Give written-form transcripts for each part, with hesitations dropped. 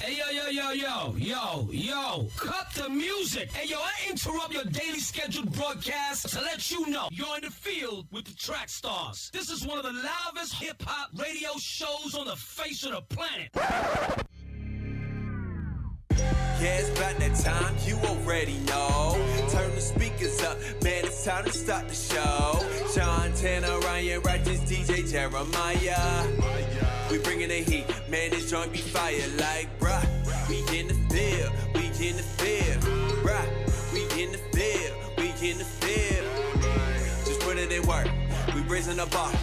Hey, yo, cut the music. Hey, yo, I interrupt your daily scheduled broadcast to let you know you're in the field with the Trackstarz. This is one of the loudest hip-hop radio shows on the face of the planet. Yeah, it's about that time, you already know. Turn the speakers up, man, it's time to start the show. Sean, Tanner, Ryan, Righteous, DJ, Jeremiah. We bringing the heat, man, this joint be fire like, bruh. We in the field, we in the field, bruh. We in the field, we in the field. Just put it in work, we raising the bar.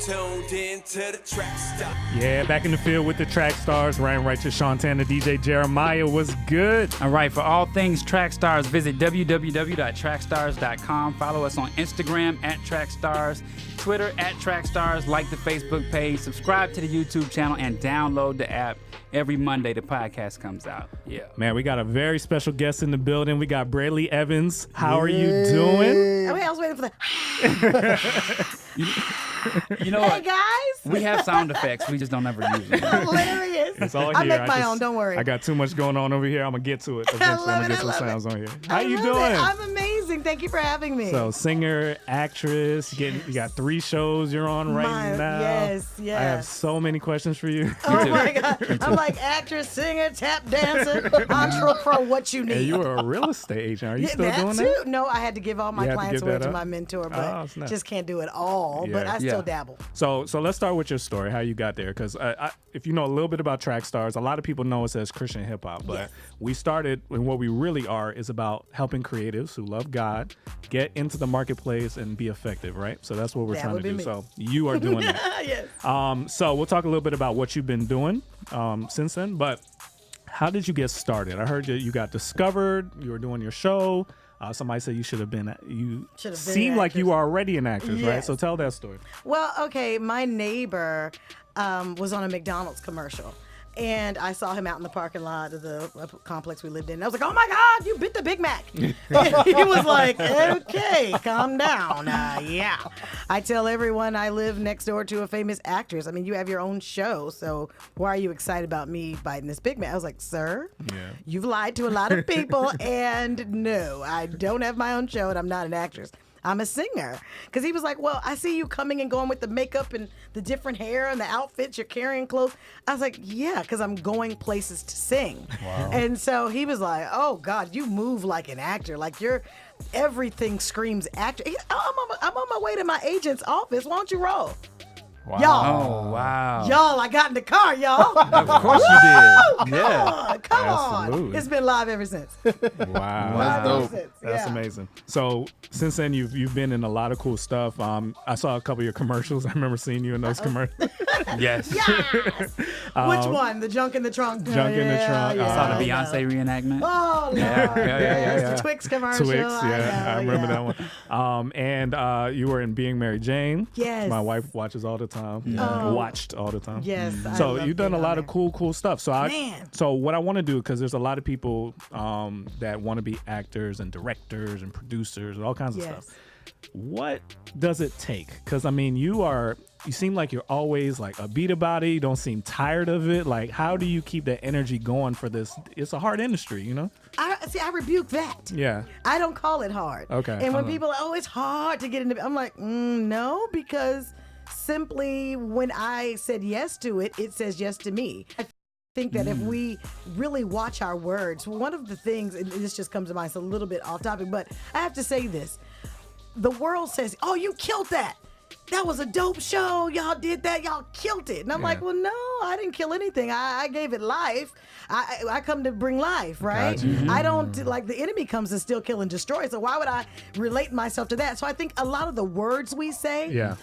Tuned in to the Trackstarz. Yeah, back in the field with the Trackstarz. Ryan Righteous, Sean Tanner, DJ Jeremiah. Was good. All right, for all things Trackstarz, visit www.trackstarz.com. Follow us on Instagram @Trackstarz, Twitter @Trackstarz, like the Facebook page, subscribe to the YouTube channel, and download the app. Every Monday the podcast comes out. Yeah. Man, we got a very special guest in the building. We got Brayley Evans. How are you doing? I was waiting for the You know hey what? guys. We have sound effects. We just don't ever use them. It literally is. It's all I here. make my own, don't worry. I got too much going on over here. I'm going to get to it. Eventually, I'm going to get some sounds on here. How you love doing? it. I'm amazing. Thank you for having me. So, singer, actress, you got 3 shows you're on right now. Yes. I have so many questions for you. Oh my God. I'm like actress, singer, tap dancer, entrepreneur, what you need. And you were a real estate agent. Are you still doing too? that? No, I had to give all my clients away to my mentor, but just can't do it all. Yeah. But I still dabble. So let's start with your story, how you got there. Because if you know a little bit about Trackstarz, a lot of people know us as Christian hip hop, but we started, and what we really are is about helping creatives who love God get into the marketplace and be effective, right? So that's what we're trying to do. Me. So you are doing that. Yes. So we'll talk a little bit about what you've been doing since then, but how did you get started? I heard you got discovered, you were doing your show. Somebody said you should have been. You seem like you were already an actress, right? So tell that story. Well, okay, my neighbor was on a McDonald's commercial. And I saw him out in the parking lot of the complex we lived in. And I was like, oh my God, you bit the Big Mac. He was like, okay, calm down. Yeah. I tell everyone I live next door to a famous actress. I mean, you have your own show, so why are you excited about me biting this Big Mac? I was like, sir, you've lied to a lot of people. And no, I don't have my own show and I'm not an actress. I'm a singer. Because he was like, well, I see you coming and going with the makeup and the different hair and the outfits, you're carrying clothes. I was like, yeah, because I'm going places to sing. Wow. And so he was like, oh, God, you move like an actor. Like everything screams actor. I'm on my way to my agent's office. Why don't you roll? Wow. Y'all. Oh, wow. Y'all, I got in the car, y'all. Of course you did. Come Absolutely. on. It's been live ever since. Wow. Live ever since. That's amazing. So since then, you've been in a lot of cool stuff. I saw a couple of your commercials. I remember seeing you in those commercials. Yes. Yes. Which one? The junk in the trunk? Junk in the trunk. I saw the Beyonce reenactment. Oh, Lord. Yeah. The Twix commercial. Twix, I remember that one. And you were in Being Mary Jane. Yes. My wife watches all the time. Watched all the time. Yes. So you've done a lot of cool stuff. So so what I want to do, because there's a lot of people that want to be actors and directors and producers and all kinds of stuff. What does it take? Because I mean, you seem like you're always like upbeat about it. You don't seem tired of it. Like, how do you keep that energy going for this? It's a hard industry, you know? I rebuke that. Yeah. I don't call it hard. Okay. And when people are, oh, it's hard to get into, I'm like, no, because simply when I said yes to it, it says yes to me. I think that if we really watch our words, one of the things, and this just comes to mind, it's a little bit off topic, but I have to say this. The world says, oh, you killed that. That was a dope show. Y'all did that. Y'all killed it. And I'm like, well, no, I didn't kill anything. I gave it life. I come to bring life, right? Gotcha. I don't, like, the enemy comes to steal, kill, and destroy. So why would I relate myself to that? So I think a lot of the words we say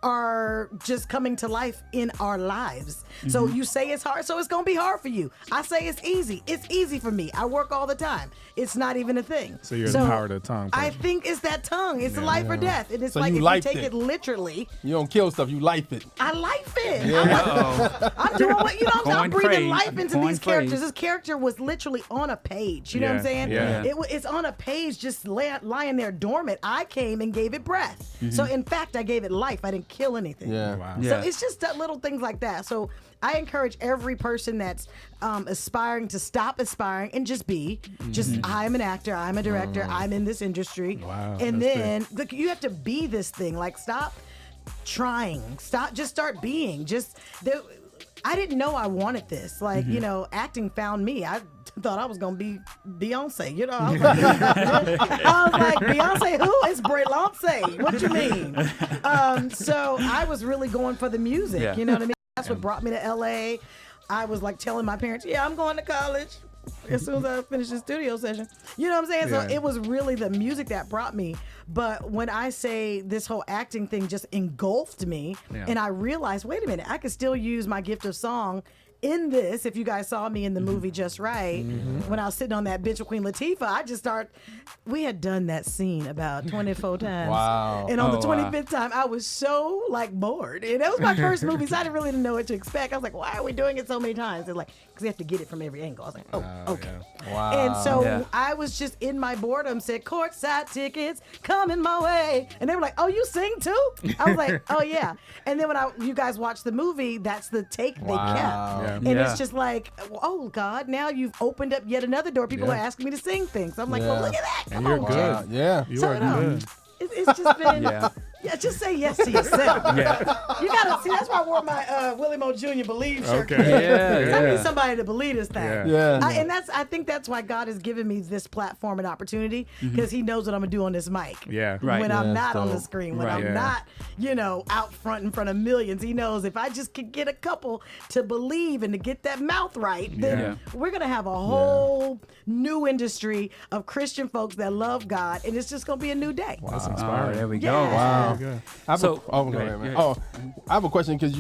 are just coming to life in our lives. So you say it's hard, so it's gonna be hard for you. I say it's easy. It's easy for me. I work all the time. It's not even a thing. So you're the power of the tongue. I think it's that tongue. It's life or death. And it's So like you if you take it. it literally. You don't kill stuff, you life it. I life it. Yeah. I'm doing what, you know, I'm breathing phrase. life into Coin these characters. phrase. This character was literally on a page. You know what I'm saying? Yeah. It's on a page just lying there dormant. I came and gave it breath. So in fact, I gave it life. I didn't kill anything. Yeah. Wow. So it's just that little things like that. So I encourage every person that's aspiring to stop aspiring and just be. Just I'm an actor, I'm a director, I'm in this industry. Wow, And that's then look, you have to be this thing. Like stop trying. Just start being. I didn't know I wanted this. Like, you know, acting found me. I thought I was going to be Beyonce. You know, I was like, Beyonce who? It's Braylance. What you mean? So I was really going for the music. You know what I mean? That's what brought me to L.A. I was like telling my parents, yeah, I'm going to college as soon as I finish the studio session. You know what I'm saying? Yeah. So it was really the music that brought me. But when I say this whole acting thing just engulfed me, and I realized, wait a minute, I could still use my gift of song in this. If you guys saw me in the movie Just Right, when I was sitting on that bench with Queen Latifah, we had done that scene about 24 times. Wow. And on the 25th time, I was so like bored. And that was my first movie, so I didn't really know what to expect. I was like, why are we doing it so many times? They're like, because we have to get it from every angle. I was like, oh, okay. Yeah. Wow. And so I was just in my boredom, said, courtside tickets coming my way. And they were like, oh, you sing too? I was like, oh, yeah. And then when you guys watch the movie, that's the take they kept. Yeah. And it's just like, oh, God, now you've opened up yet another door. People are asking me to sing things. I'm like, well, look at that. And Come you're on, good. Jess. Yeah. You So, are no, good. It's just been, just say yes to yourself. You gotta see. That's why I wore my Willie Mo Jr. Believe shirt. Okay. I need somebody to believe this thing. Yeah. And I think that's why God has given me this platform and opportunity, because He knows what I'm gonna do on this mic. Yeah. Right. When I'm Yeah, not on the dope. screen, when Right. I'm not, out front in front of millions, He knows if I just could get a couple to believe and to get that mouth right, then we're gonna have a whole new industry of Christian folks that love God, and it's just gonna be a new day. That's Oh, inspiring. there we go. Yeah. Wow. Good. I have So- go go ahead, ahead, man. go ahead. I have a question because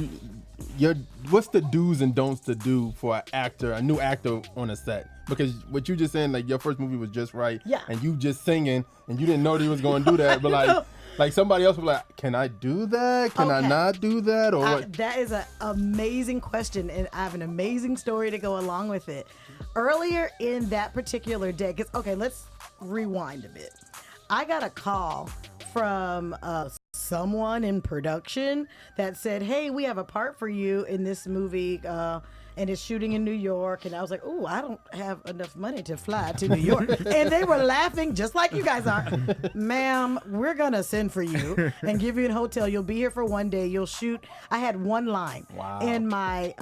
what's the do's and don'ts to do for a new actor on a set? Because what you just saying, like your first movie was Just Right, and you just singing, and you didn't know that you was going to do that, but like somebody else was like, can I do that? Can I Okay. not do that? Or what? That is an amazing question, and I have an amazing story to go along with it. Earlier in that particular day, let's rewind a bit. I got a call from someone in production that said, hey, we have a part for you in this movie, and it's shooting in New York. And I was like, oh, I don't have enough money to fly to New York. And they were laughing just like you guys are. Ma'am, we're going to send for you and give you a hotel. You'll be here for one day. You'll shoot. I had one line. Wow. And my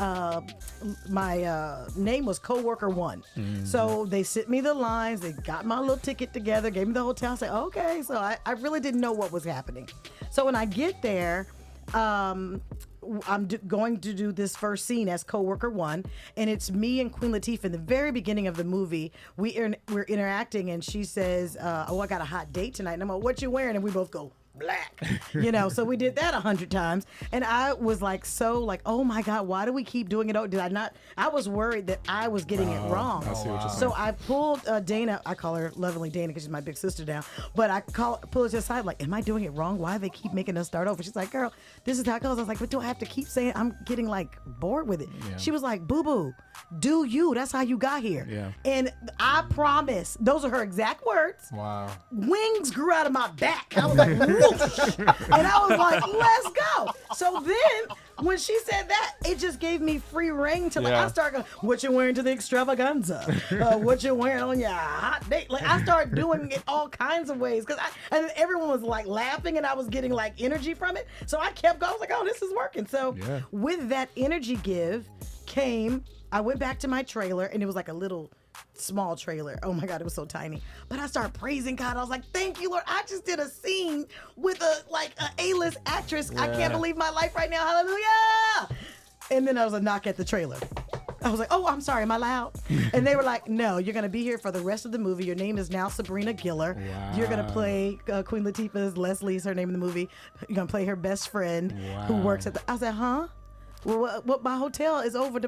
name was Coworker One. So they sent me the lines. They got my little ticket together, gave me the hotel. I said, okay. So I really didn't know what was happening. So when I get there, I'm going to do this first scene as Coworker One, and it's me and Queen Latifah. In the very beginning of the movie, we're interacting, and she says, "Oh, I got a hot date tonight." And I'm like, "What you wearing?" And we both go, black. So we did that 100 times, and I was like, oh my God, why do we keep doing it? Oh, did I not? I was worried that I was getting it wrong. I see what you're saying. So I pulled Dana. I call her lovingly Dana because she's my big sister now. But I pull her to the side, like, am I doing it wrong? Why do they keep making us start over? She's like, girl, this is how it goes. I was like, but do I have to keep saying? I'm getting like bored with it. Yeah. She was like, boo boo, do you? That's how you got here. Yeah. And I promise, those are her exact words. Wow. Wings grew out of my back. I was like, whoosh. And I was like, let's go. So then when she said that, it just gave me free reign to I started going, what you wearing to the extravaganza? What you wearing on your hot date? Like I started doing it all kinds of ways and everyone was like laughing and I was getting like energy from it. So I kept going. I was like, oh, this is working. So with that energy give came, I went back to my trailer and it was like a little small trailer. Oh my God, it was so tiny. But I started praising God. I was like, thank you, Lord. I just did a scene with a A-list actress. I can't believe my life right now. Hallelujah. And then there was a knock at the trailer. I was like, oh, I'm sorry. Am I loud? And they were like, no, you're going to be here for the rest of the movie. Your name is now Sabrina Giller. Wow. You're going to play Queen Latifah's, Leslie's her name in the movie. You're going to play her best friend who works at I said, huh? Well, what my hotel is over.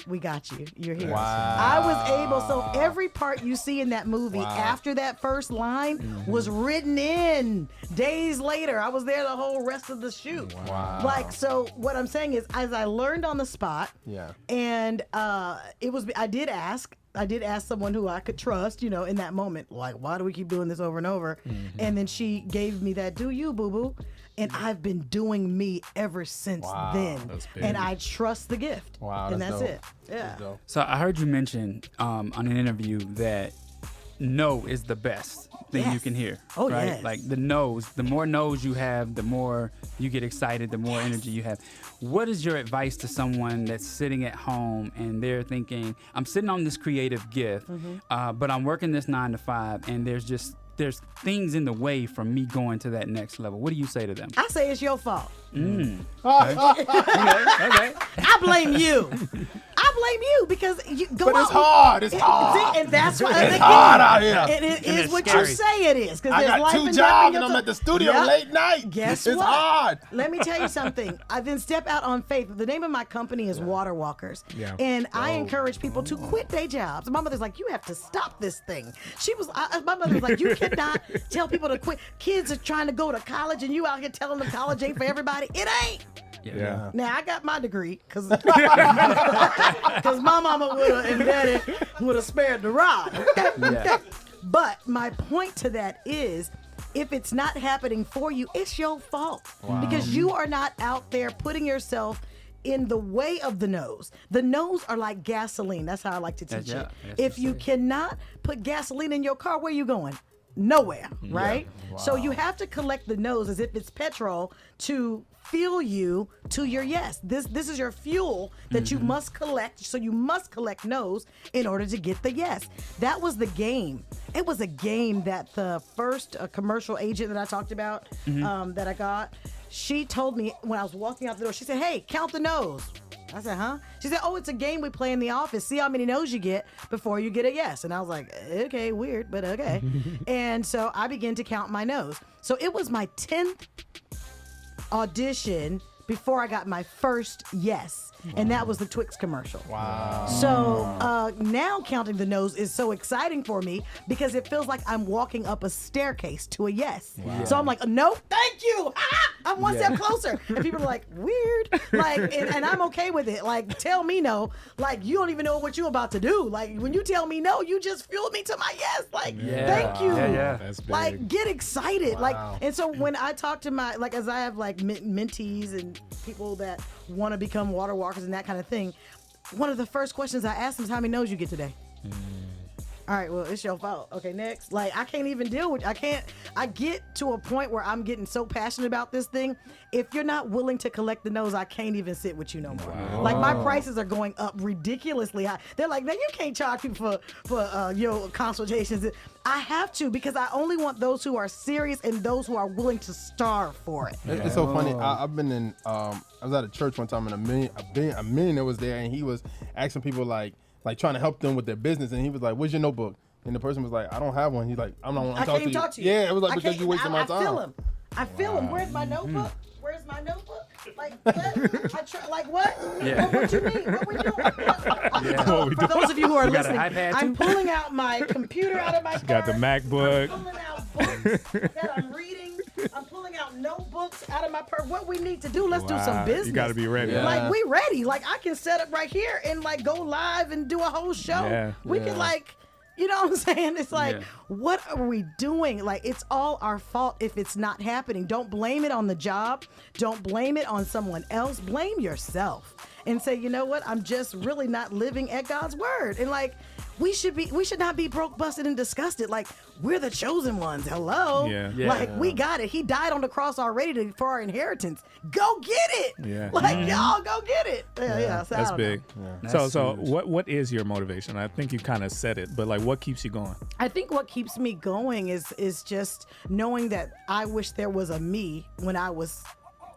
We got you. You're here. Wow. I was able. So every part you see in that movie after that first line was written in days later. I was there the whole rest of the shoot. Wow. Like, so what I'm saying is, as I learned on the spot, and it was, I did ask someone who I could trust, in that moment, like, why do we keep doing this over and over? And then she gave me that, do you, boo-boo? And I've been doing me ever since then. And I trust the gift. Wow, and that's that's dope. it. Yeah. So I heard you mention on an interview that no is the best thing you can hear. Oh, right? yes. Like the no's, the more no's you have, the more you get excited, the more energy you have. What is your advice to someone that's sitting at home and they're thinking, I'm sitting on this creative gift, but I'm working this 9 to 5, and there's things in the way from me going to that next level. What do you say to them? I say it's your fault. Okay. I blame you. I blame you because you go But it's hard. It's hard. See, and that's why It's hard out here. It is it's what scary. you say it is. I got 2 jobs and I'm at the studio late night. Guess it's what? hard. Let me tell you something. I then step out on faith. The name of my company is Water Walkers. Yeah. And I encourage people to quit day jobs. My mother's like, you have to stop this thing. My mother was like, you cannot tell people to quit. Kids are trying to go to college and you out here telling them college ain't for everybody. It ain't. Yeah. Now I got my degree because my mama would have and daddy would have spared the rod. Okay? Yeah. But my point to that is, if it's not happening for you, it's your fault because you are not out there putting yourself in the way of the no's. The no's are like gasoline. That's how I like to teach it. If you cannot put gasoline in your car, where you going? Nowhere, right? So you have to collect the no's as if it's petrol to fuel you to your yes. This is your fuel that you must collect. So you must collect no's in order to get the yes. That was the game. It was a game that the first commercial agent that I talked about that I got, she told me when I was walking out the door, she said, hey, count the no's. I said, huh? She said, oh, it's a game we play in the office. See how many no's you get before you get a yes. And I was like, okay, weird, but okay. And so I began to count my no's. So it was my 10th audition before I got my first yes. And that was the Twix commercial. Wow. So now counting the no's is so exciting for me because it feels like I'm walking up a staircase to a yes. Wow. So I'm like, no, thank you. I'm one step closer. And people are like, weird. Like, and I'm okay with it. Like, tell me no. Like, you don't even know what you're about to do. Like, when you tell me no, you just fueled me to my yes. Like, thank you. Yeah. That's big. Like, get excited. Like, and so when I talk to my, like, as I have like mentees and people that want to become water walkers and that kind of thing, one of the first questions I ask them is, how many no's you get today? All right, well, it's your fault. Okay, next. Like, I can't even deal with, I get to a point where I'm getting so passionate about this thing. If you're not willing to collect the no's, I can't even sit with you no more. Wow. Like, my prices are going up ridiculously high. They're like, man, you can't charge people for your consultations. I have to because I only want those who are serious and those who are willing to starve for it. It's so funny. I've been in, I was at a church one time and a millionaire was there and he was asking people like trying to help them with their business, and he was like, where's your notebook? And the person was like, I don't have one. He's like, I can't even talk to you. Yeah, it was like, because you wasting my time. I feel him. Where's my notebook? Where's my notebook? Like, what? Like, what? Yeah. What you mean? What we doing? For those of you who are listening, I'm pulling out my computer out of my purse. Got the MacBook. I'm pulling out books that I'm reading. I'm pulling out notebooks out of my purse. What we need to do, let's do some business. You got to be ready. Yeah. Like, we ready. Like, I can set up right here and, like, go live and do a whole show. Yeah. We can, like, you know what I'm saying? It's like, what are we doing? Like, it's all our fault if it's not happening. Don't blame it on the job. Don't blame it on someone else. Blame yourself and say, you know what? I'm just really not living at God's word. And, like, we should not be broke, busted, and disgusted. Like, we're the chosen ones. Hello. Yeah. Like, we got it. He died on the cross already for our inheritance. Go get it. Yeah. Like, y'all go get it. Yeah. So That's big. That's So huge. what is your motivation? I think you kind of said it, but like, what keeps you going? I think what keeps me going is just knowing that I wish there was a me when I was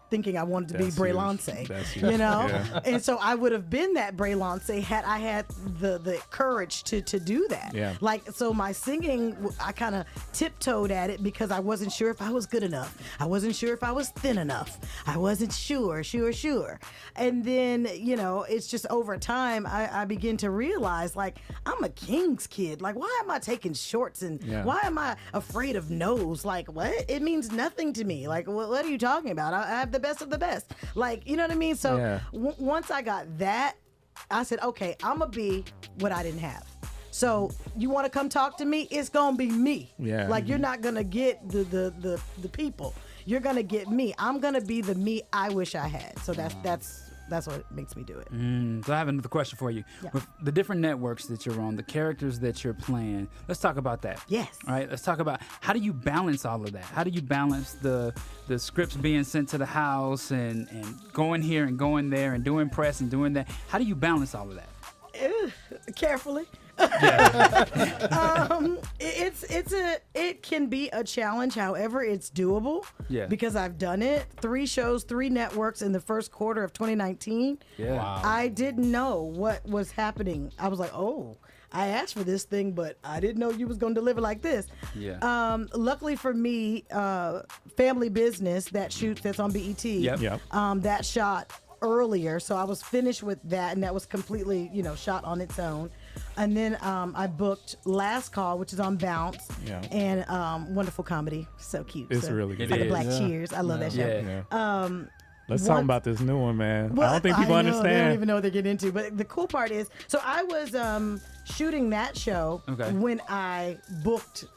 thinking I wanted to That's be Bray huge. Lance, That's you huge. know? Yeah. And so I would have been that Bray Lance had I had the courage to do that. Yeah. Like, so my singing, I kind of tiptoed at it because I wasn't sure if I was good enough. I wasn't sure if I was thin enough. I wasn't sure. And then, you know, it's just over time, I begin to realize, like, I'm a King's kid. Like, why am I taking shorts and why am I afraid of no's? Like, what? It means nothing to me. Like, what are you talking about? I have the best of the best. Like, you know what I mean? So once I got that, I said, okay, I'm going to be what I didn't have. So you want to come talk to me? It's going to be me. Yeah. Like, you're not going to get the people. you're gonna get me. I'm gonna be the me I wish I had. So that's what makes me do it. So I have another question for you. Yeah. With the different networks that you're on, the characters that you're playing, let's talk about that. Yes. All right, let's talk about how do you balance all of that? How do you balance the scripts being sent to the house and going here and going there and doing press and doing that? How do you balance all of that? Carefully. It can be a challenge. However, it's doable. Yeah. Because I've done it. 3 shows, 3 networks in the first quarter of 2019. Yeah. Wow. I didn't know what was happening. I was like, oh, I asked for this thing, but I didn't know you was going to deliver like this. Yeah. Luckily for me, Family Business, that's on BET. Yep. That shot earlier, so I was finished with that, and that was completely, shot on its own. And then I booked Last Call, which is on Bounce, and wonderful comedy, so cute. It's so, really good. Like It a Black is. Cheers. I love that show. Yeah. Let's talk about this new one, man. I don't think people They understand. don't even know what they're getting into. But the cool part is, so I was shooting that show when I booked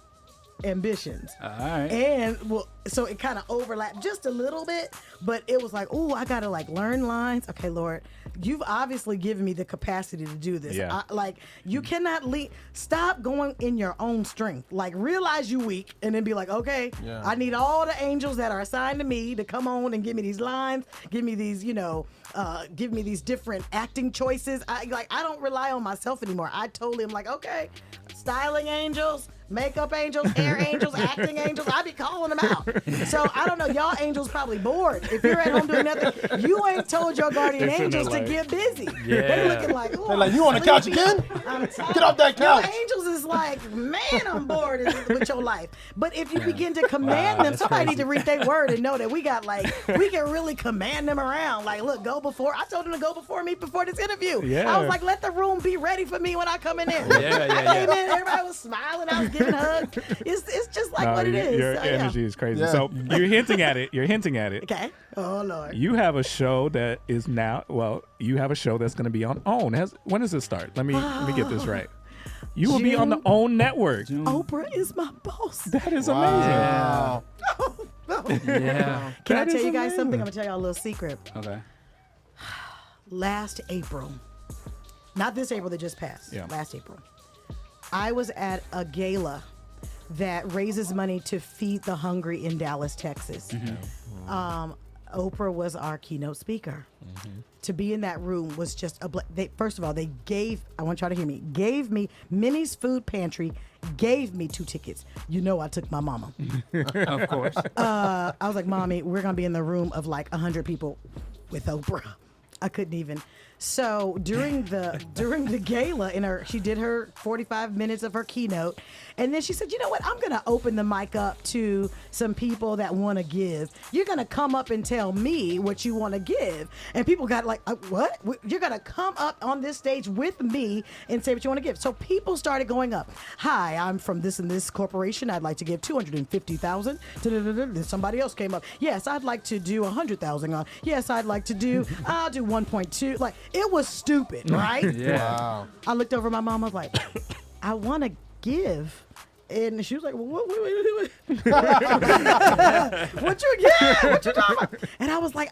Ambitions. All right. And so it kind of overlapped just a little bit, but it was like, oh, I gotta learn lines. Okay, Lord, you've obviously given me the capacity to do this. Yeah. You cannot stop going in your own strength. Realize you weak, and then be like, okay, I need all the angels that are assigned to me to come on and give me these lines, give me these, give me these different acting choices. I don't rely on myself anymore. I totally am like, okay, styling angels, makeup angels, hair angels, acting angels. I be calling them out. So I don't know. Y'all angels probably bored. If you're at home doing nothing, you ain't told your guardian angels to get busy. Yeah. They looking like, oh, They're like, you on the couch again? I'm tired. Get off that couch. Your angels is like, man, I'm bored with your life. But if you begin to command them, somebody need to read their word and know that we got we can really command them around. Look, go before. I told them to go before me before this interview. Yeah. I was like, let the room be ready for me when I come in there. Yeah. I came in, everybody was smiling. I was giving hugs. It's just like what it is. Your So, energy is crazy. Yeah. So you're hinting at it. Okay. Oh Lord. You have a show that is now. Well, you have a show that's going to be on OWN. When does it start? Let me get this right. You will be on the OWN network. Oprah is my boss. That is Wow. Yeah. Can I That tell is you guys amazing. something? I'm gonna tell y'all a little secret. Okay. Last April, not this April that just passed. Yeah. Last April, I was at a gala that raises money to feed the hungry in Dallas, Texas. Oprah was our keynote speaker. To be in that room was just first of all, they I want y'all to hear me, gave me, Minnie's Food Pantry gave me 2 tickets. I took my mama. Of course. I was like, Mommy, we're going to be in the room of 100 people with Oprah. I couldn't even. So during the gala, she did her 45 minutes of her keynote, and then she said, you know what, I'm going to open the mic up to some people that want to give. You're going to come up and tell me what you want to give. And people got what? You're going to come up on this stage with me and say what you want to give. So people started going up. Hi, I'm from this and this corporation. I'd like to give $250,000. Then somebody else came up. Yes, I'd like to do $100,000. Yes, I'd like to do, I'll do 1.2. It was stupid, right? Yeah. Wow. I looked over at my mom. I was like, I want to give. And she was like, well, what you talking about? And I was like,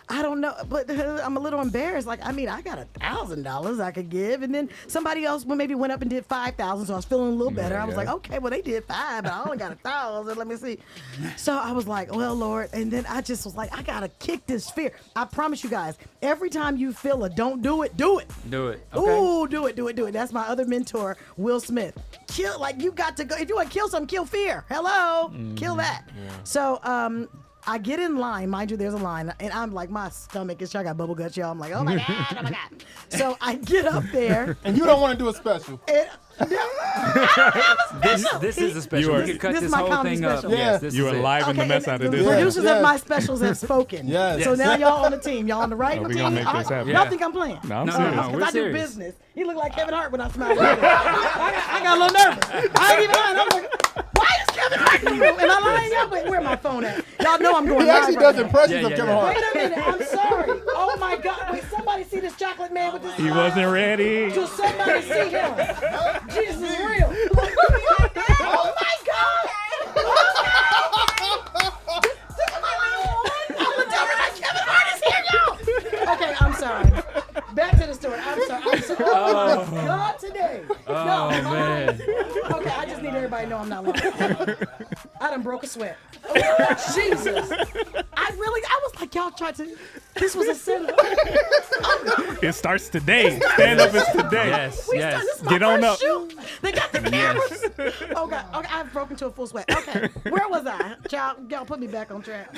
I don't know, but I'm a little embarrassed. I got $1,000 I could give, and then somebody else maybe went up and did 5,000, so I was feeling a little better. I was like, okay, well they did 5, but I only got 1,000. Let me see. So I was like, well, Lord, and then I just was like, I gotta kick this fear. I promise you guys, every time you feel a don't do it, do it. Do it. Okay. Ooh, do it. That's my other mentor, Will Smith. You got to go. If you want to kill something, kill fear. Hello, kill that. Yeah. So, I get in line. Mind you, there's a line. And I'm like, my stomach is, I got bubble guts, y'all. I'm like, oh my God. So I get up there. And you don't want to do a special. This is a special. We could cut this whole thing up. Special. Yeah. Yes, You are live in the mess out of the this. producers Yeah. of my specials have spoken. Yes. So now y'all on the team. Y'all on the right Oh, we team. gonna make this happen. Y'all Yeah. think I'm playing? No, I'm No, serious. no, Because we're I do serious. business. You look like Kevin Hart when I smile. I got a little nervous. I ain't even lying. I'm like, why is Kevin Hart in the room? Am I lying? Y'all, wait, where my phone at? Y'all know I'm going He live actually right does now. impressions of Kevin Hart. Wait a minute. I'm sorry. Oh my God. Wait, somebody see this chocolate man with this? He wasn't ready. Does somebody see him? Jesus is real. Oh my God. everybody know I'm not lying. I done broke a sweat. Jesus. I was like, y'all tried to, this was a setup. It starts today. Stand up is today. Yes, yes. This is my Get on first up. shoot. They got the cameras. Oh, God. Okay, I've broken to a full sweat. Okay. Where was I? Y'all put me back on track.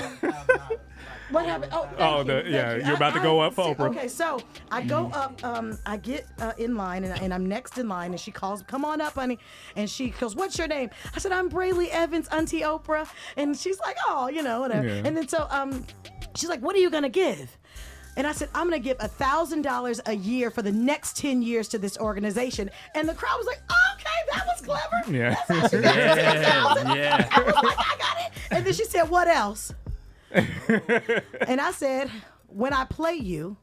What happened? Oh, thank you. You're about to go up for Oprah. Okay, so I go up, I get in line, and I'm next in line, and she calls, come on up, honey. And she goes, what's your name? I said, I'm Brayley Evans, Auntie Oprah. And she's like, oh, whatever. Yeah. And then so she's like, what are you going to give? And I said, I'm going to give $1,000 a year for the next 10 years to this organization. And the crowd was like, okay, that was clever. Yeah. That's how she got $10,000. Yeah. I was like, I got it. And then she said, what else? And I said, when I play you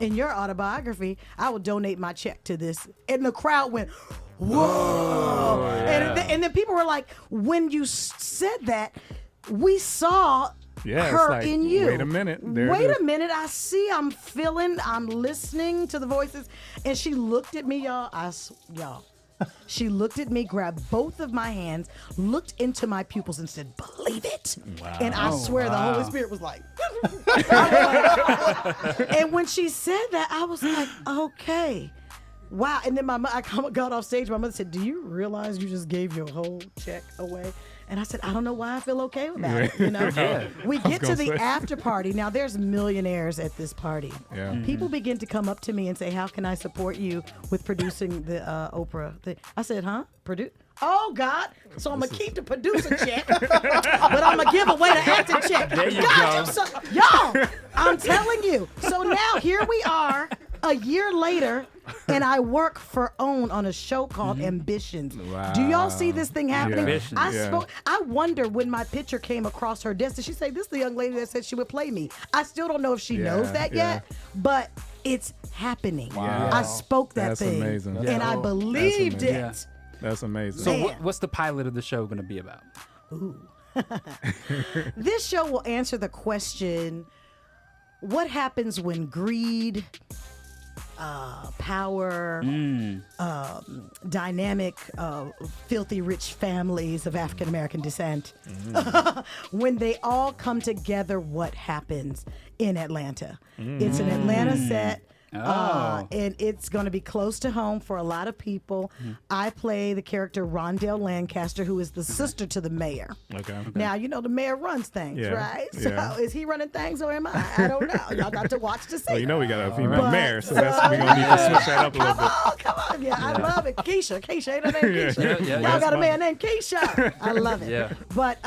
in your autobiography, I will donate my check to this. And the crowd went, whoa. And then people were like, when you said that, we saw her like, in you. Wait a minute. Wait a minute. I see, I'm feeling, I'm listening to the voices. And she looked at me, y'all. She looked at me, grabbed both of my hands, looked into my pupils and said, believe it. Wow. And I swear the Holy Spirit was like, and when she said that, I was like, okay. Wow. And then I got off stage. My mother said, do you realize you just gave your whole check away? And I said, I don't know why I feel okay with that. We get to the after party. Now, there's millionaires at this party. Yeah. People begin to come up to me and say, how can I support you with producing the Oprah thing? I said, huh? Produce? Oh, God. So I'm going to keep the producer check, but I'm going to give away the acting check. There you God, go. Y'all, I'm telling you. So now here we are a year later, and I work for OWN on a show called Ambitions. Wow. Do y'all see this thing happening? Yeah. Ambitions. I wonder when my picture came across her desk, did she say, this is the young lady that said she would play me? I still don't know if she knows that yet, but it's happening. Wow. I spoke that That's thing, amazing. and I believed it. Yeah. That's amazing. So what's the pilot of the show going to be about? This show will answer the question, what happens when greed, power, dynamic, filthy rich families of African American descent, when they all come together, what happens in Atlanta? It's an Atlanta set. And it's going to be close to home for a lot of people. I play the character Rondell Lancaster, who is the sister to the mayor. Okay. Now, the mayor runs things, Yeah. right? Yeah. So is he running things or am I? I don't know. Y'all got to watch to see. Well, we got a female But- mayor, so we're going to need to switch that up a little bit. Come on. Yeah, I love it. Keisha, ain't her name Keisha? Yeah, Y'all got a man named Keisha. I love it. Yeah. But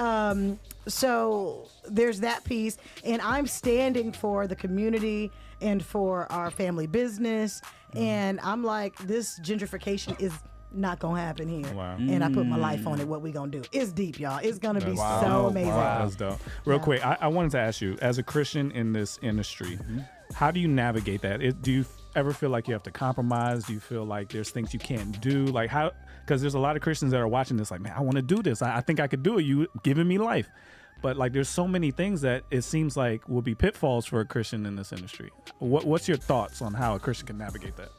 so there's that piece, and I'm standing for the community and for our family business, and I'm like, this gentrification is not gonna happen here. Wow. And I put my life on it. What we gonna do? It's deep, y'all. It's gonna be Wow. so amazing. That's dope. Real quick, I wanted to ask you, as a Christian in this industry, how do you navigate that? Do you ever feel like you have to compromise? Do you feel like there's things you can't do? Like how? Because there's a lot of Christians that are watching this, like, man, I want to do this. I think I could do it. You giving me life. But like, there's so many things that it seems like will be pitfalls for a Christian in this industry. What's your thoughts on how a Christian can navigate that?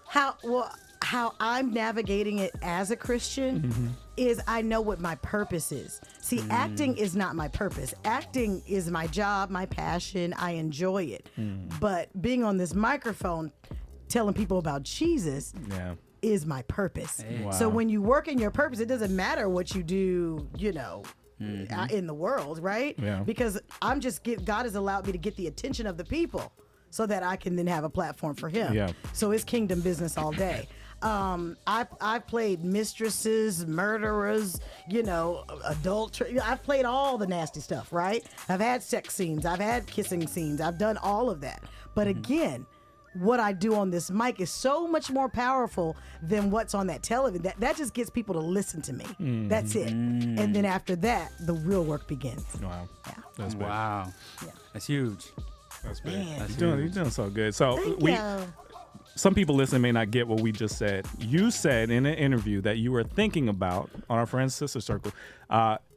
How I'm navigating it as a Christian is I know what my purpose is. See, acting is not my purpose. Acting is my job, my passion. I enjoy it. But being on this microphone, telling people about Jesus is my purpose. Wow. So when you work in your purpose, it doesn't matter what you do, in the world, right? Yeah. Because God has allowed me to get the attention of the people so that I can then have a platform for him. Yeah. So it's kingdom business all day. I've played mistresses, murderers, adultery. I've played all the nasty stuff, right? I've had sex scenes. I've had kissing scenes. I've done all of that. But again, what I do on this mic is so much more powerful than what's on that television. That just gets people to listen to me. That's it. And then after that, the real work begins. Wow. Yeah. That's big. Wow. Yeah. That's huge. That's big. Man. You're doing so good. So Thank you. some people listening may not get what we just said. You said in an interview that you were thinking about, on our Friends Sister Circle,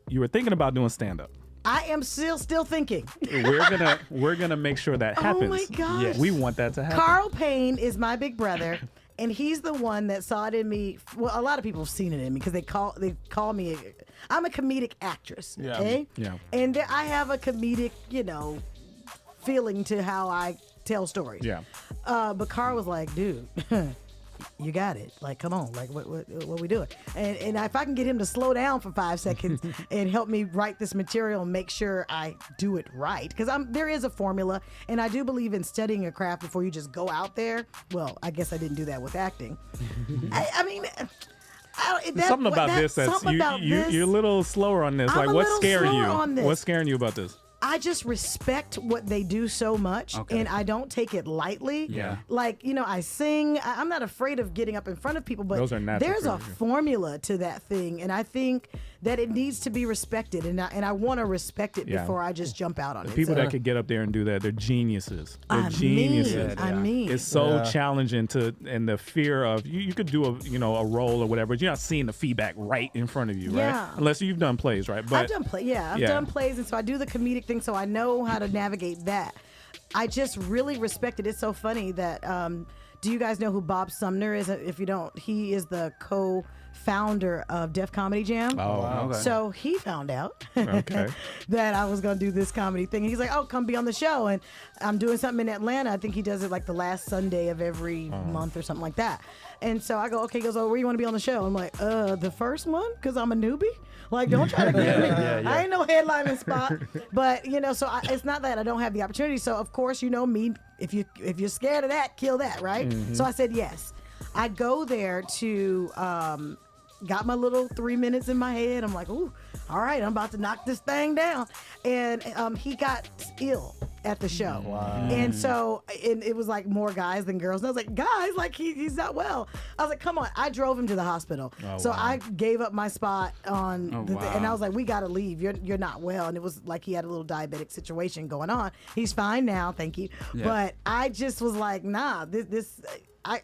you were thinking about doing stand-up. I am still thinking. We're gonna make sure that happens. Oh my gosh. We want that to happen. Carl Payne is my big brother, And he's the one that saw it in me. Well, a lot of people have seen it in me because they call me. I'm a comedic actress. Yeah. Okay? Yeah. And I have a comedic, feeling to how I tell stories. Yeah. But Carl was like, dude, you got it. Like, come on. Like, what we doing? And if I can get him to slow down for 5 seconds and help me write this material and make sure I do it right. Because there is a formula. And I do believe in studying a craft before you just go out there. Well, I guess I didn't do that with acting. I mean... something about this that's you're a little slower on this. I'm like, what's scaring you? What's scaring you about this? I just respect what they do so much, and I don't take it lightly. Yeah. Like, I sing. I'm not afraid of getting up in front of people, but those are natural there's a formula to that thing, and I think that it needs to be respected, and I want to respect it before I just jump out on it. People that could get up there and do that, they're geniuses. They're geniuses. I mean, it's so challenging and the fear of you could do a role or whatever, but you're not seeing the feedback right in front of you, right? Unless you've done plays, right? But I've done plays. I've done plays, and so I do the comedic thing, so I know how to navigate that. I just really respect it. It's so funny that do you guys know who Bob Sumner is? If you don't, he is the co-founder of Def Comedy Jam. Oh, wow. Okay. So he found out that I was going to do this comedy thing. And he's like, oh, come be on the show. And I'm doing something in Atlanta. I think he does it like the last Sunday of every month or something like that. And so I go, okay, he goes, oh, where you want to be on the show? I'm like, the first one, because I'm a newbie. Like, don't try to get me. I ain't no headlining spot. But, so it's not that I don't have the opportunity. So, of course, me, if you're scared of that, kill that, right? Mm-hmm. So I said yes. I go there to, got my little 3 minutes in my head. I'm like, ooh, all right, I'm about to knock this thing down. And he got ill at the show. Wow. And so it was like more guys than girls. And I was like, guys, like he's not well. I was like, come on. I drove him to the hospital. So I gave up my spot on and I was like, we got to leave. You're not well. And it was like he had a little diabetic situation going on. He's fine now. Thank you. Yeah. But I just was like, nah,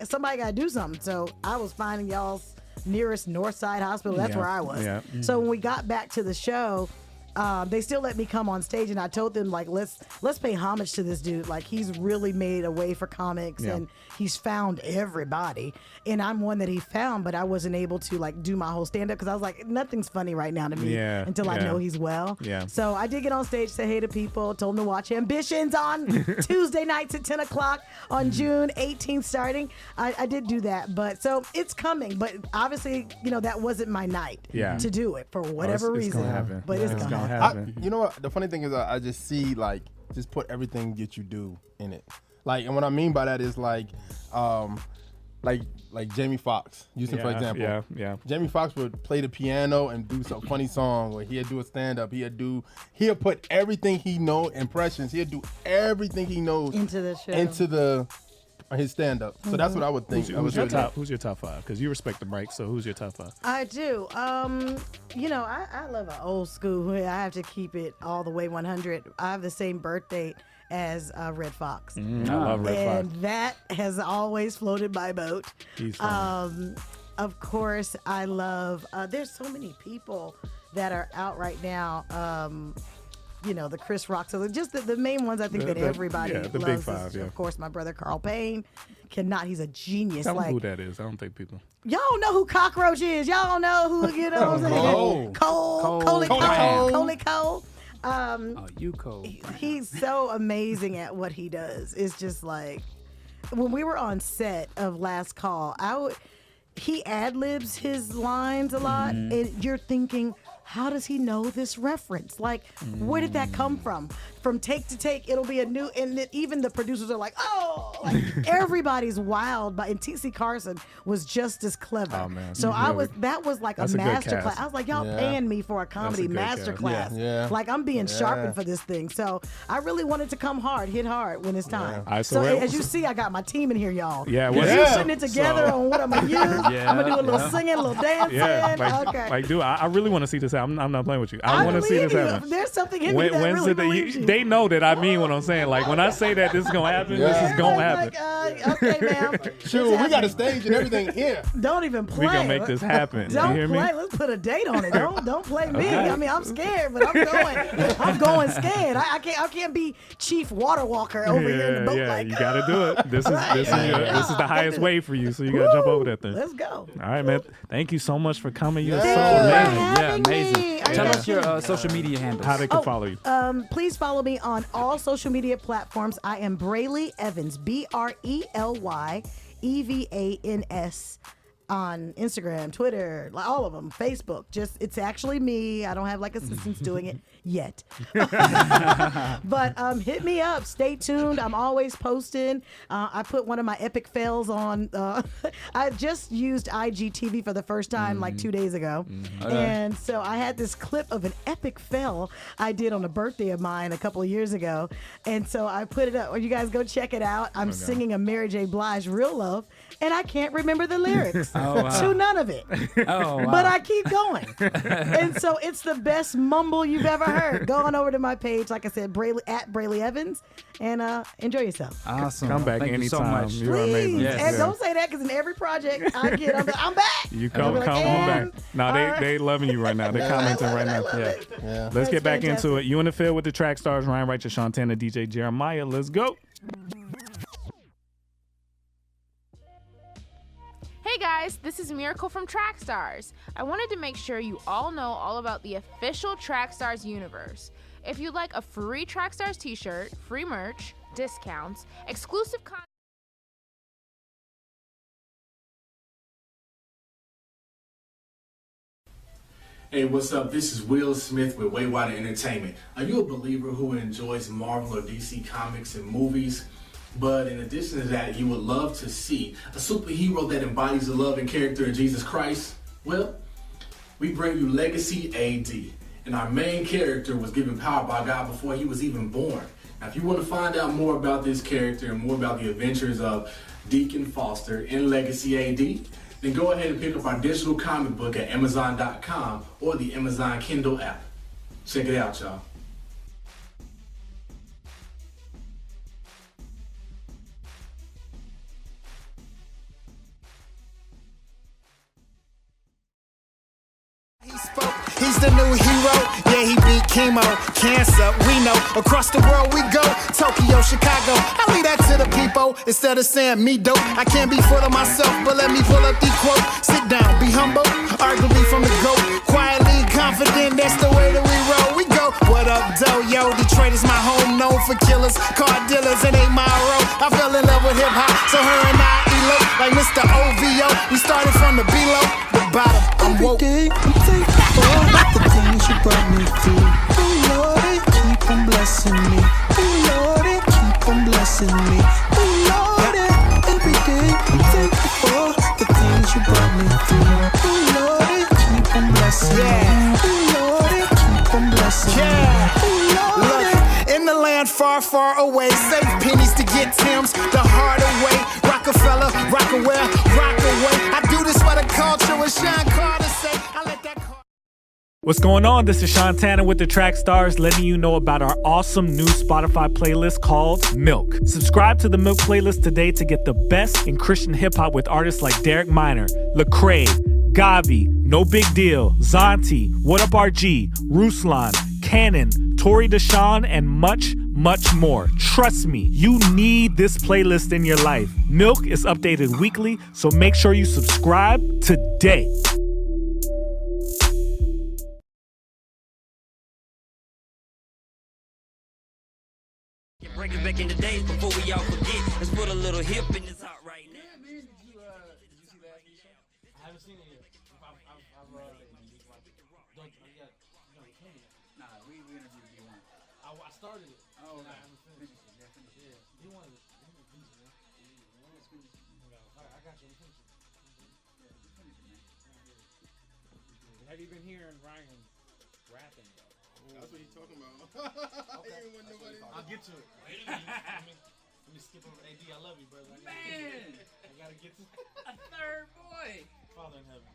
somebody got to do something. So I was finding y'all's nearest North Side hospital. That's where I was. Yeah. Mm-hmm. So when we got back to the show, they still let me come on stage, and I told them, like, let's pay homage to this dude. Like, he's really made a way for comics, and he's found everybody. And I'm one that he found, but I wasn't able to, like, do my whole stand-up because I was like, nothing's funny right now to me until I know he's well. Yeah. So I did get on stage, say hey to people, told them to watch Ambitions on Tuesday nights at 10 o'clock on June 18th starting. I did do that. But so it's coming. But obviously, that wasn't my night to do it for whatever reason. It's gonna happen. But it's going to happen. You know what? The funny thing is, I just see just put everything that you do in it. And what I mean by that is like Jamie Foxx, for example. Yeah. Jamie Foxx would play the piano and do some funny song, or he'd do a stand up. He'd put everything he knows, impressions. He'd do everything he knows into the show. His stand-up. So that's what I would think. Who's your top five? Because you respect the mic, so who's your top five? I do. I love an old school. I have to keep it all the way 100. I have the same birth date as Red Fox. I love Red Fox. And that has always floated my boat. He's funny. Of course, I love, there's so many people that are out right now. The Chris Rock. So just the main ones I think that everybody loves. The big five, Of course, my brother Carl Payne. He's a genius. Tell me who that is. I don't think people. Y'all don't know who Cockroach is. Y'all don't know who, what I'm saying? Coley Cole. You Cole. He's so amazing at what he does. It's just like, when we were on set of Last Call, he ad-libs his lines a lot, and you're thinking, how does he know this reference? Like, where did that come from? From take to take, it'll be a new, and even the producers are like, oh, like everybody's wild. And T.C. Carson was just as clever. Oh, man. So that was like a master class. I was like, y'all paying me for a comedy master class. Yeah. Like, I'm being sharpened for this thing. So I really wanted to come hard, hit hard when it's time. So as you see, I got my team in here, y'all. Yeah. We're putting it together on what I'm going to use. I'm going to do a little singing, a little dancing. Yeah. Dude, I really want to see this happen. I'm not playing with you. I want to see this happen. There's something in me that really believes you. They know that I mean what I'm saying. Like, when I say that this is going to happen, this is going won't happen. Okay, ma'am. Sure, we got a stage and everything here. Don't even play. We gonna make this happen. Don't you hear play. me? Let's put a date on it. Don't play me. Okay. I mean, I'm scared, but I'm going. I'm going scared. I can't be chief water walker over here in the boat. Like, you gotta do it. This is the highest wave for you, so you gotta jump over that thing. Let's go. All right, man. Thank you so much for coming. You're so Thank you for amazing. having me. Tell us your social media handles. How they can follow you. Please follow me on all social media platforms. I am Brayley Evans, BRELYEVANS, on Instagram, Twitter, all of them, Facebook. It's actually me. I don't have like assistants doing it yet. But hit me up. Stay tuned. I'm always posting. I put one of my epic fails on. I just used IGTV for the first time like 2 days ago. And so I had this clip of an epic fail I did on a birthday of mine a couple of years ago. And so I put it up. Well, you guys go check it out. I'm singing a Mary J. Blige Real Love, and I can't remember the lyrics to none of it. But I keep going. And so it's the best mumble you've ever heard. Go on over to my page, like I said, Brayley Evans, and enjoy yourself. Awesome. Come back Thank anytime. you so much. You're Please. amazing. Yes. And don't say that, because in every project I get, I'm back. You come Like, on and- back. No, they loving you right now. They're commenting right now. Yeah. Let's get back fantastic. into it. You in the field with the track stars, Ryan Righteous, Shantana, DJ Jeremiah. Let's go. Hey guys, this is Miracle from Trackstarz. I wanted to make sure you all know all about the official Trackstarz universe. If you'd like a free Trackstarz t-shirt, free merch, discounts, exclusive content, Hey, what's up? This is Will Smith with Way Wider Entertainment. Are you a believer who enjoys Marvel or DC comics and movies? But in addition to that, you would love to see a superhero that embodies the love and character of Jesus Christ? Well, we bring you Legacy AD. And our main character was given power by God before he was even born. Now, if you want to find out more about this character and more about the adventures of Deacon Foster in Legacy AD, then go ahead and pick up our digital comic book at Amazon.com or the Amazon Kindle app. Check it out, y'all. He's the new hero, yeah, he beat chemo, cancer, we know, across the world we go, Tokyo, Chicago, I leave that to the people, instead of saying me dope, I can't be full of myself, but let me pull up the quote, sit down, be humble, arguably from the GOAT, quietly confident, that's the way that we roll, we go, what up, doe, yo, Detroit is my home, known for killers, car dealers, it ain't my road, I fell in love with hip-hop, so her and I elope, like Mr. OVO, we started from the below, the bottom, I'm woke. Every day I'm thankful for the things you brought me through. Oh Lord, keep on blessing me. Oh Lord, keep on blessing me. Oh Lord, every day I'm thankful for the things you brought me through. Oh Lord, keep on blessing me. Oh Lord, keep on blessing me. Oh Lord. Look, in the land far, far away, save pennies to get Tim's the harder way. Rockefeller, Rockaware, rock away. I do this for the culture, with Sean Carter say. I let that. What's going on? This is Shantana with the Track Stars, letting you know about our awesome new Spotify playlist called Milk. Subscribe to the Milk playlist today to get the best in Christian hip hop with artists like Derek Minor, Lecrae, Gavi, No Big Deal, Zonti, What Up RG, Ruslan, Cannon, Tori Deshawn, and much, much more. Trust me, you need this playlist in your life. Milk is updated weekly, so make sure you subscribe today. Break it back in the days before we all forget. Let's put a little hip in this hot right now. Did you see that? I haven't seen it yet. Nah, we interviewed you once. I started it. Oh, I haven't finished it. Yeah, finish it. Yeah. You wanted it. I got you. Finish it. Have you been hearing Ryan rapping though? That's what he's talking about. I'll get to it. Wait a minute. Let me skip over AD. I love you, brother. I gotta get to A third boy. Father in heaven.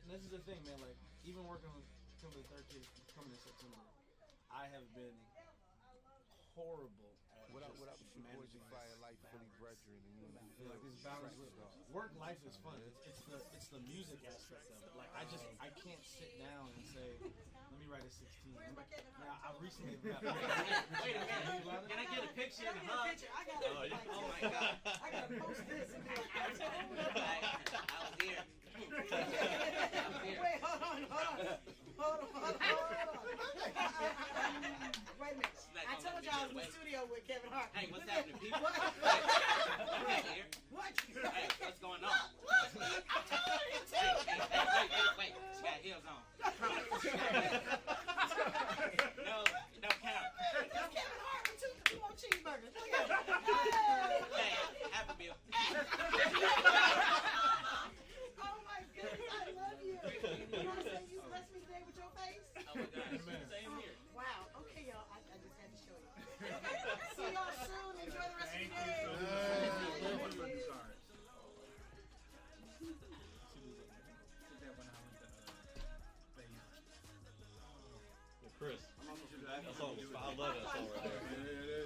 This is the thing, man. Like, even working with Kimberly, third kid coming in September, I have been horrible at Work life is fun. It's the music aspect of it. Like I can't sit down and say, let me write a 16. Now I recently got wait a minute. Can I get a picture? I got oh my god. I gotta post this. I was here. Wait, hold on. Wait a minute. I told you I was in the studio with Kevin Hart. Hey, what's happening, people? What? Hey, what's going on? I'm telling you too. Wait. She got heels on. No count. That's Kevin Hart with two more cheeseburgers. Look at him. Hey, half a meal. Oh my goodness, I love you. You want to say you blessed me today with your face? Oh my gosh. Same here. Wow. Okay, y'all. I just had to show you. See y'all soon. Enjoy the rest of your day. Chris, that song was I love that song right there.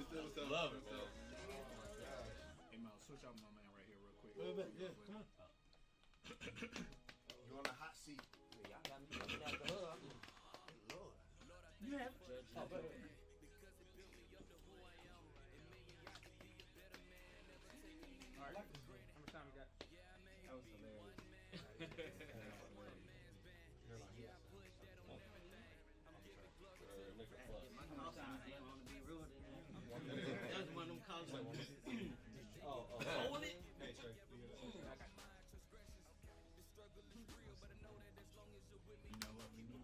Yeah, love it, man. Hey, Mo, switch out my man right here real quick. Yeah, come on. You're on the hot seat. Y'all got me coming out the hub. Lord. You have Oh, go ahead. All right. How much time we got? That was hilarious. That's one of them calls. Hold it. Hey, Trey. You know what we need?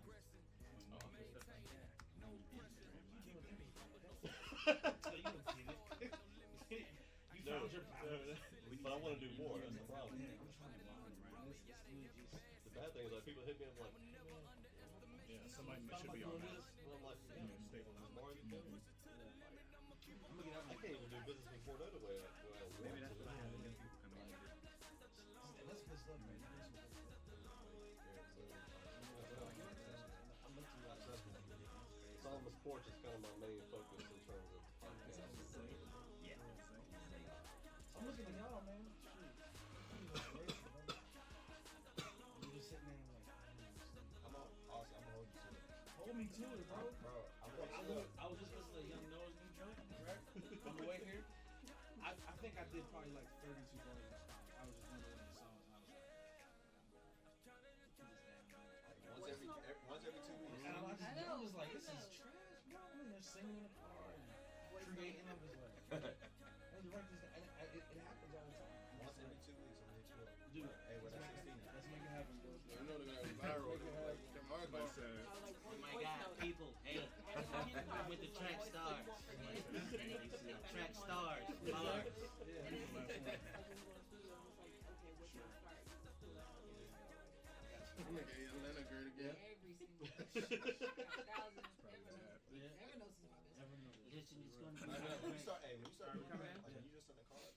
You found your power. But I want to do more. That's the problem. The bad thing is like people hit me. I'm like, Yeah, somebody should be on this. I'm like, I can't even do business before that way. Maybe that's what I have. That's good stuff, man. Solomon Sports is kind of my main focus in terms of podcasts. Yeah. I'm looking at y'all, man. Shoot. I'm just sitting there like, I'm gonna hold you to it. hold me to it, bro. I was just listening to Young Noah's new joint, right? On the way here. I think I did probably like 32 bars. I was just wondering the songs, and I was like, Once every 2 weeks. and I'm just like, this is trash, bro. I mean, they're singing in the car and creating. I'm just like, I just write this down. And it happens all the time. Once every 2 weeks, I'm gonna hit you up. Dude, Hey, well, that's 16 now. let's make it happen, bro. I know they're gonna be viral. Like Kevin Hart said. Oh my God, people, hey, I'm with the Trackstarz. Trackstarz, Mars. Atlanta great again. Listen, it's gonna be When you start coming in, you just send a card.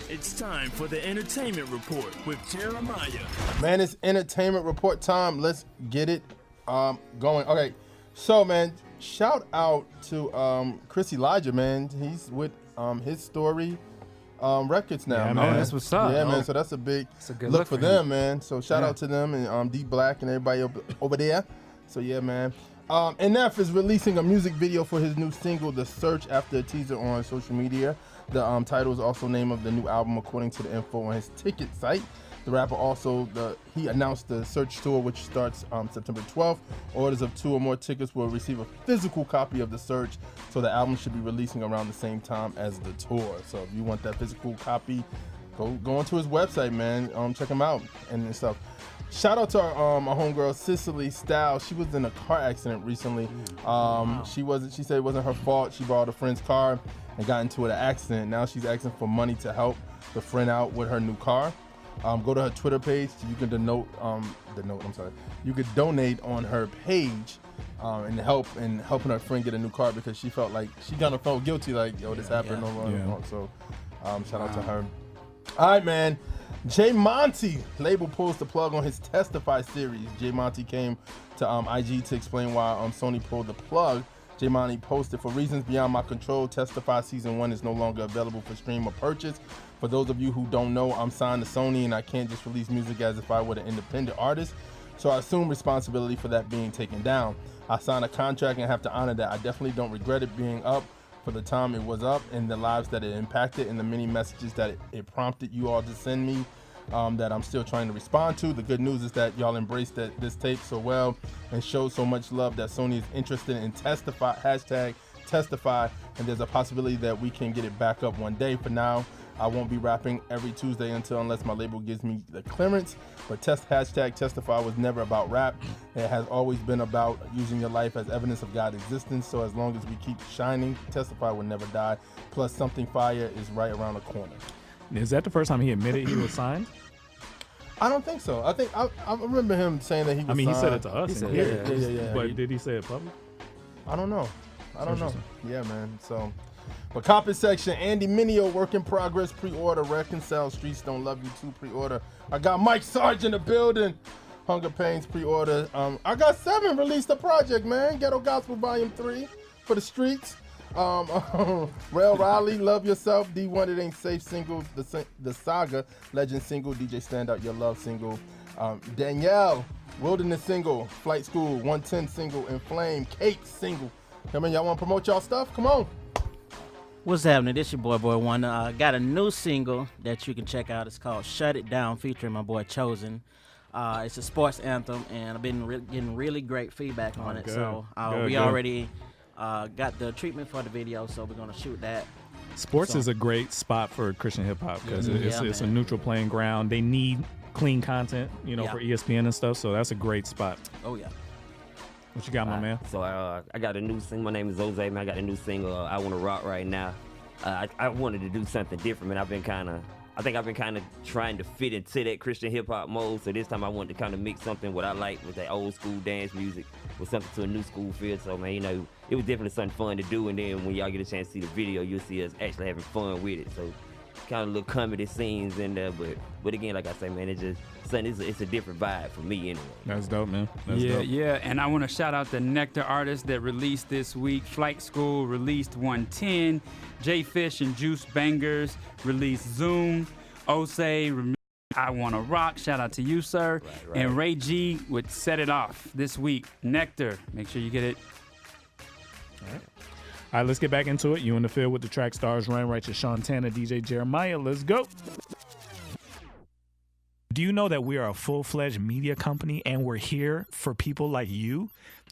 It's time for the entertainment report with Jeremiah. Man, it's entertainment report time. Let's get it going. Okay, so man, shout out to Chris Elijah, man. He's with his story records now. Yeah, man, that's what's up. Yeah, man. So that's a big good look for them, man. So shout out to them and D Black and everybody over there. So yeah, man. NF is releasing a music video for his new single, The Search, after a teaser on social media. The title is also the name of the new album, according to the info on his ticket site. The rapper also he announced the Search tour, which starts September 12th. Orders of 2 or more tickets will receive a physical copy of The Search, so the album should be releasing around the same time as the tour. So if you want that physical copy, go onto his website, man. Check him out and stuff. Shout out to our homegirl Cicely Styles. She was in a car accident recently. She said it wasn't her fault. She borrowed a friend's car and got into an accident. Now she's asking for money to help the friend out with her new car. Go to her Twitter page. You can You could donate on her page and helping her friend get a new car, because she felt like she kind of felt guilty, like, yo, this happened. So shout out to her. All right, man. Jay Monty, label pulls the plug on his Testify series. Jay Monty came to IG to explain why Sony pulled the plug. J-Money posted, for reasons beyond my control, Testify Season 1 is no longer available for stream or purchase. For those of you who don't know, I'm signed to Sony and I can't just release music as if I were an independent artist. So I assume responsibility for that being taken down. I signed a contract and have to honor that. I definitely don't regret it being up for the time it was up and the lives that it impacted and the many messages that it prompted you all to send me. That I'm still trying to respond to. The good news is that y'all embraced this tape so well and showed so much love that Sony is interested in Testify, #Testify, and there's a possibility that we can get it back up one day. For now, I won't be rapping every Tuesday unless my label gives me the clearance, but #Testify was never about rap. It has always been about using your life as evidence of God's existence, so as long as we keep shining, Testify will never die. Plus, something fire is right around the corner. Is that the first time he admitted he was signed? I don't think so. I think I remember him saying that he was signed. He said it to us. He said, yeah. But did he say it public? I don't know. Yeah, man. So, but comment section, Andy Mineo, work in progress, pre-order, Reconcile, Streets Don't Love You Too, pre-order. I got Mike Sarge in the building, Hunger Pains, pre-order. I got 7 released a project, man. Ghetto Gospel Volume 3 for the streets. Rail Riley, Love Yourself, D1 It Ain't Safe single, the Saga Legend single, DJ Standout Your Love single, Danielle Wilderness single, Flight School 110 single, and Flame Cake single. Come on, y'all want to promote y'all stuff? Come on. What's happening? This your boy One. Got a new single that you can check out. It's called Shut It Down, featuring my boy Chosen. It's a sports anthem, and I've been getting really great feedback on it. Good. So we already got the treatment for the video, so we're gonna shoot that. Sports is a great spot for Christian hip hop because it's a neutral playing ground. They need clean content, for ESPN and stuff. So that's a great spot. Oh yeah. What you got, my man? So I got a new single. My name is Jose, man. I got a new single, I Wanna Rock, right now. I wanted to do something different, man. I think I've been kind of trying to fit into that Christian hip hop mode. So this time I wanted to kind of mix something what I like with that old school dance music with something to a new school feel. So man, it was definitely something fun to do. And then when y'all get a chance to see the video, you'll see us actually having fun with it. So kind of little comedy scenes in there, but again, like I say, man, it's a different vibe for me anyway. That's dope, man. That's dope. Yeah, and I want to shout out the Nectar artists that released this week. Flight School released 110, J Fish and Juice Bangers released Zoom, Osei I Wanna Rock, shout out to you, sir. Right. And Ray G would Set It Off this week. Nectar, make sure you get it. All right, let's get back into it. You in the field with the Trackstarz, Ryan Righteous, Shantana, DJ Jeremiah. Let's go. Do you know that we are a full-fledged media company and we're here for people like you?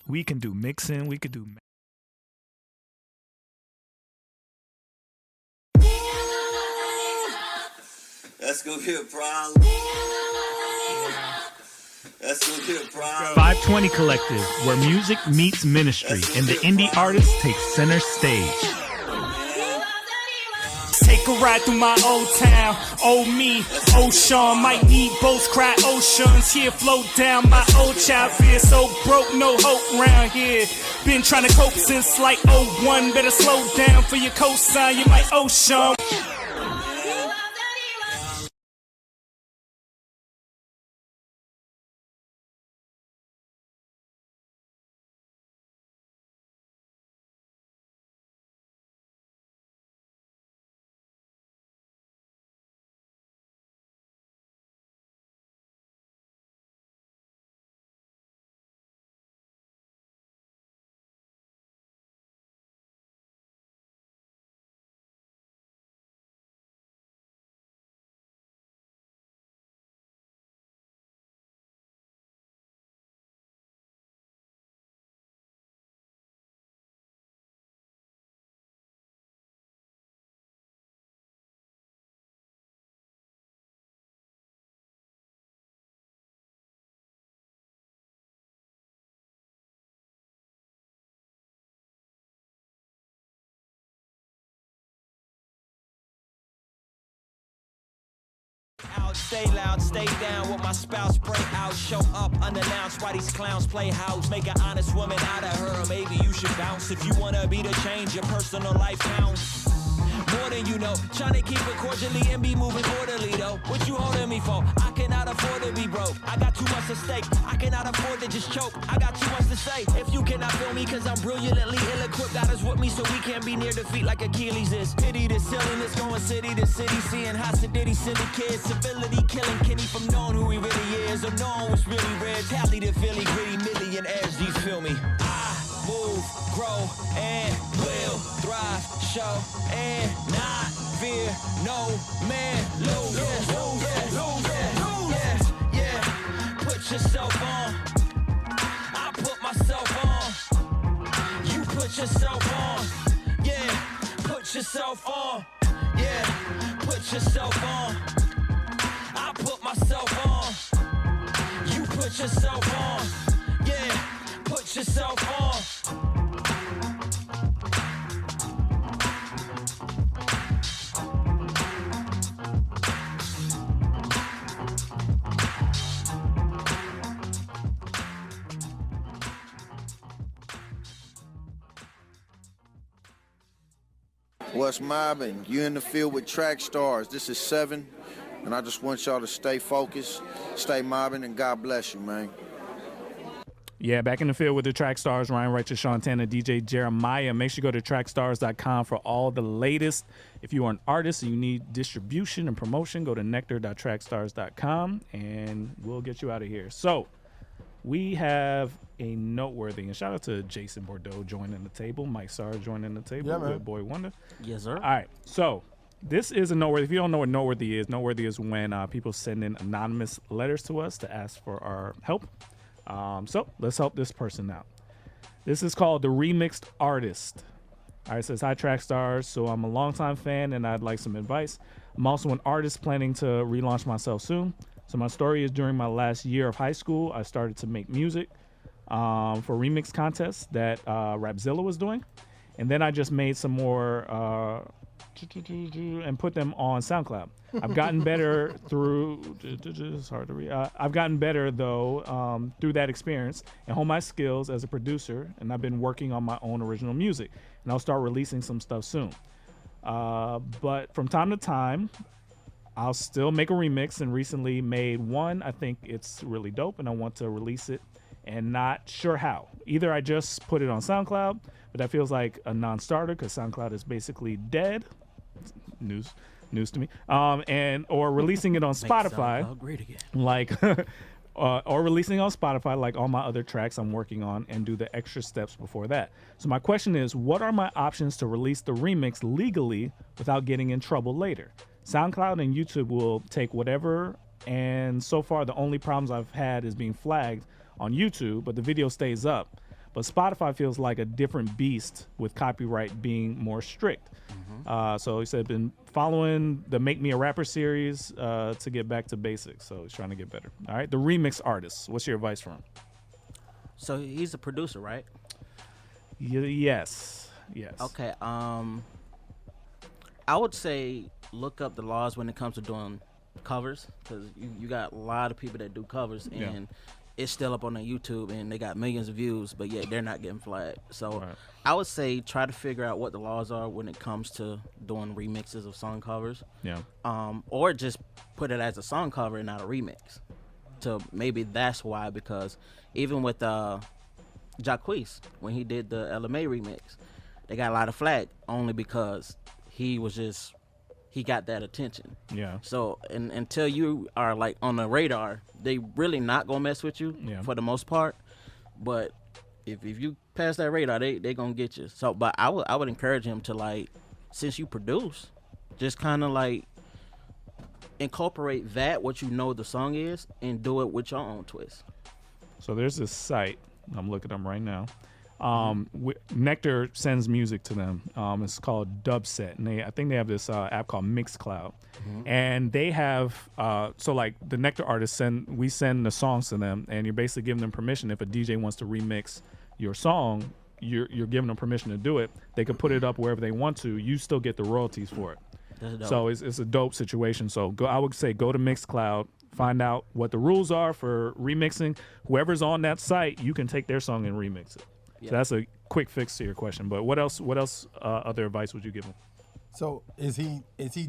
We can do mixing, we could do... Let's go here, problem. Let's go here, problem. 520 Collective, where music meets ministry and the indie artists take center stage. Take a ride through my old town, old me, old Sean, might need boats, cry oceans, here float down my old child, fear so broke, no hope round here, been trying to cope since like 01, better slow down for your cosign, you might ocean. Out, stay loud, stay down with my spouse, break out, show up unannounced while these clowns play house, make an honest woman out of her, maybe you should bounce if you wanna be the change, your personal life counts. More than you know, trying to keep it cordially and be moving orderly though. What you holding me for? I cannot afford to be broke. I got too much at stake. I cannot afford to just choke. I got too much to say. If you cannot feel me, cause I'm brilliantly ill-equipped. God is with me, so we can't be near defeat like Achilles is. Pity the silliness, going city to city, seeing how sedity silly kids. Civility killing Kenny from knowing who he really is, or knowing what's really rare. Tally the Philly gritty millionaires, do you feel me? I move, grow, and will thrive, show, and not fear, no man, lose, yeah. Put yourself on, I put myself on, you put yourself on, yeah. Put yourself on, yeah. Put yourself on, I put myself on, you put yourself on, yeah. Put yourself on. What's mobbing? You in the field with Trackstarz. This is 7, and I just want y'all to stay focused, stay mobbing, and God bless you, man. Yeah, back in the field with the Trackstarz, Ryan Righteous, Shantana, DJ Jeremiah. Make sure you go to trackstarz.com for all the latest. If you are an artist and you need distribution and promotion, go to nectar.trackstarz.com, and we'll get you out of here. So we have a noteworthy, and shout out to Jason Bordeaux joining the table, Mike Sarr joining the table with Boy Wonder. Yes, sir. All right, so this is a noteworthy. If you don't know what noteworthy is when people send in anonymous letters to us to ask for our help. So let's help this person out. This is called The Remixed Artist. All right, it says, hi, Trackstarz. So I'm a longtime fan, and I'd like some advice. I'm also an artist planning to relaunch myself soon. So my story is during my last year of high school, I started to make music for remix contests that Rapzilla was doing. And then I just made some more and put them on SoundCloud. I've gotten better through, it's hard to read. I've gotten better though through that experience and hone my skills as a producer, and I've been working on my own original music, and I'll start releasing some stuff soon. But from time to time, I'll still make a remix, and recently made one. I think it's really dope, and I want to release it, and not sure how. Either I just put it on SoundCloud, but that feels like a non-starter because SoundCloud is basically dead. News to me. Or releasing it on Spotify, great again. like, or releasing on Spotify like all my other tracks I'm working on, and do the extra steps before that. So my question is, what are my options to release the remix legally without getting in trouble later? SoundCloud and YouTube will take whatever, and so far the only problems I've had is being flagged on YouTube, but the video stays up. But Spotify feels like a different beast with copyright being more strict. So he said, been following the Make Me a Rapper series to get back to basics. So he's trying to get better. All right, The Remix Artist. What's your advice for him? So he's a producer, right? Yes. Okay. I would say look up the laws when it comes to doing covers, because you got a lot of people that do covers, and it's still up on their YouTube, and they got millions of views, but yet they're not getting flagged. So I would say try to figure out what the laws are when it comes to doing remixes of song covers. Or just put it as a song cover and not a remix. So maybe that's why, because even with Jacquees, when he did the LMA remix, they got a lot of flack only because he got that attention. So until you are like on the radar, they really not gonna mess with you for the most part. But if you pass that radar, they gonna get you. So, but I would encourage him to, like, since you produce, just kind of like incorporate that, what you know the song is, and do it with your own twist. So there's this site, I'm looking at them right now. Nectar sends music to them. It's called Dubset, and I think they have this app called Mixcloud, and they have so like the Nectar artists we send the songs to them, and you're basically giving them permission. If a DJ wants to remix your song, you're giving them permission to do it. They can put it up wherever they want to. You still get the royalties for it. So it's a dope situation. So I would say go to Mixcloud, find out what the rules are for remixing. Whoever's on that site, you can take their song and remix it. So that's a quick fix to your question. But what else other advice would you give them? So is he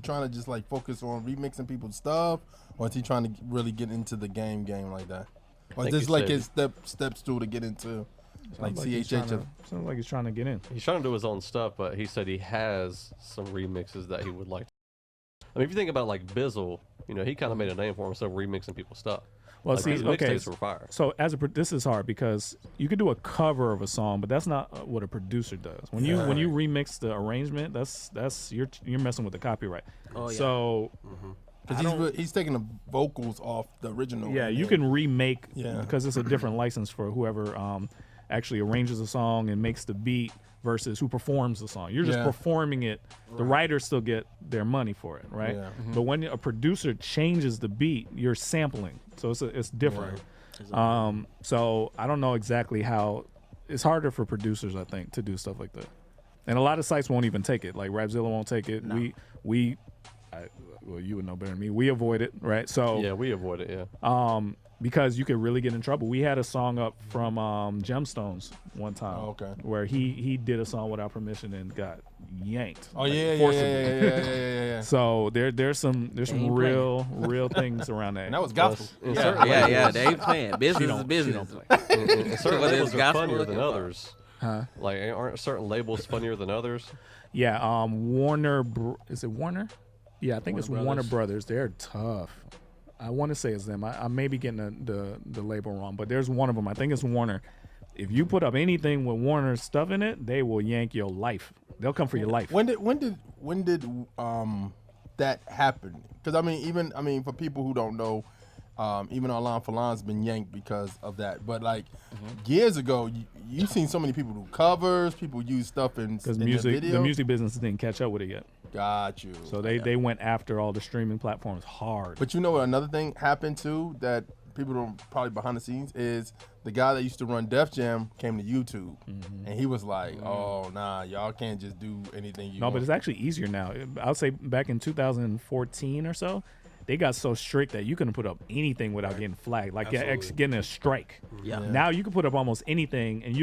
trying to just like focus on remixing people's stuff, or is he trying to really get into the game like that? Or is this like his step stool to get into like CHH? Sounds like he's trying to get in. He's trying to do his own stuff, but he said he has some remixes that he would like. I mean, if you think about like Bizzle, you know, he kind of made a name for himself remixing people's stuff. Well, like, see, his okay. mixtapes were fire. So this is hard because you could do a cover of a song, but that's not what a producer does. When you remix the arrangement, that's you're messing with the copyright. Oh yeah. So. Because he's taking the vocals off the original. Yeah, you can remake because it's a different license for whoever actually arranges a song and makes the beat versus who performs the song. You're just performing it. The writers still get their money for it, right? Yeah. But when a producer changes the beat, you're sampling, so it's different. So I don't know exactly how. It's harder for producers, I think, to do stuff like that. And a lot of sites won't even take it. Like Rapzilla won't take it. No. Well, you would know better than me. We avoid it, right? So yeah, we avoid it. Yeah. Because you could really get in trouble. We had a song up from Gemstones one time, where he did a song without permission and got yanked. Oh yeah. So there's some real things around that. And that was gospel. Yeah. They ain't playing. Business is business. Certain labels are funnier than others. Huh? Like, aren't certain labels funnier than others? Yeah. Warner. Is it Warner? Yeah, I think it's Warner Brothers. They're tough. I want to say it's them. I may be getting the label wrong, but there's one of them. I think it's Warner. If you put up anything with Warner's stuff in it, they will yank your life. They'll come for your life. When did that happen? Because I mean, for people who don't know, even Alain Falon's been yanked because of that. But like years ago, you've seen so many people do covers. People use stuff in because the music business didn't catch up with it yet. Got you. So they went after all the streaming platforms hard. But you know what? Another thing happened too that people don't probably behind the scennes is the guy that used to run Def Jam came to YouTube, and he was like, "Oh nah, y'all can't just do anything you want." No, but it's actually easier now. I'll say back in 2014 or so, they got so strict that you couldn't put up anything without getting flagged, like getting a strike. Yeah. Now you can put up almost anything, and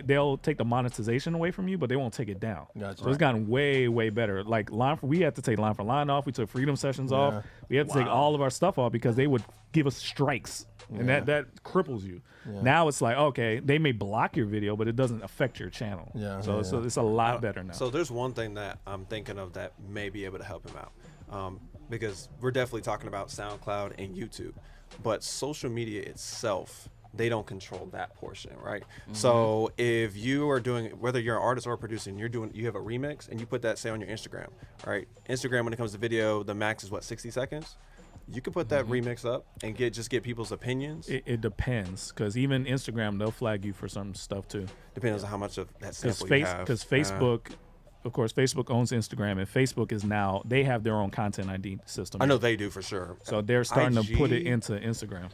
they'll take the monetization away from you, but they won't take it down. Gotcha. So it's gotten way better. Like we had to take line for line off. We took freedom sessions off. We had to take all of our stuff off because they would give us strikes, and that cripples you. Yeah. Now it's like, okay, they may block your video, but it doesn't affect your channel. So it's a lot better now. So there's one thing that I'm thinking of that may be able to help him out. Because we're definitely talking about SoundCloud and YouTube, but social media itself, they don't control that portion, right? So if you are doing, whether you're an artist or a producer, and you have a remix and you put that, say, on your Instagram, right? Instagram, when it comes to video, the max is what, 60 seconds? You can put that remix up and get people's opinions. It depends, because even Instagram, they'll flag you for some stuff too. Depends on how much of that sample you have. Because Facebook. Of course, Facebook owns Instagram, and Facebook is now, they have their own content ID system. I know they do for sure. So they're starting to put it into Instagram.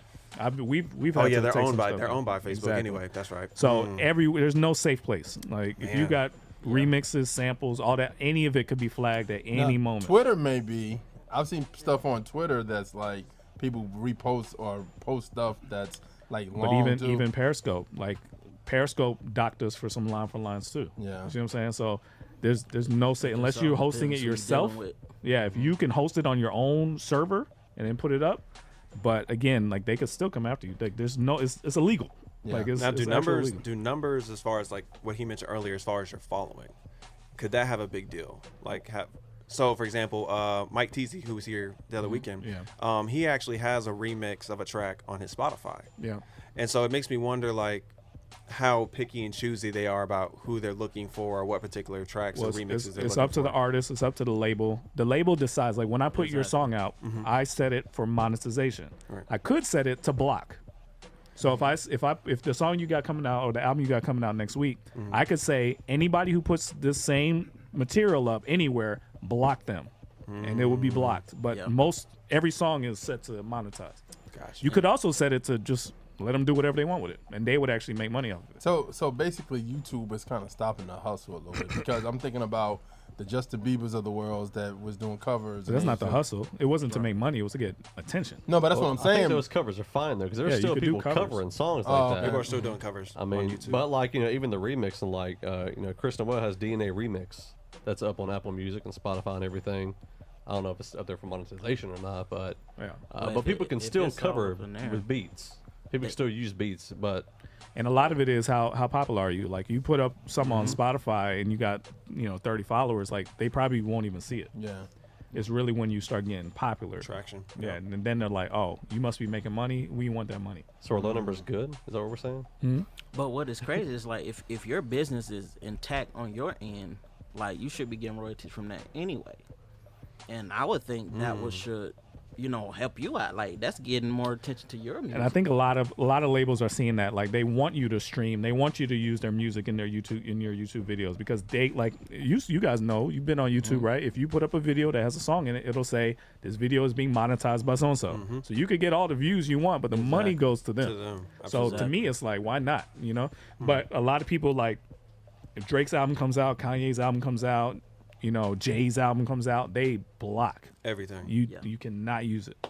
We've they're owned by Facebook anyway. That's right. So there's no safe place. Like if you got remixes, samples, all that, any of it could be flagged at any moment. Twitter may be. I've seen stuff on Twitter that's like people repost or post stuff that's like long. But even Periscope, like Periscope docked us for some line for lines too. Yeah. You see what I'm saying? So there's no say unless you're hosting it yourself. Yeah, if you can host it on your own server and then put it up. But again, like they could still come after you. Like there's no, it's illegal. Yeah. Like now, do numbers as far as like what he mentioned earlier, as far as your following, could that have a big deal? Like so for example, Mike Teasy, who was here the other weekend, he actually has a remix of a track on his Spotify. Yeah. And so it makes me wonder, like, how picky and choosy they are about who they're looking for or what particular tracks or remixes they're looking for. It's up to the artist. It's up to the label. The label decides. Like when I put your song out, I set it for monetization. Right. I could set it to block. So if the song you got coming out or the album you got coming out next week, I could say anybody who puts this same material up anywhere, block them, and it will be blocked. But every song is set to monetize. Gotcha. You could also set it to just let them do whatever they want with it, and they would actually make money off of it. So basically, YouTube is kind of stopping the hustle a little bit because I'm thinking about the Justin Biebers of the world that was doing covers. But that's not the hustle. It wasn't to make money. It was to get attention. No, but that's what I'm saying. I think those covers are fine though, because there's still people covering songs like that. People are still doing covers. I mean, on YouTube. But like even the remix and like Chris Noel has DNA remix. that's up on Apple Music and Spotify and everything. I don't know if it's up there for monetization or not, but but people can still cover with beats. People can still use beats, but and a lot of it is how popular are you? Like you put up something on Spotify and you got 30 followers, like they probably won't even see it. Yeah. It's really when you start getting popular. Traction. Yeah, and then they're like, oh, you must be making money. We want that money. So are low numbers good? Is that what we're saying? But what is crazy is like if your business is intact on your end, like you should be getting royalties from that anyway. And I would think that should, help you out. Like that's getting more attention to your music. And I think a lot of labels are seeing that. Like they want you to stream. They want you to use their music in your YouTube videos because they like you guys know, you've been on YouTube, right? If you put up a video that has a song in it, it'll say this video is being monetized by so and so. So you could get all the views you want, but the money goes to them. So to me, it's like, why not? But a lot of people, like if Drake's album comes out, Kanye's album comes out, Jay's album comes out, they block everything. You cannot use it.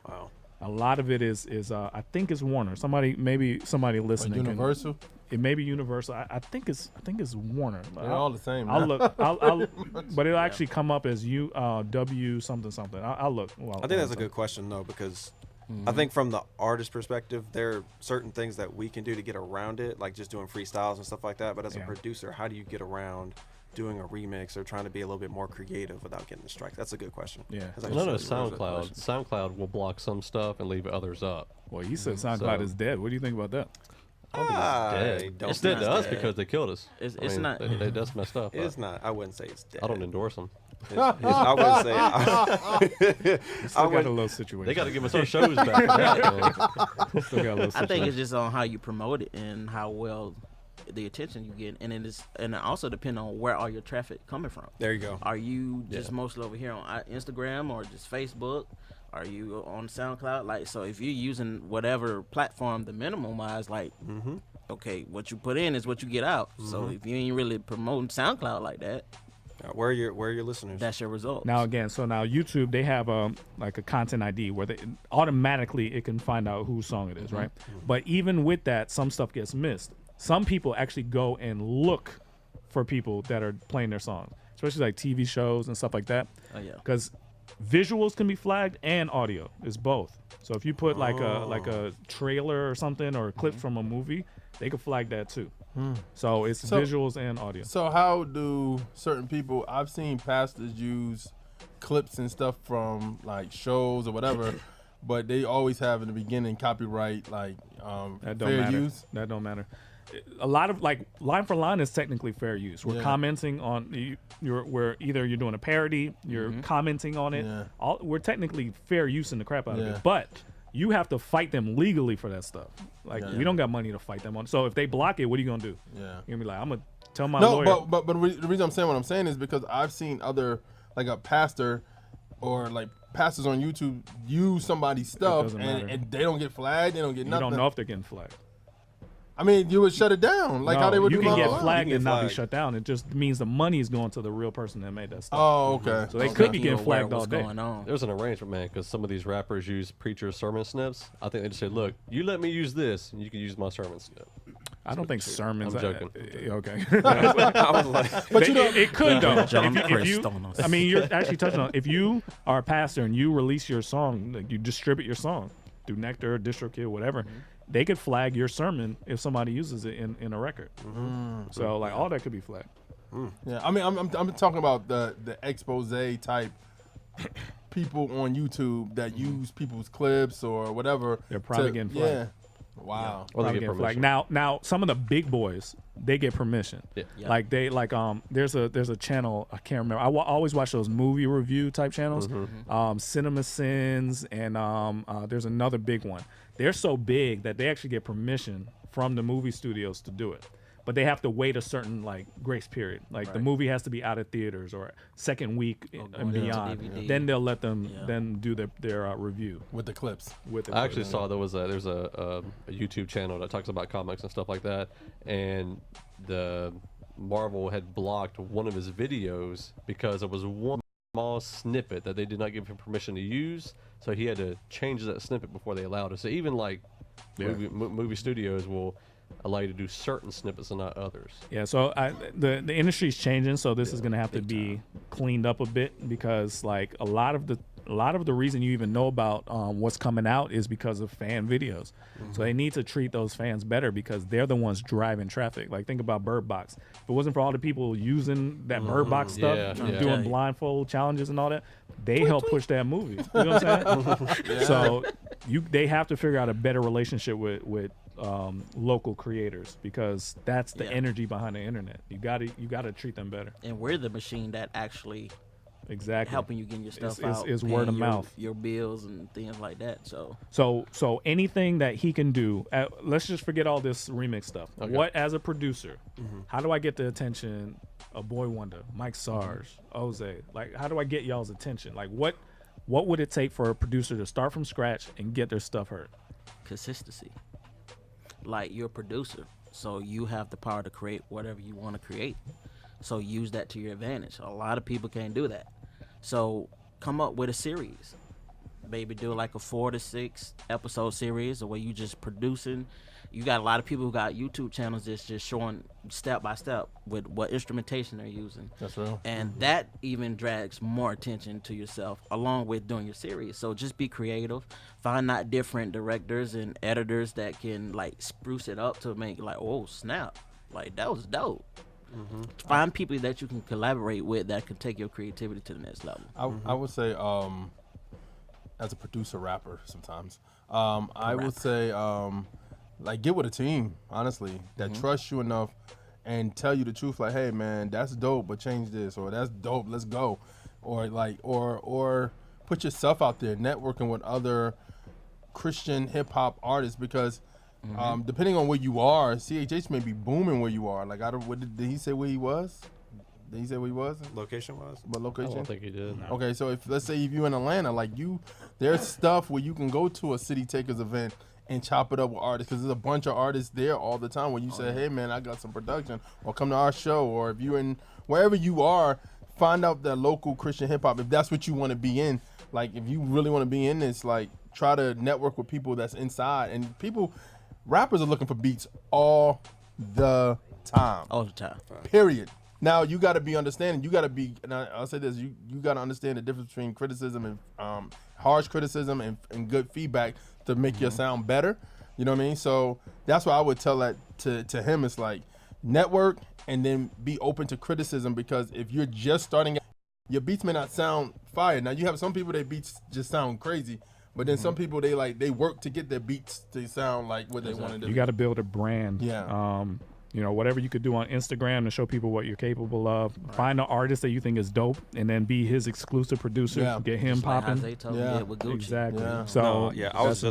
Wow. A lot of it is I think it's Warner. Maybe somebody listening. Or Universal. It may be Universal. I think it's Warner. They're all the same. I'll look. But it'll actually come up as W something. I'll look. I think that's a good question though, because I think from the artist perspective, there are certain things that we can do to get around it, like just doing freestyles and stuff like that. But as a producer, how do you get around doing a remix or trying to be a little bit more creative without getting the strike? That's a good question. Yeah. No, SoundCloud. SoundCloud will block some stuff and leave others up. Well, you said SoundCloud is dead. What do you think about that? I don't think it's dead. It's dead to us because they killed us. It's not. They just messed up. It's not. I wouldn't say it's dead. I don't endorse them. I would say. I got a little situation. They got to give us our shows back. For that, Still got a little situation. I think it's just on how you promote it and how well the attention you get, and it also depends on where all your traffic coming from. There you go. Are you just mostly over here on Instagram or just Facebook? Are you on SoundCloud? Like, so if you're using whatever platform, the minimum wise, like, okay, what you put in is what you get out. So if you ain't really promoting SoundCloud like that, where are your listeners? That's your result. Now again, now YouTube, they have like a content ID where they automatically it can find out whose song it is, right? But even with that, some stuff gets missed. Some people actually go and look for people that are playing their songs, especially like TV shows and stuff like that. Oh yeah. Because visuals can be flagged and audio is both. So if you put like a trailer or something or a clip from a movie, they can flag that too. So it's visuals and audio. So how do certain people? I've seen pastors use clips and stuff from like shows or whatever, but they always have in the beginning copyright like that don't fair matter. use. That don't matter. A lot of like line for line is technically fair use. We're commenting on we're either you're doing a parody, you're commenting on it. We're technically fair use in the crap out of it, but you have to fight them legally for that stuff. Like we don't got money to fight them on. So if they block it, what are you gonna do? You're gonna be like, I'm gonna tell my lawyer. But the reason I'm saying what I'm saying is because I've seen other like a pastor or like pastors on YouTube use somebody's stuff and they don't get flagged. They don't get nothing. You don't know if they're getting flagged. I mean, you would shut it down, like how they would do. You can get flagged and not be shut down. It just means the money is going to the real person that made that stuff. Oh, okay. So they could be getting flagged all day. There's an arrangement, man, because some of these rappers use preacher sermon snips. I think they just say, "Look, you let me use this, and you can use my sermon snip." I don't think sermons. I'm joking. Okay. I was like, but it could though. I mean, you're actually touching on. If you are a pastor and you release your song, like you distribute your song through Nectar, DistroKid, whatever. They could flag your sermon if somebody uses it in a record. So like all that could be flagged. Yeah, I mean, I'm talking about the expose type people on YouTube that use people's clips or whatever. They're probably getting flagged. Yeah. Wow. Or they get flagged. Now some of the big boys, they get permission. Like they there's a channel, I can't remember. I always watch those movie review type channels. Cinema Sins and there's another big one. They're so big that they actually get permission from the movie studios to do it. But they have to wait a certain like grace period. Like the movie has to be out of theaters or second week and beyond. Then they'll let them then do their review with the clips. I actually saw there's a YouTube channel that talks about comics and stuff like that, and the Marvel had blocked one of his videos because it was one small snippet that they did not give him permission to use. So he had to change that snippet before they allowed it. So even like movie studios will allow you to do certain snippets and not others. Yeah, so the industry's changing, so this is gonna have to be cleaned up a bit, because like a lot of the reason you even know about what's coming out is because of fan videos. So they need to treat those fans better, because they're the ones driving traffic. Like, think about Bird Box. If it wasn't for all the people using that Bird Box stuff, doing blindfold challenges and all that, they help push that movie. You know what I'm saying? So they have to figure out a better relationship with local creators, because that's the energy behind the internet. You gotta treat them better. And we're the machine that actually helping you getting your stuff out. Is word of mouth. Your bills and things like that. So anything that he can do, let's just forget all this remix stuff. Okay. What, as a producer, how do I get the attention of Boy Wonder, Mike Sarge, Jose? Like, how do I get y'all's attention? Like, what would it take for a producer to start from scratch and get their stuff heard? Consistency. Like, you're a producer, so you have the power to create whatever you want to create. So use that to your advantage. A lot of people can't do that. So come up with a series. Maybe do like a 4 to 6 episode series, the way you just producing. You got a lot of people who got YouTube channels that's just showing step by step with what instrumentation they're using. That's real. And that even drags more attention to yourself along with doing your series. So just be creative. Find out different directors and editors that can like spruce it up to make like, oh snap, like that was dope. Find people that you can collaborate with that can take your creativity to the next level. I would say, as a producer rapper, sometimes I would say, like, get with a team, honestly, that trusts you enough and tell you the truth. Like, hey man, that's dope, but change this, or that's dope, let's go, or like, or put yourself out there, networking with other Christian hip hop artists, because. Depending on where you are, CHH may be booming where you are. Like, did he say where he was? Did he say where he was? Location-wise? What location? I don't think he did. Okay, so let's say if you're in Atlanta, like there's stuff where you can go to a City Takers event and chop it up with artists, because there's a bunch of artists there all the time where you say, hey man, I got some production, or come to our show, or if you're in wherever you are, find out that local Christian hip hop, if that's what you want to be in. Like, if you really want to be in this, like, try to network with people that's inside. And rappers are looking for beats all the time. All the time. Period. Now, you got to be understanding. You got to be, and I'll say this, you got to understand the difference between criticism and harsh criticism and good feedback to make your sound better. You know what I mean? So that's why I would tell that to him. It's like, network and then be open to criticism, because if you're just starting, your beats may not sound fire. Now, you have some people, their beats just sound crazy. But then some people, they work to get their beats to sound like what they want to do. You got to build a brand. Yeah. Whatever you could do on Instagram to show people what you're capable of. Right. Find an artist that you think is dope, and then be his exclusive producer. Yeah. Get him just popping. Like yeah, with Gucci. Exactly. Yeah. So I was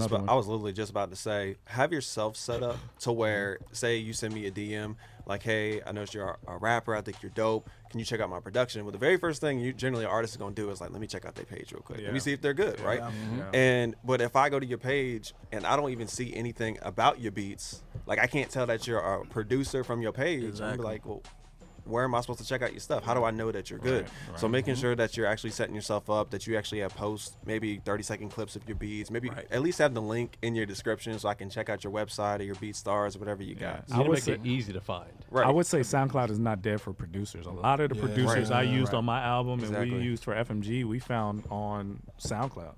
literally just about to say, have yourself set up to where, say you send me a DM like, hey, I noticed you're a rapper, I think you're dope, can you check out my production? Well, the very first thing an artist is gonna do is like, let me check out their page real quick. Let me see if they're good, right? But if I go to your page and I don't even see anything about your beats, like, I can't tell that you're a producer from your page. Exactly. I'm like, well, where am I supposed to check out your stuff? How do I know that you're good? Right. So making sure that you're actually setting yourself up, that you actually have posts, maybe 30-second clips of your beats, maybe at least have the link in your description so I can check out your website or your BeatStars or whatever you got. I would make it easy to find. Right. I would say SoundCloud is not dead for producers. A lot of the producers I used on my album and we used for FMG, we found on SoundCloud.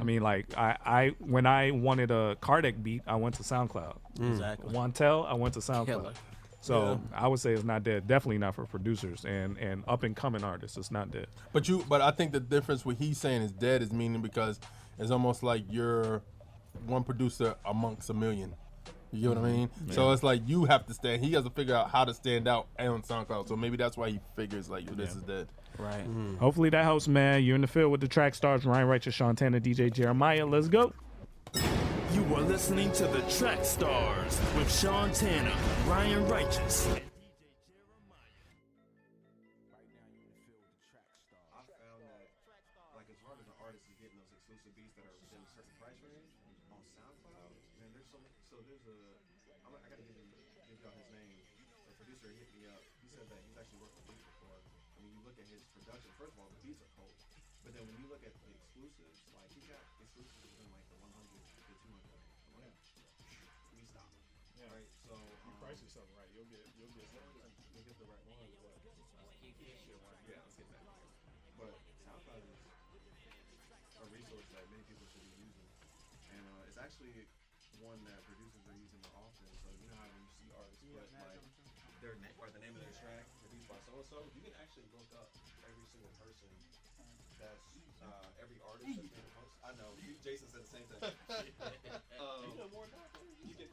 I mean, like, I when I wanted a Kardec beat, I went to SoundCloud. Exactly. Wantel, I went to SoundCloud. So I would say it's not dead. Definitely not for producers and up and coming artists. It's not dead. But I think the difference what he's saying is dead is meaning because it's almost like you're one producer amongst a million. You get what I mean? Yeah. So it's like you have to stand. He has to figure out how to stand out on SoundCloud. So maybe that's why he figures like this is dead. Right. Hopefully that helps, man. You're in the field with the Trackstarz, Ryan Righteous, Sean Tanner, DJ Jeremiah. Let's go. You are listening to the Trackstarz with Sean Tanner, Ryan Righteous. First of all, the beats are cold, but then when you look at the exclusives, like he got exclusives in like the 100 to 200. We stop. Right? So mix yourself right. You'll get the right one. Yeah, let's get that. But SoundCloud is a resource that many people should be using, and it's actually one that producers are using more often. So you know how when you see artists put like the name of their track produced by so and so, you can actually look up every single person that's every artist that's made a post. I know Jason said the same thing.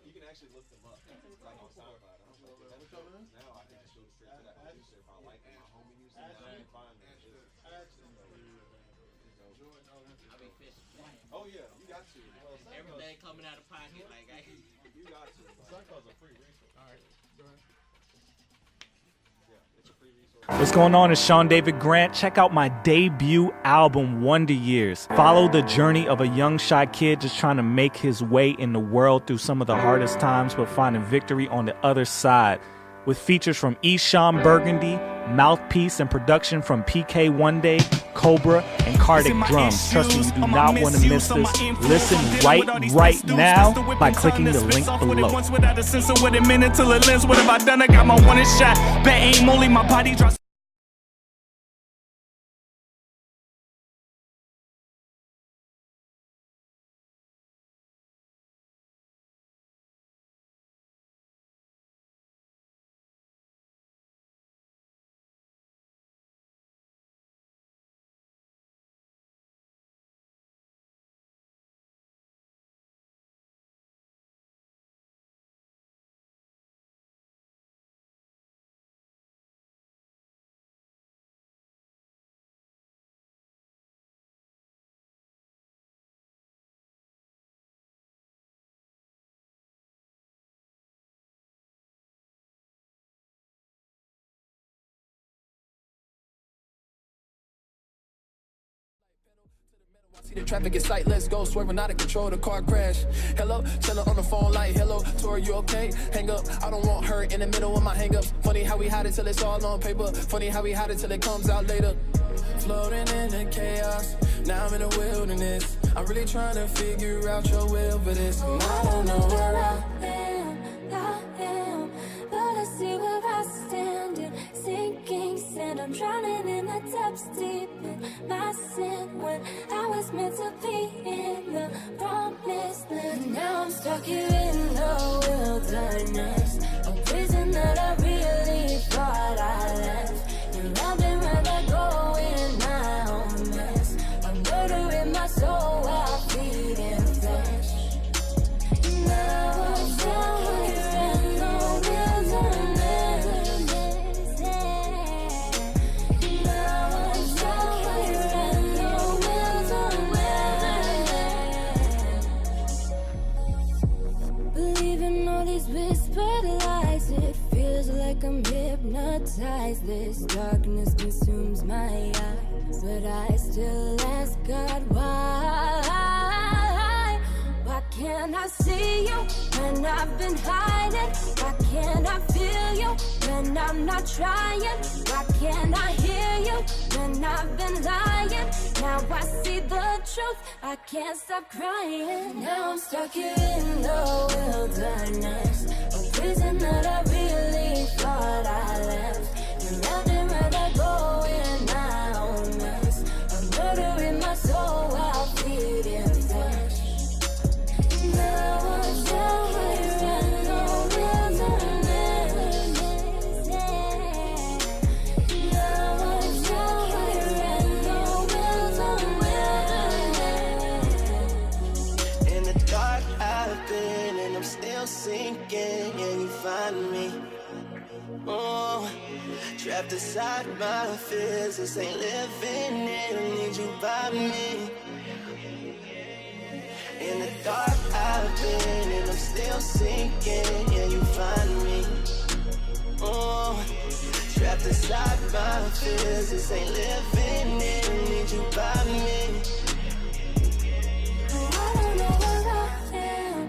You can actually look them up like on SoundCloud. I don't know now I can just go straight to that producer if I like them. My homie uses them, I can find them. I be fishing. Oh yeah, you got to. Everything coming out of pocket, like you got to. SoundCloud's a free resource. All right, go ahead. Yeah, it's a free resource. What's going on? It's Sean David Grant. Check out my debut album, Wonder Years. Follow the journey of a young, shy kid just trying to make his way in the world through some of the hardest times, but finding victory on the other side. With features from Eshawn Burgundy, Mouthpiece, and production from PK One Day, Cobra, and Cardiac Drums. Trust me, you do not want to miss this. Listen right now by clicking the link below. Once without a sense of what it meant until it lens. What have I done? I got my one shot. Bet aim only my body drops. See the traffic in sight, let's go, swerving out of control, the car crash. Hello, tell her on the phone like, hello, Tori, you okay? Hang up, I don't want her in the middle of my hang-ups. Funny how we hide it till it's all on paper. Funny how we hide it till it comes out later. Floating in the chaos, now I'm in the wilderness. I'm really trying to figure out your will for this. I don't know where I am, but I see where I stand in sinking sand. I'm drowning in the depths deep in my sin when I was meant to be in the promised land. Now I'm stuck here in the wilderness, a prison that I really thought I left. And round and round I go in my own mess. I'm murdering my soul while feeding flesh. Now I'm down here in the wilderness. Now I'm down here in the wilderness. Believing all these whispered lies, it feels like I'm hypnotized. This darkness consumes my eyes, but I still ask God why. Why can't I see you when I've been hiding? Why can't I feel you when I'm not trying? Why can't I hear you when I've been lying? Now I see the truth, I can't stop crying. Now I'm stuck here in the wilderness, a prison that I really thought I left. And round I go in my own mess. I'm murdering my soul while feeding flesh. Now I'm down here in the wilderness. Now I'm down here in the wilderness. In the dark I've been and I'm still sinking, and you find me. Oh, trapped inside my fears, this ain't living in, I need you by me. In the dark I've been and I'm still sinking, yeah, you find me. Oh, trapped inside my fears, this ain't living in, I need you by me. I don't know where I am,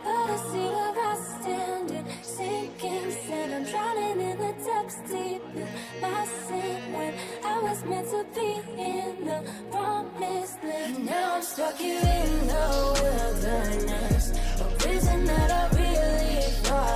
but I see where I stand in sinking sand. I'm drowning in the depths deep in my sin when I was meant to be in the promised land. Now I'm stuck here in the wilderness, a prison that I really thought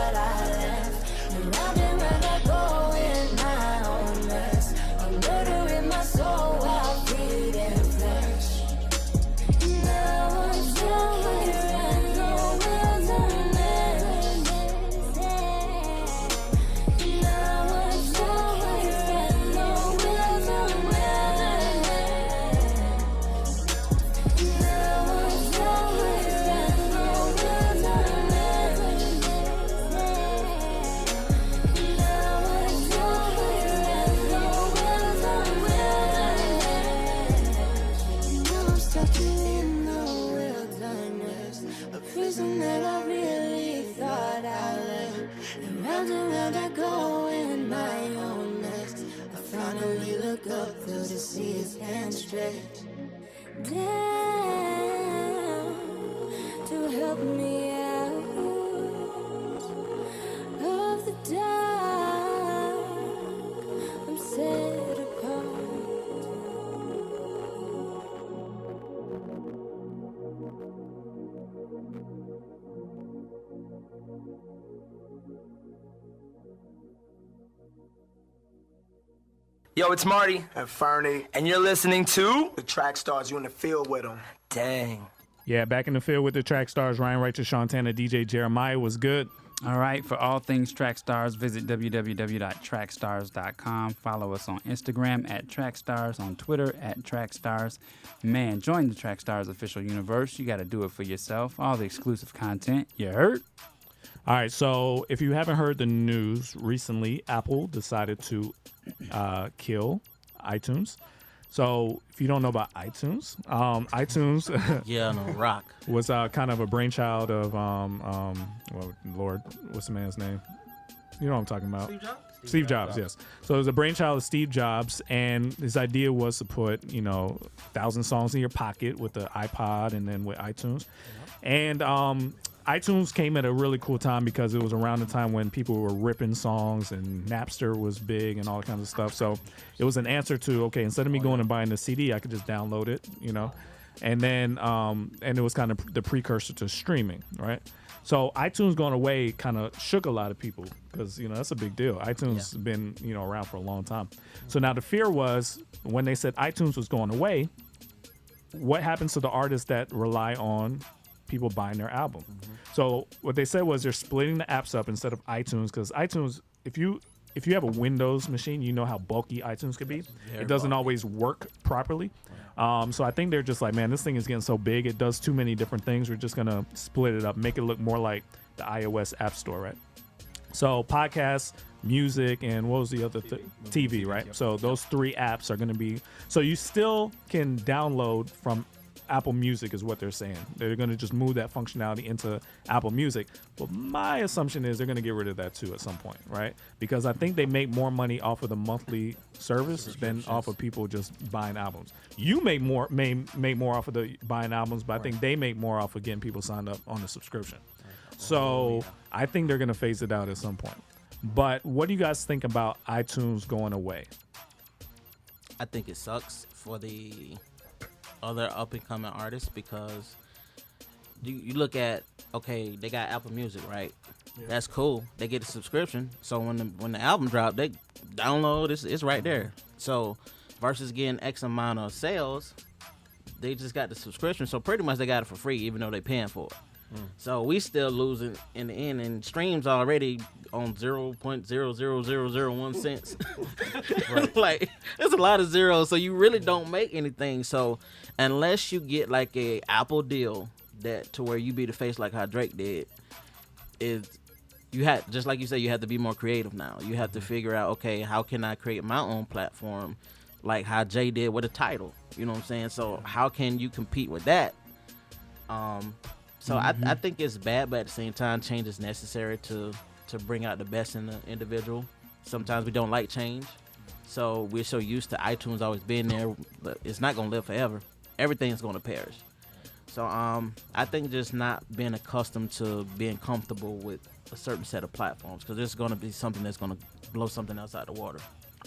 prison that I really thought I left. And round I go in my own nest. I finally look up though to see his hand stretch down to help me out of the dark. I'm set apart. Yo, it's Marty and Fernie, and you're listening to the Trackstarz. You in the field with them. Dang. Yeah, back in the field with the Trackstarz. Ryan Righteous, Sean Tanner, DJ Jeremiah was good. All right, for all things Trackstarz, visit www.trackstarz.com. Follow us on Instagram at Trackstarz, on Twitter at Trackstarz. Man, join the Trackstarz official universe. You got to do it for yourself. All the exclusive content. You heard? All right, so if you haven't heard the news, recently Apple decided to kill iTunes. So if you don't know about iTunes, iTunes rock was kind of a brainchild of well, Lord, what's the man's name? You know what I'm talking about? Steve Jobs, yes. So it was a brainchild of Steve Jobs, and his idea was to put 1,000 songs in your pocket with the iPod and then with iTunes, and iTunes came at a really cool time because it was around the time when people were ripping songs and Napster was big and all kinds of stuff. So it was an answer to, okay, instead of me going and buying the CD, I could just download it, and then and it was kind of the precursor to streaming, right? So iTunes going away kind of shook a lot of people because, that's a big deal. iTunes has been, around for a long time. So now the fear was when they said iTunes was going away, what happens to the artists that rely on people buying their album? So what they said was they're splitting the apps up instead of iTunes, because iTunes, if you have a Windows machine, you know how bulky iTunes could be. It doesn't always work properly. So I think they're just like, man, this thing is getting so big. It does too many different things. We're just going to split it up, make it look more like the iOS App Store, right? So podcasts, music, and what was the other TV, right? So those three apps are going to be, so you still can download from Apple Music is what they're saying. They're going to just move that functionality into Apple Music. But my assumption is they're going to get rid of that too at some point, right? Because I think they make more money off of the monthly service than off of people just buying albums. You may make more off of the buying albums, but I think they make more off of getting people signed up on the subscription. So I think they're going to phase it out at some point. But what do you guys think about iTunes going away? I think it sucks for the other up-and-coming artists because you look at, okay, they got Apple Music, right? Yeah. That's cool. They get a subscription. So when the album drops, they download, it's right there. So versus getting X amount of sales, they just got the subscription. So pretty much they got it for free, even though they're paying for it. So we still losing in the end, and streams already on 0.00001 cents. Like, there's a lot of zeros, so you really don't make anything. So unless you get like a Apple deal that to where you be the face like how Drake did, is you had, just like you said, you have to be more creative now. You have to figure out, okay, how can I create my own platform like how Jay did with a title? You know what I'm saying? So how can you compete with that? So I think it's bad, but at the same time, change is necessary to bring out the best in the individual. Sometimes we don't like change. So we're so used to iTunes always being there, but it's not going to live forever. Everything's going to perish. So I think just not being accustomed to being comfortable with a certain set of platforms, because there's going to be something that's going to blow something else out of the water.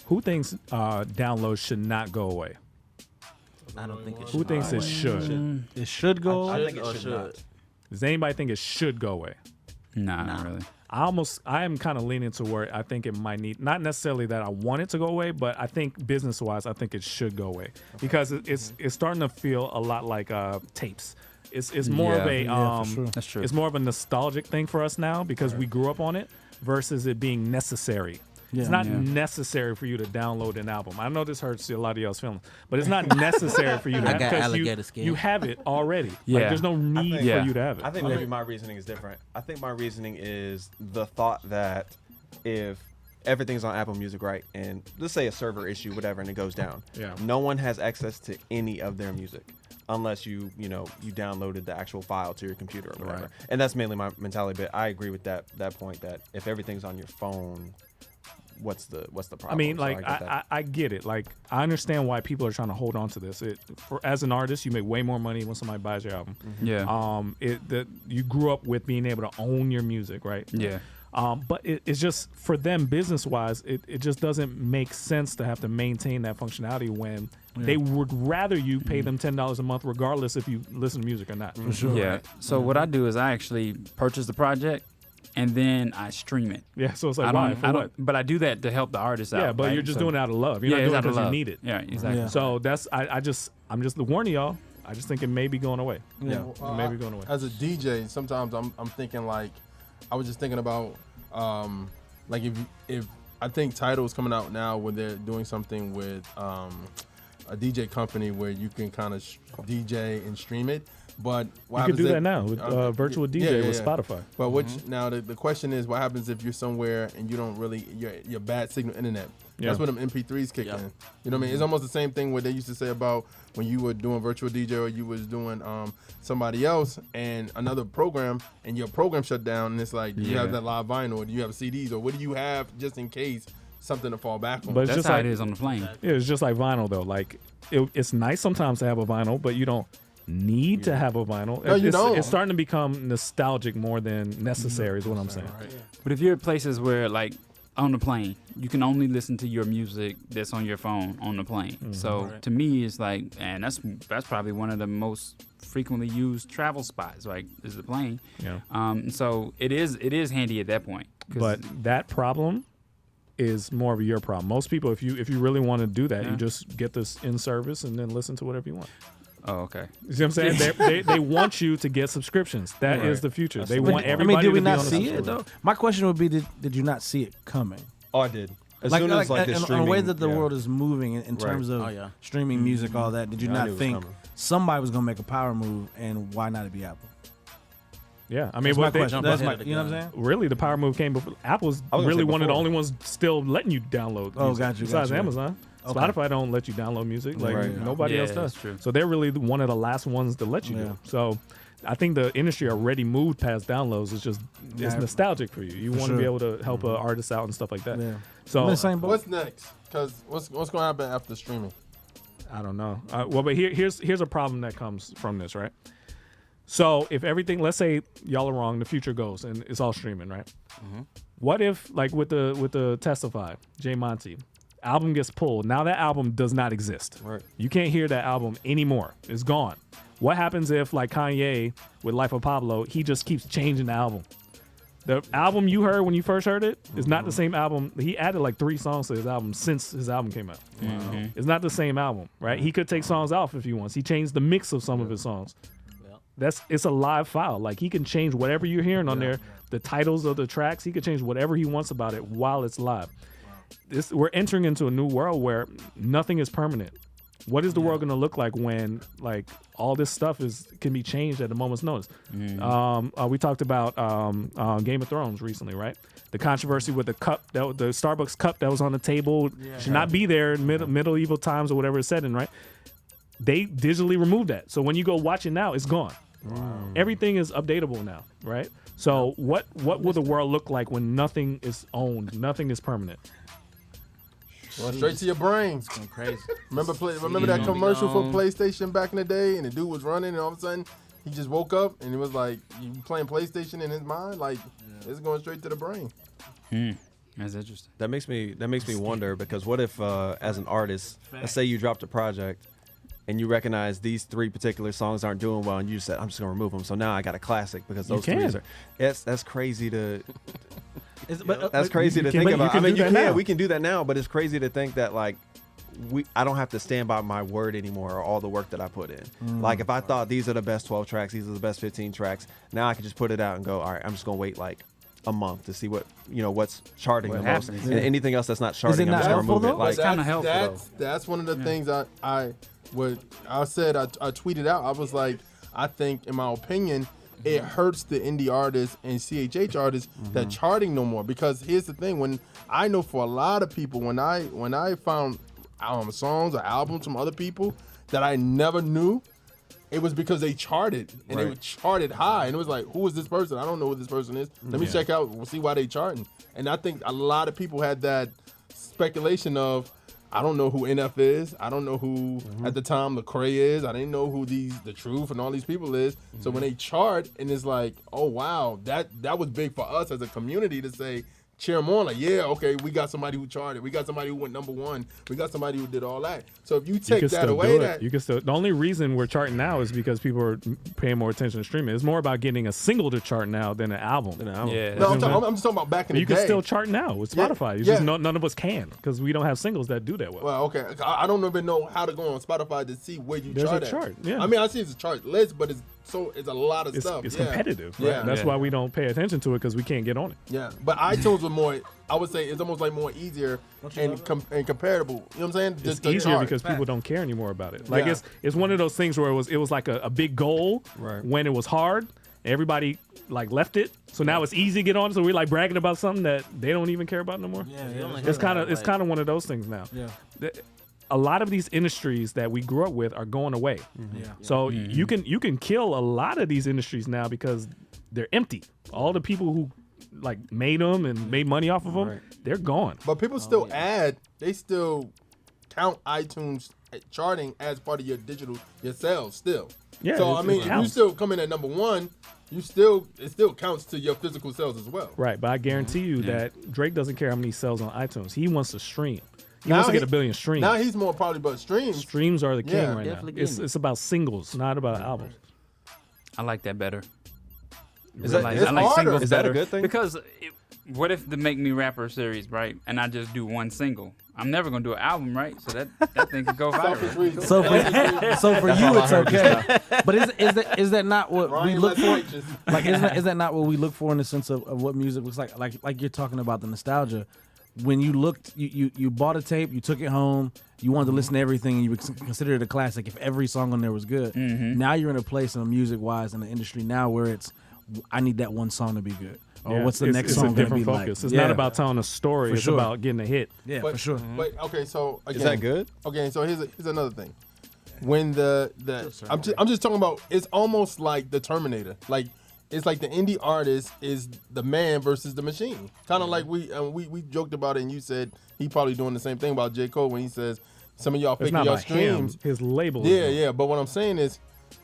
Who thinks downloads should not go away? I don't think it should. Who thinks it should? It should go away? I think it should not. Does anybody think it should go away? Nah, not really. I am kind of leaning toward I think it might need, not necessarily that I want it to go away, but I think business-wise, I think it should go away because it's starting to feel a lot like tapes. It's more of a for sure. That's true. It's more of a nostalgic thing for us now because we grew up on it versus it being necessary. It's not necessary for you to download an album. I know this hurts a lot of y'all's feelings, but it's not necessary for you to have because you have it already. Yeah. Like, there's no need for you to have it. I think maybe my reasoning is different. I think my reasoning is the thought that if everything's on Apple Music, right? And let's say a server issue, whatever, and it goes down. Yeah. No one has access to any of their music unless you downloaded the actual file to your computer or whatever. Right. And that's mainly my mentality. But I agree with that point that if everything's on your phone, what's the problem? I mean, So like, get that. I get it. Like, I understand why people are trying to hold on to this. As an artist, you make way more money when somebody buys your album. Yeah. You grew up with being able to own your music, right? Yeah. But it's just, for them, business-wise, it just doesn't make sense to have to maintain that functionality when they would rather you pay them $10 a month, regardless if you listen to music or not. For sure. Yeah. So what I do is I actually purchase the project, and then I stream it. Yeah, so it's like, I why? don't, For I what? don't, but I do that to help the artist out. Yeah, but right? you're just So- doing it out of love. You're yeah, not it's doing it out of because you love. need it. Yeah, exactly. Yeah. So that's I'm just warning y'all. I just think it may be going away. Yeah, it may be going away. As a DJ, sometimes I'm thinking like, I was just thinking about like if I think Tidal's coming out now where they're doing something with a DJ company where you can kind of DJ and stream it. But what You happens can do if- that now with virtual DJ with Spotify. But now the question is, what happens if you're somewhere and you don't really your bad signal internet? Yeah. That's when them MP3s kick in. You know what I mean? It's almost the same thing what they used to say about when you were doing virtual DJ or you was doing somebody else and another program and your program shut down and it's like, do you have that live vinyl or do you have CDs or what do you have just in case something to fall back on? But it's That's just how like, it is on the plane. Yeah, it's just like vinyl though. Like it's nice sometimes to have a vinyl, but you don't need to have a vinyl. No, you don't. It's starting to become nostalgic more than necessary. Is what I'm saying. But if you're at places where, like, on the plane, you can only listen to your music that's on your phone on the plane. So to me, it's like, and that's probably one of the most frequently used travel spots, like, is the plane. Yeah. So it is handy at that point. 'Cause- But that problem is more of your problem. Most people, if you really want to do that, you just get this in service and then listen to whatever you want. Oh, okay. You see what I'm saying? they want you to get subscriptions. That is the future. They want I everybody mean, did we to be not on the see it subscription. though? My question would be, did you not see it coming? Oh, I did. As soon as the in streaming, a way that the yeah. world is moving in terms of streaming music, all that. Did you Yeah, I not knew it was think coming. somebody was gonna make a power move, and why not it be Apple? Yeah, I mean, That's my what they- question. That's my, you know what I'm saying? Really, the power move came before. Apple's I was gonna really say one of the before. only ones still letting you download. Oh, music, got you, Besides got you. Amazon, Okay. Spotify don't let you download music. Like Right. nobody Yeah, else does. that's true. So they're really one of the last ones to let you Yeah. do. So I think the industry already moved past downloads. It's just it's Yeah. nostalgic for you. You For want to be sure. able to help an artist out and stuff like that. Yeah. So I'm in the same boat. What's next? Because what's going to happen after streaming? I don't know. Well, but here's a problem that comes from this, right? So if everything, let's say y'all are wrong, the future goes and it's all streaming, right? What if, like with the Testify, Jay Monty, album gets pulled? Now that album does not exist. Right. You can't hear that album anymore. It's gone. What happens if, like Kanye with Life of Pablo, he just keeps changing the album? The album you heard when you first heard it is not the same album. He added like 3 songs to his album since his album came out. It's not the same album, right? He could take songs off if he wants. He changed the mix of some of his songs. It's a live file. Like he can change whatever you're hearing on there, the titles of the tracks. He can change whatever he wants about it while it's live. We're entering into a new world where nothing is permanent. What is the world going to look like when like all this stuff can be changed at a moment's notice? We talked about Game of Thrones recently, right? The controversy with the cup, the Starbucks cup that was on the table should not be there in medieval times or whatever it's said in, right? They digitally removed that. So when you go watch it now, it's gone. Everything is updatable now, right? So what will the world look like when nothing is owned, nothing is permanent? Well, straight to your brain. It's going crazy. Remember that commercial for PlayStation back in the day, and the dude was running, and all of a sudden he just woke up, and it was like you playing PlayStation in his mind, like it's going straight to the brain. That's interesting. That makes me wonder because what if as an artist, let's say you dropped a project and you recognize these 3 particular songs aren't doing well, and you said I'm just gonna remove them. So now I got a classic because those 3 are. That's crazy to. That's crazy to think about. I mean, we can do that now, but it's crazy to think that like I don't have to stand by my word anymore or all the work that I put in. Like if I thought these are the best 12 tracks, these are the best 15 tracks, now I can just put it out and go, all right, I'm just gonna wait like a month to see what's charting the most. And anything else that's not charting, I'm just gonna remove it. Like kind of helpful. That's one of the things I tweeted out. I was like, I think, in my opinion, it hurts the indie artists and CHH artists that charting no more. Because here's the thing: when I know for a lot of people, when I found songs or albums from other people that I never knew, it was because they charted and they charted high, and it was like, who is this person? I don't know who this person is. Let me check out. We'll see why they charting. And I think a lot of people had that speculation of, I don't know who NF is. I don't know who at the time Lecrae is. I didn't know who The Truth and all these people is. So when they chart, and it's like, oh wow, that was big for us as a community to say, cheer them on, like, yeah, okay, we got somebody who charted, we got somebody who went #1, we got somebody who did all that. So if you take that away, you can still. The only reason we're charting now is because people are paying more attention to streaming. It's more about getting a single to chart now than an album. Yeah, no, I'm just talking about back in the day. You can still chart now with Spotify. It's just none of us can because we don't have singles that do that well. Well, okay, I don't even know how to go on Spotify to see where you There's chart a at. chart, yeah. I mean, I see it's a chart list, but it's a lot of stuff. It's yeah. competitive. Yeah, Right? That's why we don't pay attention to it because we can't get on it. Yeah, but iTunes were more. I would say it's almost like more easier and comparable. You know what I'm saying? It's easier because people don't care anymore about it. Like Yeah. it's one of those things where it was like a big goal when it was hard. Everybody like left it, so now it's easy to get on. So we're like bragging about something that they don't even care about no more. It's kind of one of those things now. Yeah. A lot of these industries that we grew up with are going away. So you can kill a lot of these industries now because they're empty. All the people who like made them and made money off of them, they're gone. But people still they still count iTunes charting as part of your sales still. Yeah, So I mean, if you counts. still come in at #1, it still counts to your physical sales as well. Right, but I guarantee you that Drake doesn't care how many sells on iTunes. He wants to stream. He wants to get 1 billion streams. Now he's more probably about streams. Streams are the king Yeah. right now. Definitely It's about singles, not about albums. I like that better. Is I that- like, it's I like harder. singles Is that a better good thing? because what if the Make Me Rapper series, right? And I just do one single. I'm never gonna do an album, right? So that thing could go viral. So for you, it's okay. But is that not what we Ryan look for? Less Like, is that not what we look for in the sense of what music looks like? Like you're talking about the nostalgia. When you looked, you bought a tape, you took it home, you wanted to listen to everything, and you considered it a classic if every song on there was good. Now you're in a place, music-wise, in the industry now where it's, I need that one song to be good. Or what's the next song going to be like? It's not about telling a story. For It's sure. about getting a hit. Yeah, But- for sure. But okay, so again, Is that good? Okay, so here's another thing. When I'm just talking about, it's almost like the Terminator. Like it's like the indie artist is the man versus the machine. Kind of like we joked about it, and you said he probably doing the same thing about J. Cole when he says some of y'all It's faking not your about him. streams. His label. Yeah. But what I'm saying is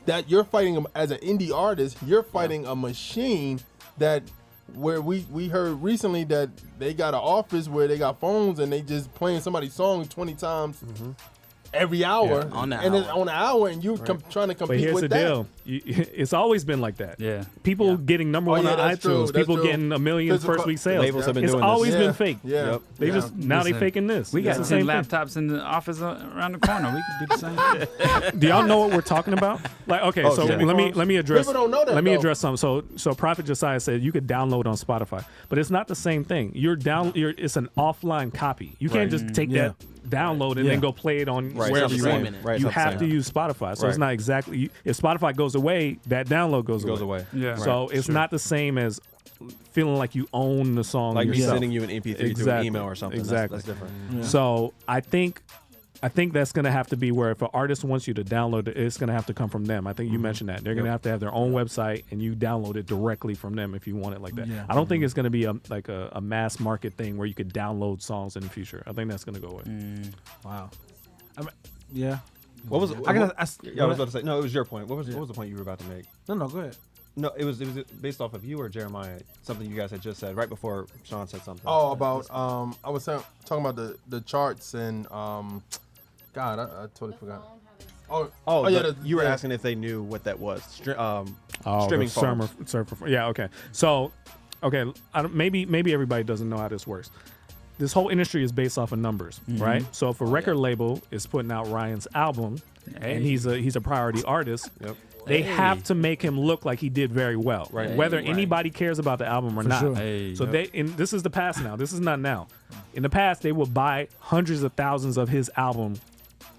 that you're fighting as an indie artist. You're fighting a machine that. Where we heard recently that they got an office where they got phones and they just playing somebody's song 20 times every hour On the and hour. it's on an hour and you trying to But compete here's with the that. deal. It's always been like that. Yeah. People getting #1 on that's true, iTunes. that's People true. getting 1 million Physical- first week sales. Labels have been It's doing this. always Yeah. been fake. Yeah. Yep. They Yeah. just now they Listen, faking this. We got It's 10 the same laptops in the office around the corner. We could do the same thing. Do y'all know what we're talking about? Like, okay, so yeah. let me address. People don't know that, Let me though. address something. So Prophet Josiah said you could download on Spotify, but it's not the same thing. It's an offline copy. You can't just take that download and then go play it on Right, wherever it's you not want. the same. Right, You it's not the have to same. use Spotify, so Right. it's not exactly. If Spotify goes away, that download goes away. Yeah. So it's not the same as feeling like you own the song. Like me yourself. sending you an MP3 through an email or something. Exactly. That's different. Yeah. So I think that's going to have to be where if an artist wants you to download it, it's going to have to come from them. I think you mentioned that. They're going to have to have their own website and you download it directly from them if you want it like that. Yeah. I don't think it's going to be a mass market thing where you could download songs in the future. I think that's going to go away. Wow. Yeah. What was? I gotta- I was about to say. No, it was your point. What was the point you were about to make? No, go ahead. No, it was based off of you or Jeremiah. Something you guys had just said right before Sean said something. Oh, about I was talking about the charts and God, I totally forgot. You were asking if they knew what that was. Streaming the farms. Yeah, okay. So, okay, maybe everybody doesn't know how this works. This whole industry is based off of numbers, right? So if a record label is putting out Ryan's album and he's a priority artist, they have to make him look like he did very well, whether anybody cares about the album or not. sure. So this is the past now. This is not now. In the past, they would buy hundreds of thousands of his album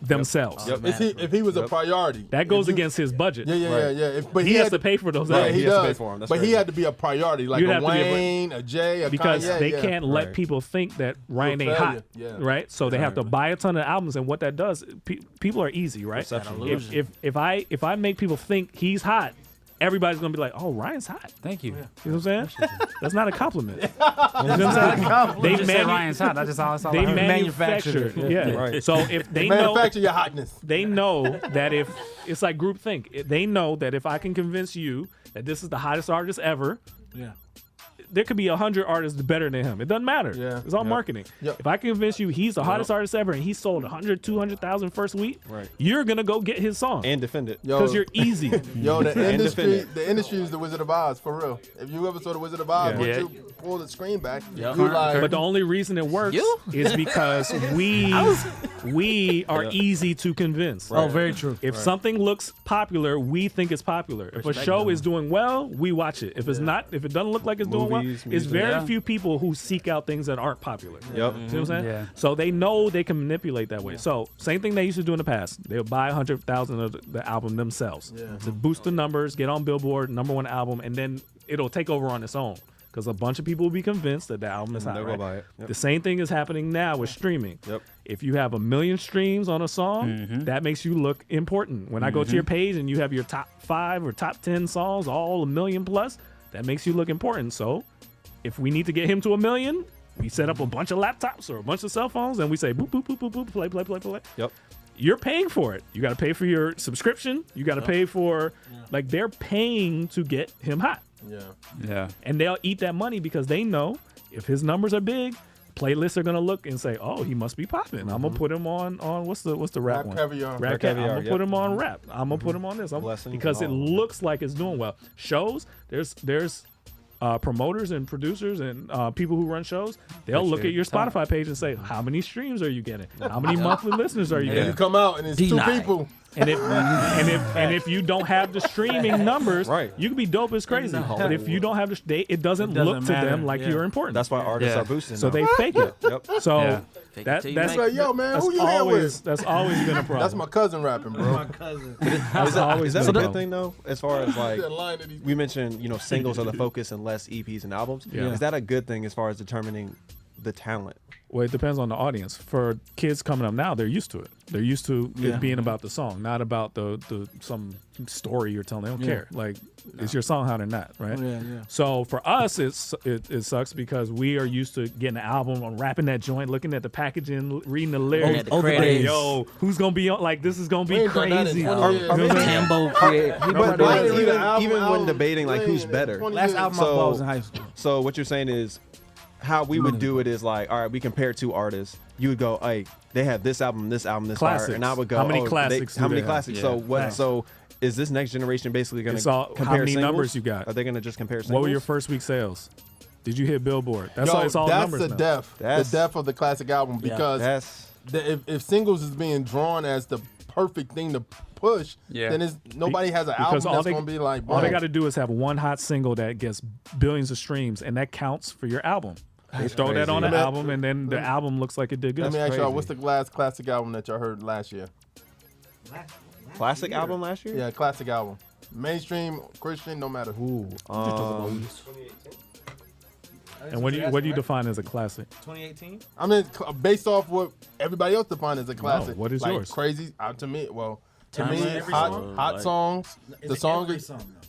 themselves. Yep. If he was a priority, that goes against his budget. Yeah. But he has to pay for those. Yeah, albums. he does. But he had to be a priority, like a Wayne, a Jay, a because Kanye. they can't let people think that Ryan ain't hot, right? So they have to buy a ton of albums, and what that does, people are easy, right? If I make people think he's hot, everybody's gonna be like, "Oh, Ryan's hot." Thank you. You know what I'm saying? That's not a compliment. You know what I'm Not a saying? compliment. Just say Ryan's hot. That's just all They I heard. manufacture. Yeah. Right. So if they manufacture your hotness, they know that if it's like groupthink, they know that if I can convince you that this is the hottest artist ever, there could be 100 artists better than him. It doesn't matter. Yeah. It's all marketing. Yep. If I can convince you he's the hottest artist ever and he sold 100, 200,000 first week, you're going to go get his song. And defend it. Because you're easy. Yo, the industry is the Wizard of Oz, for real. If you ever saw the Wizard of Oz, once you pull the screen back, you like... But the only reason it works is because we are easy to convince. Oh, very true. If something looks popular, we think it's popular. If a show is doing well, we watch it. If it's not, if it doesn't look like it's doing well, it's very few people who seek out things that aren't popular. Yep. See what I'm saying? Yeah. So they know they can manipulate that way. So same thing they used to do in the past. They'll buy 100,000 of the album themselves to boost the numbers, get on Billboard, #1 album, and then it'll take over on its own. Because a bunch of people will be convinced that the album is hot. They'll go Right? buy it. Yep. The same thing is happening now with streaming. Yep. If you have 1 million streams on a song, that makes you look important. When I go to your page and you have your top 5 or top 10 songs, all 1 million plus, that makes you look important. So if we need to get him to 1 million, we set up a bunch of laptops or a bunch of cell phones and we say boop, boop, boop, boop, boop, play, play, play, play. Yep. You're paying for it. You got to pay for your subscription. You got to pay for, like, they're paying to get him hot. Yeah. And they'll eat that money because they know if his numbers are big, playlists are gonna look and say, "Oh, he must be popping. I'm gonna put him on what's the rap one? Caviar. Rap Caviar. I'm gonna put him on rap. I'm gonna put him on this because it looks like it's doing well. Shows there's promoters and producers and people who run shows. They'll look at your Spotify page and say, "How many streams are you getting? How many monthly listeners are you And getting?" you come out and it's two people. And if you don't have the streaming numbers, you can be dope as crazy. But if you don't have it doesn't look to them like you're important. That's why artists are boosting. So now. they fake it. So that's like, yo, man, who you here always with? that's always been a problem. That's my cousin rapping, bro. My cousin. always Is that been a a good thing though? As far as like That line that he- we mentioned, singles are the focus and less EPs and albums. Yeah. Is that a good thing as far as determining the talent? Well, it depends on the audience. For kids coming up now, they're used to it. They're used to it being about the song, not about the some story you're telling. They don't care. Like, is your song hot or not, right? Yeah. So for us, it sucks because we are used to getting an album, unwrapping that joint, looking at the packaging, reading the lyrics. Yo, who's gonna be on? Like, this is gonna be crazy. Timbo create. But even when debating like who's better, Last album I bought was in high school. So what you're saying is, how we would do it is like, all right, we compare 2 artists. You would go, hey, they have this album, this fire, Classics. and I would go, How many classics how do many they have? classics? Yeah. So what? Facts. So is this next generation basically going It's to all compare how many singles? numbers you got. Are they going to just compare singles? What were your first week sales? Did you hit Billboard? That's Yo, all. It's all that's numbers the now. death of the classic album because if singles is being drawn as the perfect thing to push, then nobody has an album that's going to be like. All they boom. got to do is have one hot single that gets billions of streams, and that counts for your album. They throw that on the album, and then the album looks like it did good. Let me ask y'all, what's the last classic album that y'all heard last year? Classic album last year? Yeah, classic album. Mainstream, Christian, no matter who. And what do you define as a classic? 2018? I mean, based off what everybody else defines as a classic. what is like yours? Crazy, to me, Every song? hot songs. The song every is. song, though.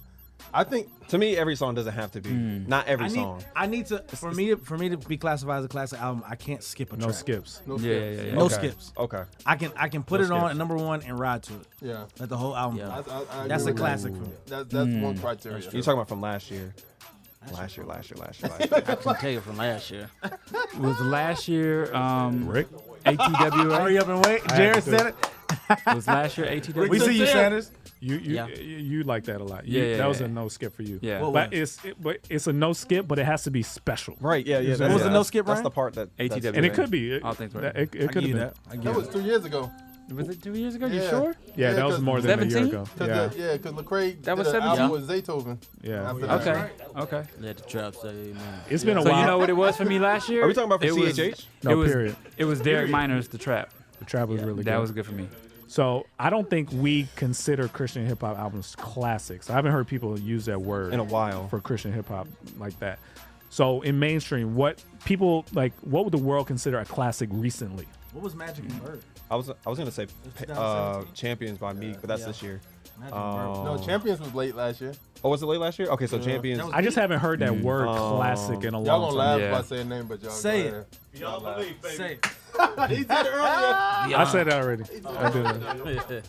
I think to me, every song doesn't have to be. Not every song. I need to for me to be classified as a classic album. I can't skip a track. No skips. No Yeah. skips. No Okay. skips. Okay. I can put No it on skips. at #1 and ride to it. Yeah. Let the whole album. Yeah. play. I That's agree a with classic that. for me. That's one criteria. You're talking about from last year. Last year. I can tell you from last year. Was last year Rick? ATWA? Hurry up and wait. Jared said it. Was last year ATWA? We see you, Sanders. You like that a lot. Yeah, that was yeah. a no skip for you. Yeah. But it's a no skip, but it has to be special. Right. Yeah. What was the no skip, That's Ryan? the part that ATWA. And it could be. All things right. It could have been. That was 2 years ago. Was it 2 years ago? You Yeah. sure? Yeah, that was 'cause more than a year 17? ago. Yeah. Because Lecrae That was did an 17? album with Zaytoven. Yeah. After that. Okay. Okay. Let the trap say amen. It's been a So while. you know what it was for me last year? Are we talking about for It was- CHH? No, it was, period. It was Derek Minor's The Trap. The Trap was really good. That was good for me. So I don't think we consider Christian hip hop albums classics. I haven't heard people use that word in a while for Christian hip hop like that. So in mainstream, what people like, what would the world consider a classic recently? What was Magic and Bird? I was gonna say Champions by Meek, but that's this year. No, Champions was late last year. Oh, was it late last year? Okay, so Champions. I just haven't heard that word classic in a long time. Y'all gonna laugh if I say a name, but y'all say go it. Y'all believe, baby. Say it. He said it earlier. I said that already. I did.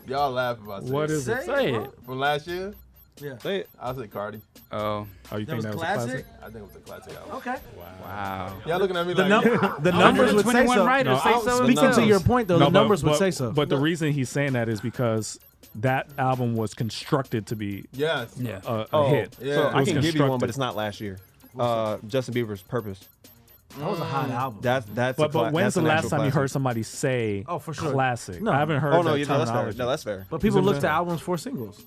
Y'all laugh if I say What is it? Say it. From last year? Yeah. Say it. I'll say Cardi. Oh. Oh, you think that was a classic? I think it was a classic album. Okay. Wow. Y'all looking at me The, like the numbers would say 21 so. writers say so Speaking to themselves. your point, though, the numbers would say so. But the reason he's saying that is because that album was constructed to be Yes. a hit. Yeah. So It I was can give you one, but constructed. it's not last year. Justin Bieber's Purpose. That was a hot album. That's But when's that's the an last actual time you classic. heard somebody say Oh, for sure. classic? No. I haven't heard Oh no, that you know that's fair. terminology. No, that's fair. But people look Isn't to that- albums for singles.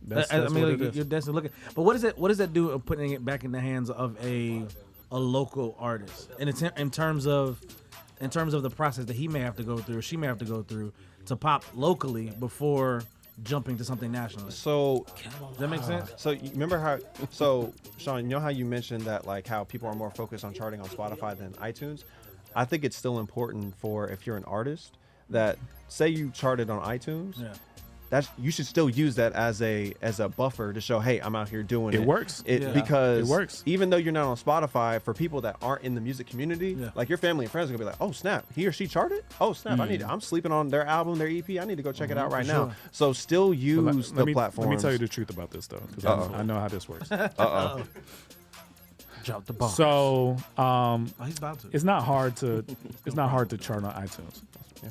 That's I what mean, it like, is. you're definitely looking. But what does that do of putting it back in the hands of a local artist? And it's in terms of the process that he may have to go through, or she may have to go through to pop locally before jumping to something national. So Does that make sense? So you remember how? So Sean, you know how you mentioned that like how people are more focused on charting on Spotify than iTunes. I think it's still important for if you're an artist that say you charted on iTunes. Yeah. You should still use that as a buffer to show, hey, I'm out here doing it. It works. Because It works. Even though you're not on Spotify, for people that aren't in the music community, like your family and friends are gonna be like, oh snap, he or she charted? Oh snap, I'm sleeping on their album, their EP. I need to go check it out right now. sure. So still use the Let platform. me tell you the truth about this though, because I know how this works. Drop the ball. So he's about to. it's not hard to chart on iTunes.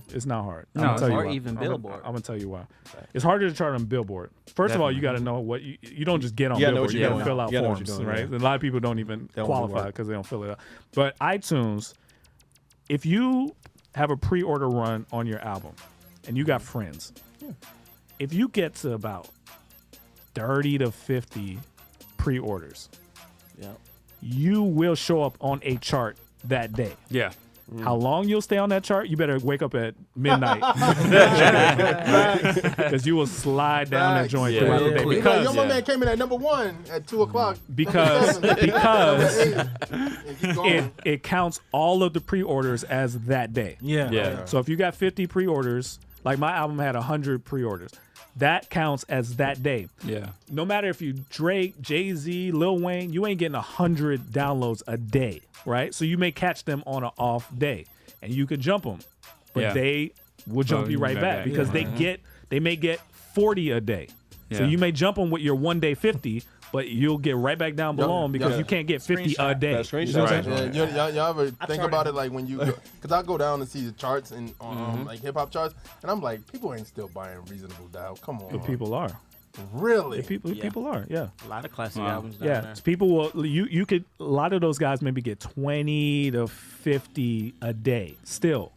It's not hard. No, I'm gonna tell you or why. even Billboard. I'm gonna tell you why. It's harder to chart on Billboard. First of all, you got to know what you don't just get on You gotta know Billboard. what You you're got to doing. fill out You gotta know what forms, you're doing, right? yeah. A lot of people don't even They don't qualify work. because they don't fill it out. But iTunes, if you have a pre-order run on your album and you got friends, if you get to about 30 to 50 pre-orders, you will show up on a chart that day. Yeah. How long you'll stay on that chart, you better wake up at midnight. Because you will slide down that joint throughout the day. Because Because yo, my man came in at number 1 at 2 o'clock. because Keep going. it counts all of the pre-orders as that day. Yeah. So if you got 50 pre-orders, like my album had 100 pre-orders, that counts as that day. Yeah. No matter if you Drake, Jay-Z, Lil Wayne, you ain't getting 100 downloads a day, right? So you may catch them on an off day, and you could jump them, but Yeah. they will jump you right back because they may get 40 a day. So Yeah. you may jump them with your 1 day 50, but you'll get right back down below them because you can't get 50 a day. That screenshot. You know what I'm saying? Yeah, y'all ever think about it like when you go, because I go down and see the charts and on like hip hop charts, and I'm like, people ain't still buying Reasonable Doubt. Come on, But people are. really? People are. Yeah. A lot of classic albums down Yeah, there. so people will. You could. A lot of those guys maybe get 20 to 50 a day. Still,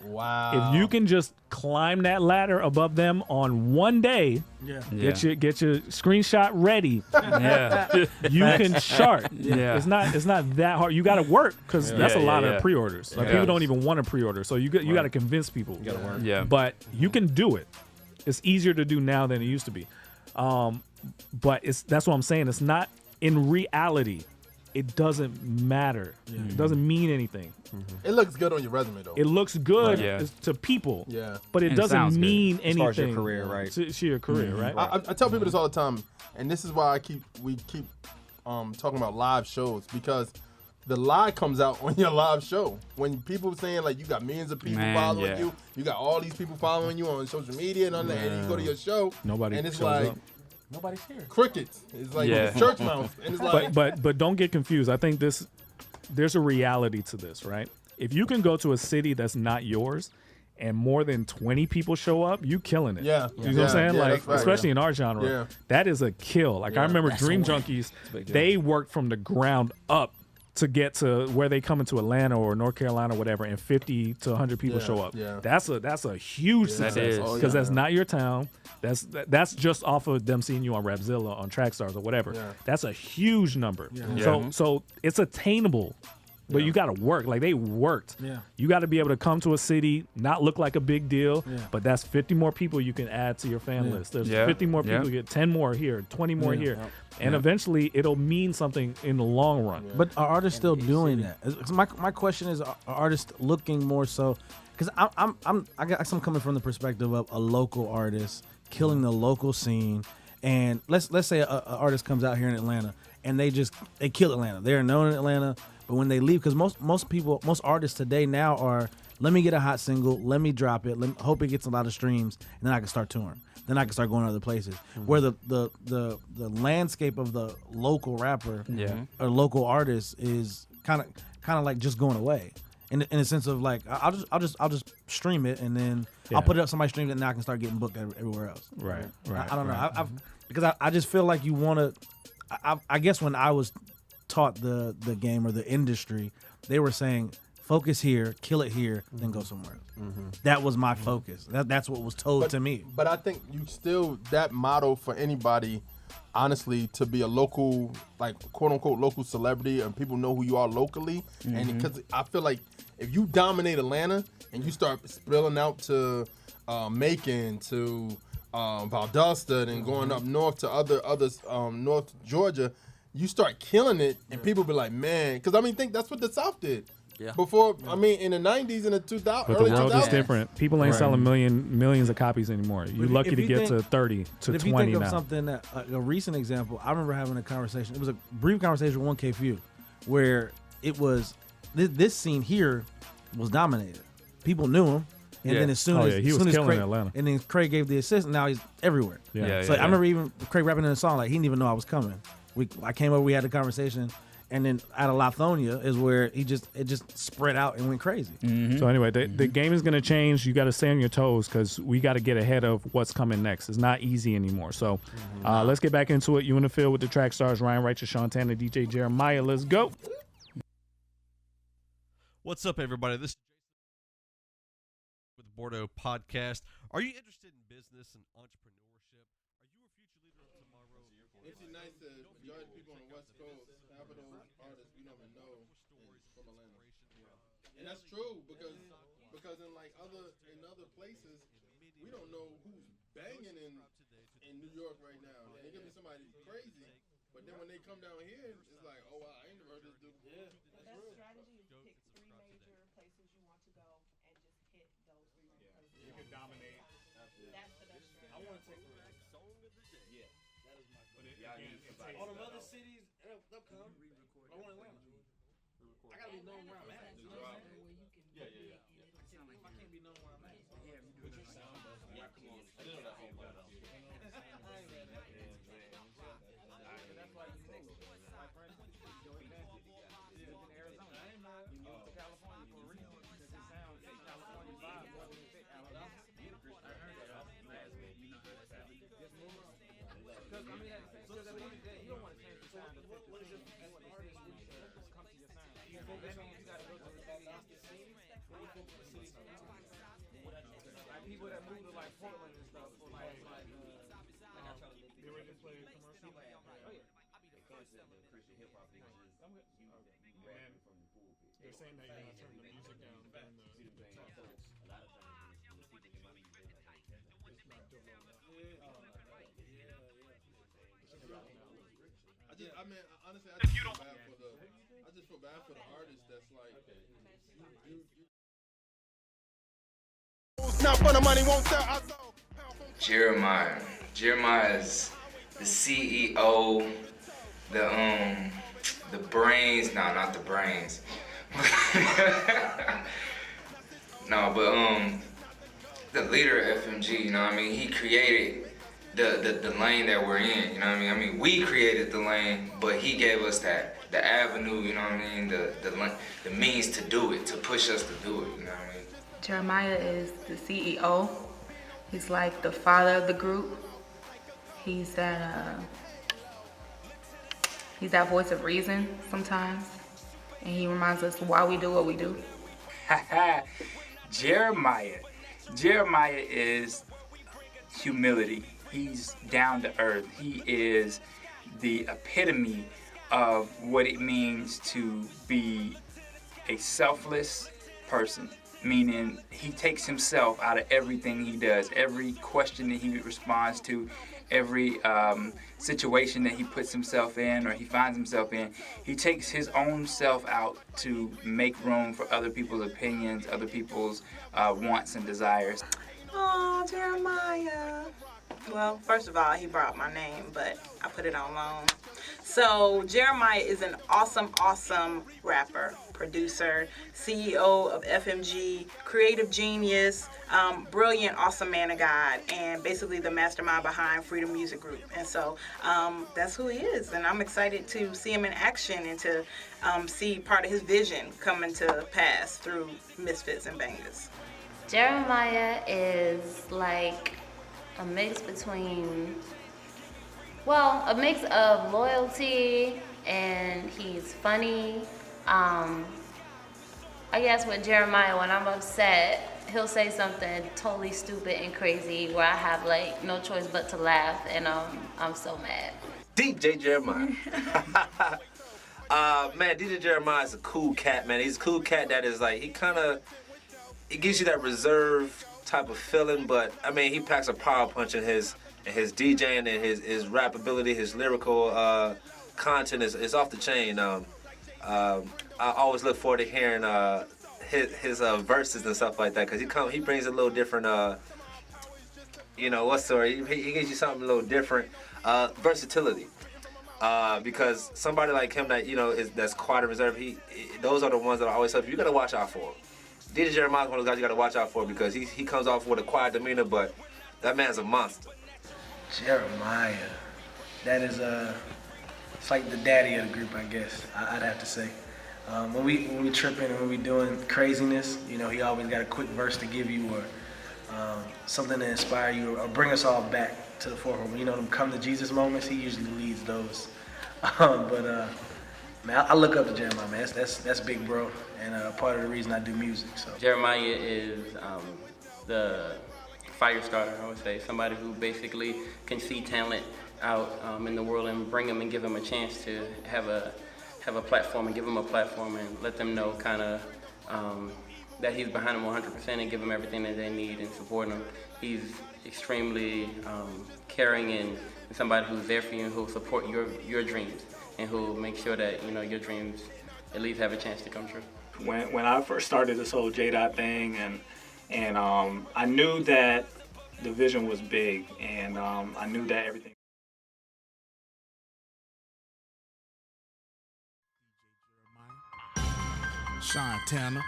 Wow. if you can just climb that ladder above them on one day, get your screenshot ready. Yeah. You can chart. Yeah. It's not that hard. You got to work because that's a lot yeah. of pre-orders. Like Yeah. people don't even want to pre-order, so you got to convince people. You got to work. Yeah. But you can do it. It's easier to do now than it used to be. But that's what I'm saying. It's not in reality. It doesn't matter. It doesn't mean anything. It looks good on your resume though. It looks good Yeah. to people. Yeah. But it And doesn't sounds good. mean As anything far as your career, right? to your career, right? I tell people this all the time, and this is why we keep talking about live shows, because the lie comes out on your live show when people saying like you got millions of people Man, following yeah. you got all these people following you on social media and all that, and you go to your show, Nobody and it's shows like up. nobody's here. Crickets. It's like Yeah. church mouse, and it's like But don't get confused. I think there's a reality to this, right? If you can go to a city that's not yours and more than 20 people show up, you killing it. Yeah. You know what I'm saying? Yeah, Like, that's right, especially yeah. in our genre, Yeah. that is a kill. Like I remember Dream Junkies, they worked from the ground up to get to where they come into Atlanta or North Carolina or whatever, and 50 to 100 people Yeah, show up. yeah. That's a huge That success is. because that's not your town. That's just off of them seeing you on Rapzilla, on Trackstarz or whatever. Yeah. That's a huge number. Yeah. So it's attainable but you got to work. Like they worked. Yeah. You got to be able to come to a city, not look like a big deal, but that's 50 more people you can add to your fan list. There's 50 more people. You get 10 more here, 20 more here. And eventually it'll mean something in the long run. But are artists still doing that? My question is, are artists looking more so? Because I guess I'm coming from the perspective of a local artist killing the local scene. And let's say an artist comes out here in Atlanta and they kill Atlanta. They're known in Atlanta, but when they leave, because most artists today now are, let me get a hot single, let me drop it, hope it gets a lot of streams, and then I can start touring. Then I can start going to other places. Where the landscape of the local rapper or local artist is kind of like just going away. In a sense of like, I'll just stream it and then I'll put it up. Somebody streams it and now I can start getting booked everywhere else. Right. I don't know. Because I just feel like you want to. I guess when I was taught the game or the industry, they were saying focus here, kill it here, then go somewhere else. That was my focus. That's what was told to me. But I think you still, that motto for anybody, honestly, to be a local, like quote unquote local celebrity and people know who you are locally. And because I feel like if you dominate Atlanta and you start spilling out to Macon, to Valdosta, and going up north to others, North Georgia, you start killing it and people be like, man, because I mean, think that's what the South did. Yeah. Before, I mean, in the 90s and the 2000s, But the world is different. People ain't selling millions of copies anymore. You're lucky to get to 30 to 20 now. If you think of something that, a recent example, I remember having a conversation. It was a brief conversation with 1K Few, where it was this scene here was dominated. People knew him, and then as soon as he was killing Craig, Atlanta. and then Craig gave the assist, and now he's everywhere. So I remember even Craig rapping in the song like he didn't even know I was coming. I came over, we had a conversation. And then out of Lithonia is where it just spread out and went crazy. So anyway, the game is going to change. You got to stay on your toes because we got to get ahead of what's coming next. It's not easy anymore. So let's get back into it. You in the field with the Trackstarz, Ryan Righteous, Shantana, DJ Jeremiah. Let's go. What's up, everybody? This is with Bordeaux Podcast. Are you interested in business and entrepreneurship? Are you a future leader of tomorrow? It's nice that majority of people on the West Coast, half of those artists we never know is from Atlanta. And that's true because in like other places, we don't know who's banging in New York right now. They give me somebody crazy, but then when they come down here, it's like, oh wow, I ain't never heard this dude. Yeah, the best strategy is pick 3 major places you want to go and just hit those 3 major places. You can dominate. That's the best strategy. I want to take the song of the day. Yeah, that is my goal. All the other cities, they'll come. I want Atlanta. I gotta be known where I'm at. You know what I'm saying? Yeah. I can't be known where I'm at. Yeah, you do your sound. Come on. I didn't know that whole plan. That's why you move. Like, for instance, Joey Benji. He lived in Arizona. He moved to California for a reason. Because it sounds like California vibe more than it fit Alabama. I heard that. You know how that's happening. Just move on. Because, I mean, at the end of the day, you don't want to change the sound to fit the city. As an artist, you need to just come to your sound. That means you got to go to the city. Where you focus the city sometimes. Like people that move to like Portland and stuff for like You ready to play a commercial? Oh yeah. Christian hip hop thing is just you rapping from the pulpit. They're saying that you're gonna turn the music down during the talk. A lot of times when people in my music, It's not doing well enough. Honestly, I just feel bad for the artist that's like, Now for the money won't sell. Jeremiah. Jeremiah is the CEO, the brains. No, not the brains. No, but the leader of FMG. You know what I mean? He created the lane that we're in. You know what I mean? I mean, we created the lane, but he gave us the avenue. You know what I mean? The means to do it, to push us to do it. You know what I mean? Jeremiah is the CEO. He's like the father of the group. He's that voice of reason sometimes, and he reminds us why we do what we do. Jeremiah is humility. He's down to earth. He is the epitome of what it means to be a selfless person, meaning he takes himself out of everything he does, every question that he responds to, every situation that he puts himself in or he finds himself in. He takes his own self out to make room for other people's opinions, other people's wants and desires. Oh, Jeremiah. Well, first of all, he brought my name, but I put it on loan. So Jeremiah is an awesome, awesome rapper, producer, CEO of FMG, creative genius, brilliant, awesome man of God, and basically the mastermind behind Freedom Music Group. And so that's who he is, and I'm excited to see him in action and to see part of his vision coming to pass through Misfits and Bangers. Jeremiah is like a mix between, well, a mix of loyalty and he's funny. I guess with Jeremiah, when I'm upset, he'll say something totally stupid and crazy where I have like no choice but to laugh, and I'm so mad. DJ Jeremiah. Man, DJ Jeremiah is a cool cat, man. He's a cool cat that is like, he gives you that reserved type of feeling, but I mean, he packs a power punch in his DJing and his rap ability, his lyrical content is off the chain. I always look forward to hearing his verses and stuff like that, because he brings a little different, he gives you something a little different, versatility. Because somebody like him that that's quiet and reserved, those are the ones that I always help you. You gotta watch out for. DJ Jeremiah is one of those guys you gotta watch out for, because he comes off with a quiet demeanor, but that man's a monster. Jeremiah, that is it's like the daddy of the group, I guess. I'd have to say. When we tripping and when we doing craziness, he always got a quick verse to give you, or something to inspire you, or bring us all back to the forefront. Them come to Jesus moments, he usually leads those. Man, I look up to Jeremiah, man. That's big bro, and part of the reason I do music. So Jeremiah is the fire starter, I would say. Somebody who basically can see talent out in the world and bring them and give them a chance to have a platform, and give them a platform and let them know kind of that he's behind them 100% and give them everything that they need and support them. He's extremely caring and somebody who's there for you and who'll support your dreams and who'll make sure that your dreams at least have a chance to come true. When I first started this whole J-Dot thing, and I knew that the vision was big, and I knew that everything. Sean Tanner,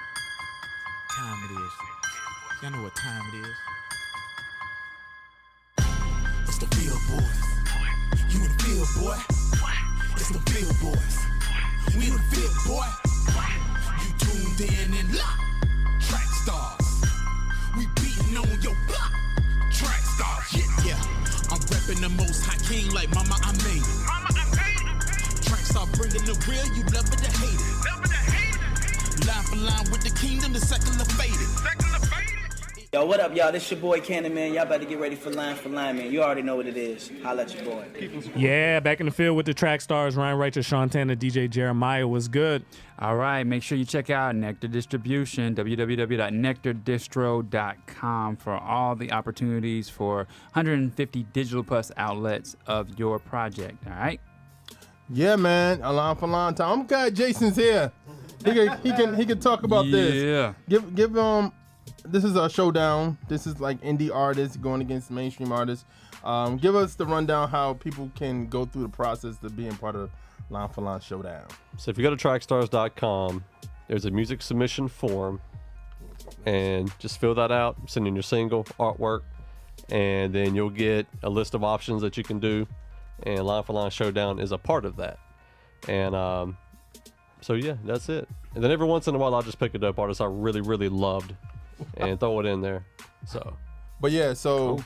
time it is. Y'all know what time it is. It's the Field Boys. You in the field, boy. It's the Field Boys. We in the field, boy. You tuned in and locked. Trackstarz. We beating on your block. Trackstarz, yeah. I'm repping the most high king like mama, I made it. Trackstarz bringing the real, you love it or hate it. Line for line with the kingdom, the secular faded. Yo, what up, y'all? This your boy Cannon, man. Y'all better get ready for line, man. You already know what it is. Holla at your boy. Yeah, back in the field with the Trackstarz. Ryan Righteous, Sean Tanner, DJ Jeremiah was good. All right, make sure you check out Nectar Distribution, www.nectardistro.com for all the opportunities for 150 digital plus outlets of your project. All right. Yeah, man. A line for line time. I'm glad Jason's here. He can talk about this. Yeah. Give this is a showdown. This is like indie artists going against mainstream artists. Give us the rundown how people can go through the process of being part of Line for Line Showdown. So if you go to trackstarz.com, there's a music submission form, and just fill that out, send in your single, artwork, and then you'll get a list of options that you can do, and Line for Line Showdown is a part of that. And so yeah, that's it. And then every once in a while, I'll just pick a dope artist I really, really loved and throw it in there. So, but yeah, so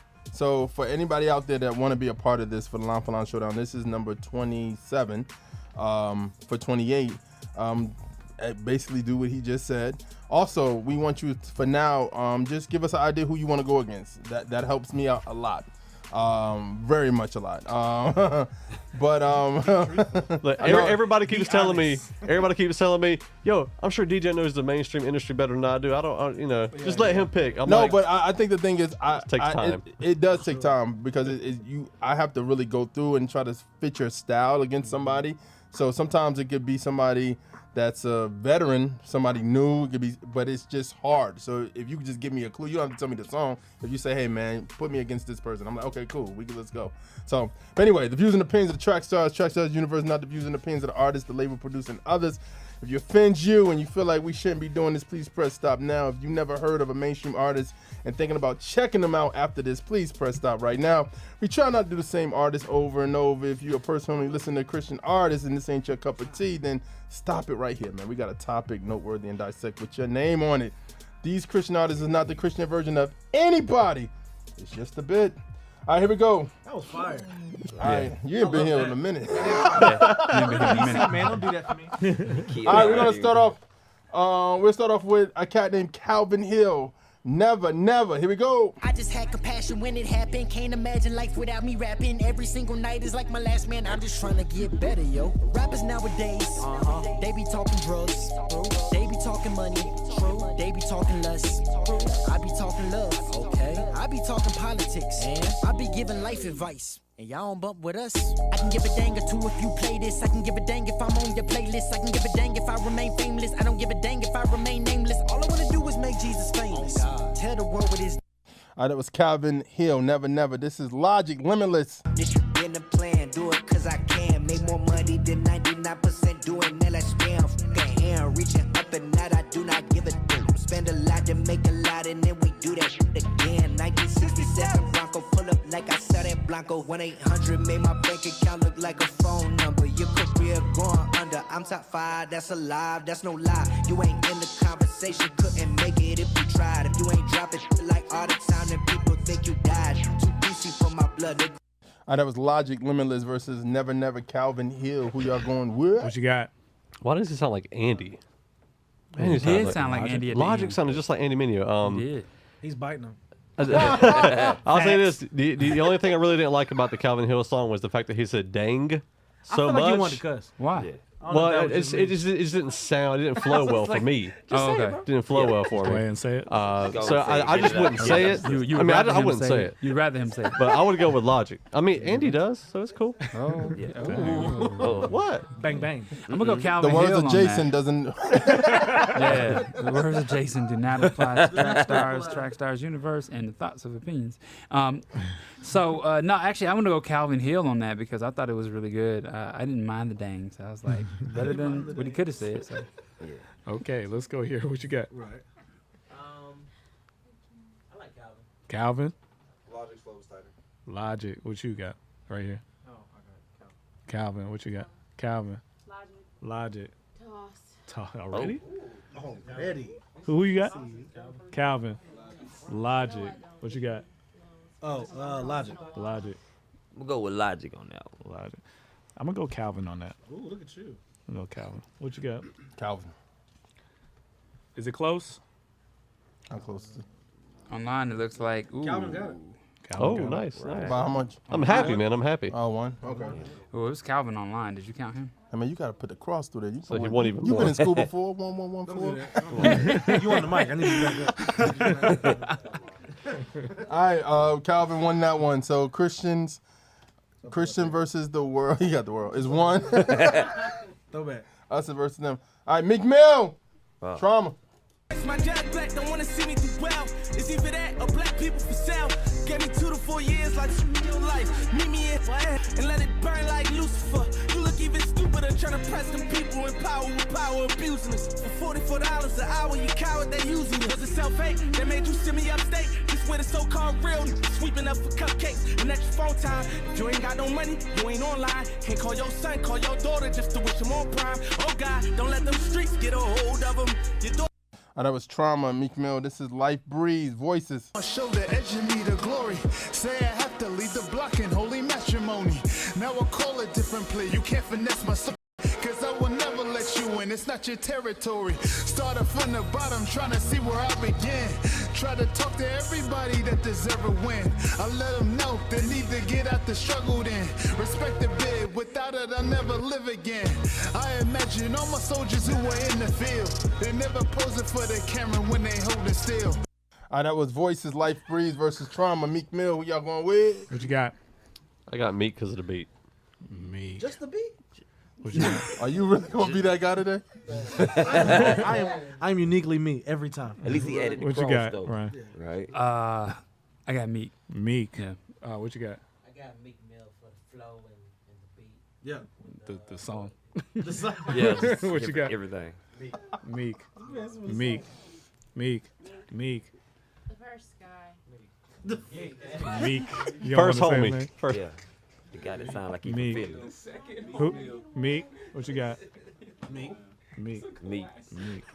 for anybody out there that want to be a part of this for the Line for Line Showdown, this is number 27. For 28, basically do what he just said. Also, we want you for now, just give us an idea who you want to go against. That helps me out a lot. Very much a lot. But Look, everybody keeps telling me. Everybody keeps telling me, "Yo, I'm sure DJ knows the mainstream industry better than I do. I don't, you know, just let him pick." I'm no, like, but I think the thing is, it takes time. It does take time because I have to really go through and try to fit your style against somebody. So sometimes it could be somebody that's a veteran, somebody new. It could be, but it's just hard. So if you could just give me a clue, you don't have to tell me the song. If you say, "Hey man, put me against this person," I'm like, "Okay, cool, let's go." So, but anyway, the views and opinions of the Trackstarz universe, not the views and opinions of the artist, the label, producer, and others. If you offends you and you feel like we shouldn't be doing this, please press stop now. If you never heard of a mainstream artist and thinking about checking them out after this, please press stop right now. We try not to do the same artist over and over. If you're a person only listening to Christian artists and this ain't your cup of tea, then stop it right here, man. We got a topic noteworthy and dissect with your name on it. These Christian artists is not the Christian version of anybody. It's just a bit. All right, here we go. That was fire. All right, you ain't been here in a minute. Man, don't do that for me. All right, we're gonna start off. We'll start off with a cat named Calvin Hill. Never, never. Here we go. I just had compassion when it happened. Can't imagine life without me rapping. Every single night is like my last, man. I'm just trying to get better, yo. Rappers nowadays, they be talking drugs. They be talking money. They be talking lust. I be talking love. Okay. I be talking politics. And I be giving life advice. And y'all don't bump with us. I can give a dang or two if you play this. I can give a dang if I'm on your playlist. I can give a dang if I remain famous. I don't give a dang if I remain nameless. All I wanna do is make Jesus famous. Tell the world what is. That was Calvin Hill. Never, never. This is Logic Limitless. This should be in the plan. Do it cause I can. Make more money than 99% doing that like spam. Fucking hand reaching up and out. I do not give a damn. Spend a lot to make a lot and then we do that shit again. 1967 Bronco pull up like I saw that Blanco. 1-800 made my bank account look like a phone number. Your career going under. I'm top 5. That's alive. That's no lie. You ain't in the conversation. Couldn't make it if you tried. If you ain't dropping shit like all the time, then people think you died. Too greasy for my blood. That was Logic Limitless versus Never, Never Calvin Hill. Who y'all going with? What you got? Why does it sound like Andy? Man, it did sound like Andy. Logic sounded just like Andy Mineo. He did. He's biting him. I'll say this: the only thing I really didn't like about the Calvin Hill song was the fact that he said "dang" so much. Like you wanted to cuss. Why? Yeah. Well, it just didn't sound. It didn't flow well for me. Oh, okay. Didn't flow well for me. Go ahead and say it. So I just wouldn't say it. I mean, I wouldn't say it. You'd rather him say it. But I would go with Logic. I mean, Andy does, so it's cool. Oh, yeah. Oh. What? Bang, bang. I'm going to go Calvin The Hill words on of Jason that. doesn't. Yeah, the words of Jason do not apply to Trackstarz universe, and the thoughts of opinions. So no, actually, I'm gonna go Calvin Hill on that because I thought it was really good. I didn't mind the dangs. I was like, better than what he could have said. So, yeah. Okay, let's go here. What you got? Right. I like Calvin. Calvin. Logic's flow was tighter. Logic. What you got? Right here. Oh, I got Calvin. What you got? Calvin. Logic. Logic. Toss. Already? Oh, already. Who you got? Calvin. Logic. What you got? Oh, Logic. Logic. I'm gonna go with Logic on that one. Logic. I'm gonna go Calvin on that. Ooh, look at you. I'm gonna go Calvin. What you got? Calvin. Is it close? How close is it? online it looks like. Ooh. Calvin got it. Oh, nice. By how much? I'm happy, man. I'm happy. Oh, one. Okay. Oh, it was Calvin online. Did you count him? I mean, you got to put the cross through there. You So he won't even. You've been in school before? 1, 1, 1, 4. You on the mic? I need you back up. All right, Calvin won that one. So Christian versus the world. He got the world. Is one. Throwback. Us versus them. All right, Meek Mill. Wow. Trauma. My dad black, don't wanna see me do well. It's either that or black people for sale. Gave me 2 to 4 years like real life. Meet me in and let it burn like Lucifer. You look even stupider trying to press them people in power with power abusing us. For $44 an hour, you coward, they using you. Was it self-hate that made you send me upstate? This where the so-called real sweeping up for cupcakes and extra phone time. If you ain't got no money, you ain't online. Can't call your son, call your daughter just to wish them on prime. Oh God, don't let them streets get a hold of them. Your daughter. That was Trauma, Meek Mill. This is Life Breeze, Voices. Show the edge of me the glory. Say I have to leave the block in holy matrimony. Now I call a different play. You can't finesse my soul. Cause I will never let you in. it's not your territory. Started from the bottom, trying to see where I begin. Try to talk to everybody that deserve a win. I let them know they need to get out the struggle then. Respect the bid, without it I'll never live again. I imagine all my soldiers who were in the field, they never posing for the camera when they holding still. All right, that was Voices, Life Breeze versus Trauma. Meek Mill, who y'all going with? What you got? I got Meek because of the beat. Meek. Just the beat. What you got? Are you really gonna be that guy today? I am uniquely me every time. At least he added the What you cross, got, though. Ryan? Right. I got Meek. Meek. Yeah. What you got? I got Meek Mill for the flow and the beat. Yeah. The song. The song. Yeah. What you got? Everything. Meek. Meek. Meek. The first guy. Meek. You don't First wanna say his homie. name? First. Yeah. The guy that sound like he Meek. can feel it. Who? Meek. What you got? Meek. Meek. Meek.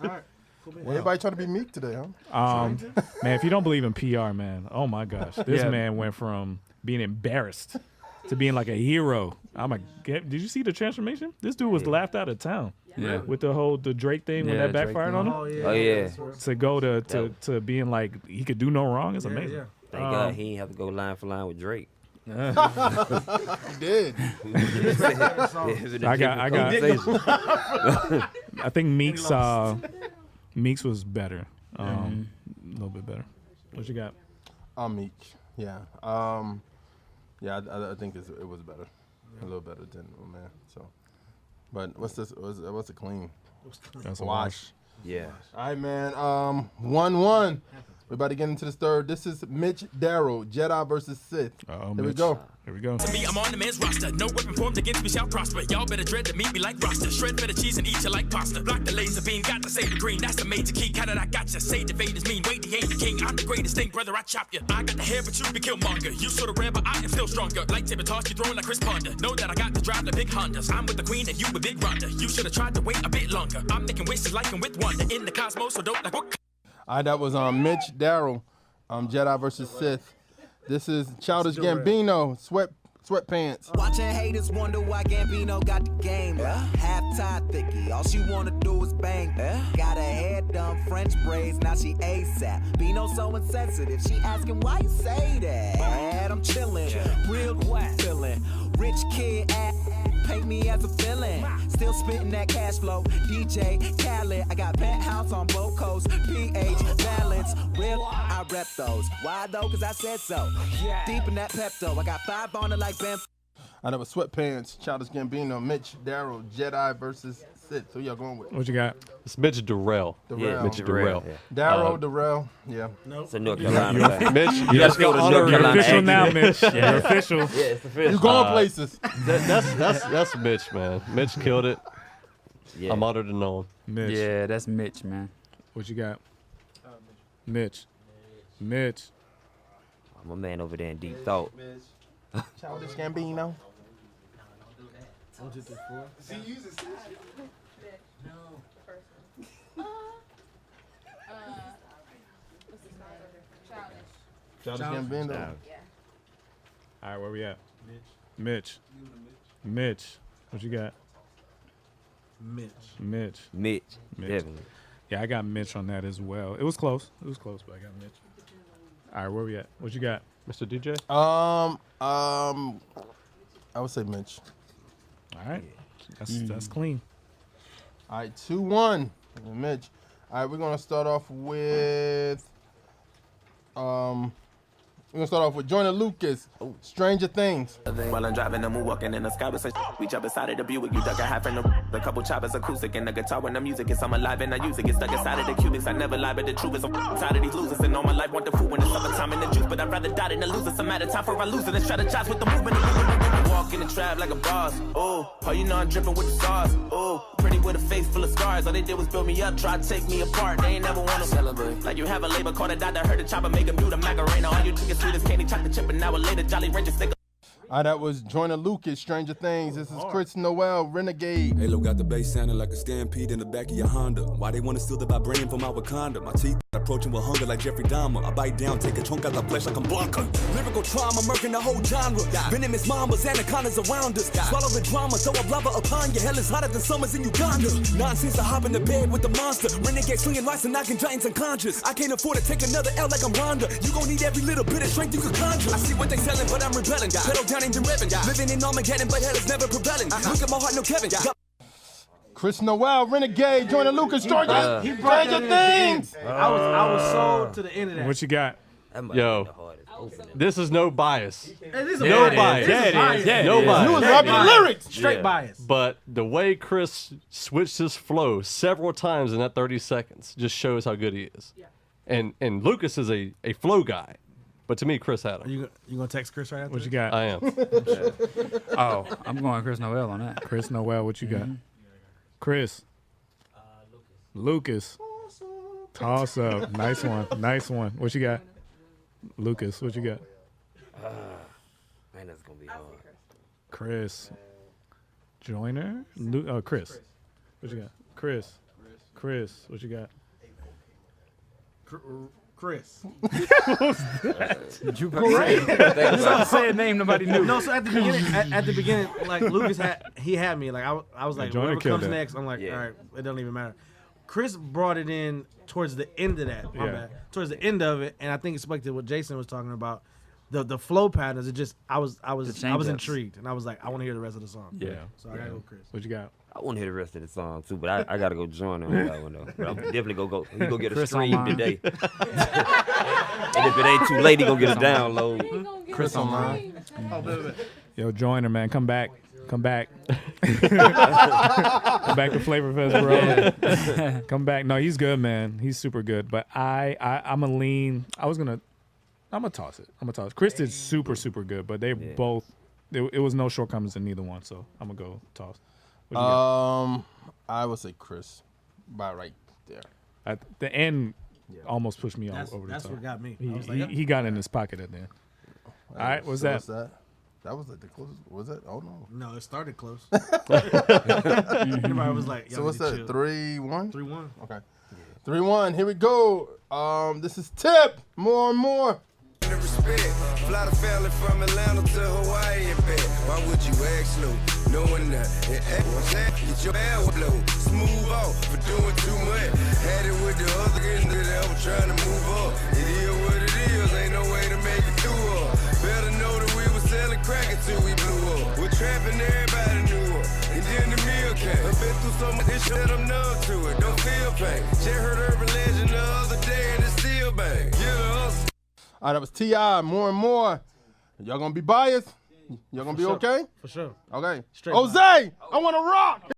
All right. Cool, man. Well, everybody trying to be meek today, huh? Man, if you don't believe in PR, man, oh my gosh, this Yeah. man went from being embarrassed to being like a hero. Did you see the transformation? This dude was laughed out of town. Yeah. With the Drake thing when Yeah, that Drake backfired thing. on him. Oh yeah. To go to being like he could do no wrong is amazing. Yeah. Thank God he ain't have to go line for line with Drake. He did. I think Meek's was better. A little bit better. What you got? Meek. Yeah. Yeah, I think it was better. A little better than man. So, but what's this? What's it clean? That's a wash. Yeah. All right, man. 1-1. We're about to get into this third. This is Mitch Darrow, Jedi versus Sith. Here we go. Here we go. To me, I'm on the men's roster. No weapon formed against me shall prosper. Y'all better dread to meet me like roster. Shred better cheese and eat you like pasta. Block the laser beam, got to save the green. That's the major key. Count it, I got you. Say the Vader's mean. Wait, he ain't the king. I'm the greatest thing, brother. I chop you. I got the hair, but you be Killmonger. You sort of rare, but I am still stronger. Lightsaber toss, you throwing like Chris Ponder. Know that I got to drive the big Hondas. I'm with the queen and you with Big Ronda. You should have tried to wait a bit longer. I'm making wishes like I'm with Wanda. In the cosmos, so dope like what? All right, that was Mitch Darrow, Jedi versus Sith. This is Childish Gambino, Sweatpants. Watching haters wonder why Gambino got the game. Half-tie thicky, all she wanna do is bang. Got her hair done, French braids, now she ASAP. Bino so insensitive, she asking why you say that. I'm chillin', real feeling. Rich kid paint me as a villain. Still spitting that cash flow. DJ Khaled, I got penthouse on both coasts. PH balance, real I rep those. Why though? Cause I said so. Deep in that Pepto, I got 5 on it like Ben. I know Sweatpants, Childish Gambino, Mitch Darrow, Jedi versus Sith. Who y'all going with? What you got? It's Mitch Darrell. Darrell. Mitch Darrell. Darrow, Darrell. Yeah. It's a North Carolina. Mitch, you gotta go to North You're Carolina. official now, Mitch. Yeah. You're official. Yeah, it's official. You going places. That's Mitch, man. Mitch killed it. Yeah. I'm honored to know him. Mitch. Yeah, that's Mitch, man. What you got? Mitch. I'm a man over there in deep thought. Childish Gambino. 1, 2, 3, 4. See, you use it. No. What's his name? Childish Gambino. Yeah. All right, where we at? Mitch. What you got? Mitch. Definitely. Yeah, I got Mitch on that as well. It was close, but I got Mitch. All right, where we at? What you got, Mr. DJ? I would say Mitch. All right, that's clean. All right, 2-1, Mitch. All right, we're gonna start off with Joyner Lucas, Stranger Things. While I'm driving, I'm walking in the sky with some we jump inside of the Buick, you duck a half in the couple choppers acoustic and the guitar when the music is I'm alive and I use it, get stuck inside of the cubics, I never lie, but the truth is I'm tired of these losers and all my life want the food when it's summertime in the juice, but I'd rather die than to lose it, some matter time for I lose it and strategize with the movement. Walk in the trap like a boss, oh you know I'm dripping with the sauce, oh pretty with a face full of scars, all they did was build me up, try to take me apart, they ain't never wanna celebrate, like you have a label called a doctor, heard the chopper make a mute a Macarena, all you drink is sweet as candy, chocolate chip, an hour later, Jolly Rancher stick. All right, that was Joyner Lucas, Stranger Things. This is Chris Noel, Renegade. Halo got the bass sounding like a stampede in the back of your Honda. Why they want to steal the vibranium from my Wakanda? My teeth got a approaching with hunger like Jeffrey Dahmer. I bite down, take a chunk out the flesh like I'm Blanca. Lyrical trauma, murking the whole genre. Venomous mambas, anacondas around us. Swallow the drama, throw a lava upon you. Hell is hotter than summers in Uganda. Nonsense, I hop in the bed with the monster. Renegade slinging lights and knocking giants unconscious. I can't afford to take another L like I'm Rhonda. You gon' need every little bit of strength you can conjure. I see what they selling, but I'm rebelling. Pedal down, engine revving. Living in Armageddon, but hell is never prevailing. Look at my heart, no Kevin. Chris Noel, Renegade, joining Lucas, Georgia. Stranger Things. I was sold to the end of that. What you got? Yo, this is no bias. This is No bias. No bias. You was rapping the lyrics. Straight bias. But the way Chris switched his flow several times in that 30 seconds just shows how good he is. And Lucas is a flow guy. But to me, Chris had him. You gonna text Chris right after? What you got? I am. Oh, I'm going Chris Noel on that. Chris Noel, what you got? Chris. Lucas. Toss up. Nice one. Nice one. What you got? Lucas, what you got? Man, that's gonna be hard. Chris. Joyner? Chris. What you got? Chris. Chris, what you got? Chris. You about to say a name nobody knew. No, so at the beginning, like Lucas had me. Like I was like, Joyner whoever comes killed it. next, I'm like, all right, it doesn't even matter. Chris brought it in towards the end of that. My bad. Towards the end of it, and I think it's like what Jason was talking about. The flow patterns. It just I was intrigued, and I was like, I want to hear the rest of the song. Yeah. So I gotta go Chris. What you got? I want to hear the rest of the song too, but I gotta go join on that one though. But I'm definitely go. He go get a Chris stream online. today. And if it ain't too late, he gonna get a download. Chris online. Yo, Joyner, man, come back. Come back. Come back to Flavor Fest, bro. Come back. No, he's good, man. He's super good. But I'm a lean. I'm gonna toss it. Chris did super good, but they both. It was no shortcomings in neither one, so I'm gonna go toss. What you got? I would say Chris, by right there. At the end, almost pushed me over the top. That's what got me. He, I was like, he got in his pocket at the end. All right, what's that? That was like the closest. Was that? Oh no. No, it started close. Everybody was like, so what's that? 3-1. 3-1. Okay. 3-1. Here we go. This is Tip. More and more. Respect. Fly the family from Atlanta to Hawaii and back. Why would you ask no? Knowing that get your ass blow. Smooth off for doing too much. Had it with the other kids that were trying to move up. It is what it is. Ain't no way to make it through up. Better know that we were selling crack until we blew up. We're trapping, everybody knew up. And then the meal came. I've been through so much this shit, I'm numb to it. Don't feel pain. Just heard urban legend the other day and it still bang. Get us. All right, that was T.I. More and more. Y'all gonna be biased? Y'all gonna be okay? For sure. Okay. Straight Jose, I want to rock.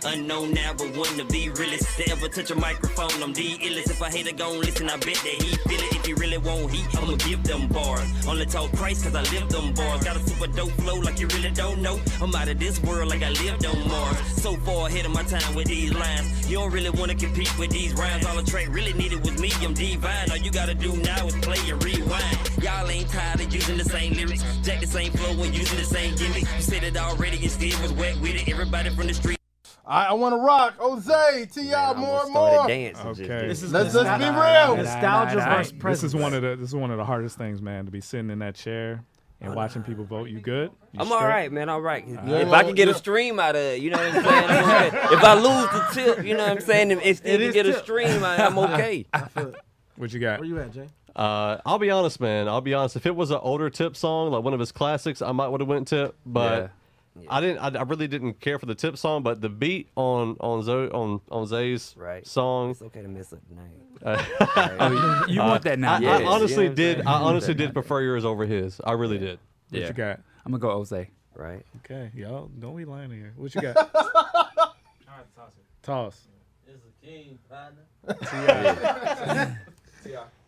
Unknown now, but one to be realest. To ever touch a microphone, I'm the illest. If I hate to go and listen, I bet that he feel it. If he really want heat, I'ma give them bars. Only talk price cause I live them bars. Got a super dope flow like you really don't know. I'm out of this world like I lived on Mars. So far ahead of my time with these lines. You don't really wanna compete with these rhymes. All the track really needed was me, I'm divine. All you gotta do now is play and rewind. Y'all ain't tired of using the same lyrics. Jack the same flow when using the same gimmick. You said it already and still was wet with it. Everybody from the street. I want to rock. Jose, T.I. more and more. Okay. Let's be real. Nostalgia versus present. This is one of the hardest things, man, to be sitting in that chair and watching people vote. You good? You I'm straight? all right, man. All right. If I can get a stream out of it, you know what I'm saying? I'm okay. If I lose the tip, you know what I'm saying? If still can get a stream, I'm okay. What you got? Where you at, Jay? I'll be honest, man. I'll be honest. If it was an older Tip song, like one of his classics, I might would have went Tip. But I really didn't care for the Tip song. But the beat on Zay's song. It's okay to mess up the name. You want that now? I honestly did. I honestly did prefer yours over his. I really did. What you got? I'm gonna go Jose. Right. Okay, y'all don't be lying here. What you got? All right, toss it. Toss. It's a king, partner.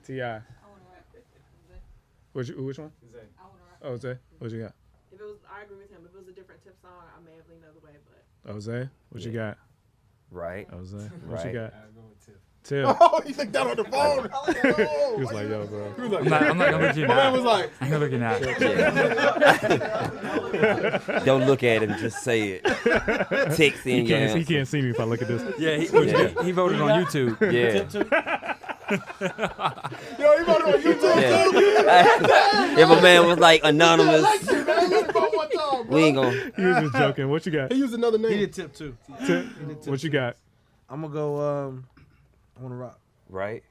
T.I. Which one? Jose. What you got? If it was, I agree with him. If it was a different Tip song, I may have leaned the other way. But Jose, what you got? Right. Jose, what you got? Tip. Oh, he looked down on the phone. He was like, yo, bro. He was like, I'm not gonna look you my now. man was like, I'm gonna look you now. Don't look at him, just say it. Text in your He answer. can't see me if I look at this. Yeah, he voted on YouTube. Yeah. yo, he voted on YouTube Yeah. too. If a man was like anonymous, we ain't gonna. He was just joking. What you got? He used another name. He did tip too. Tip. What you got? I'm gonna go. I wanna rock. Right.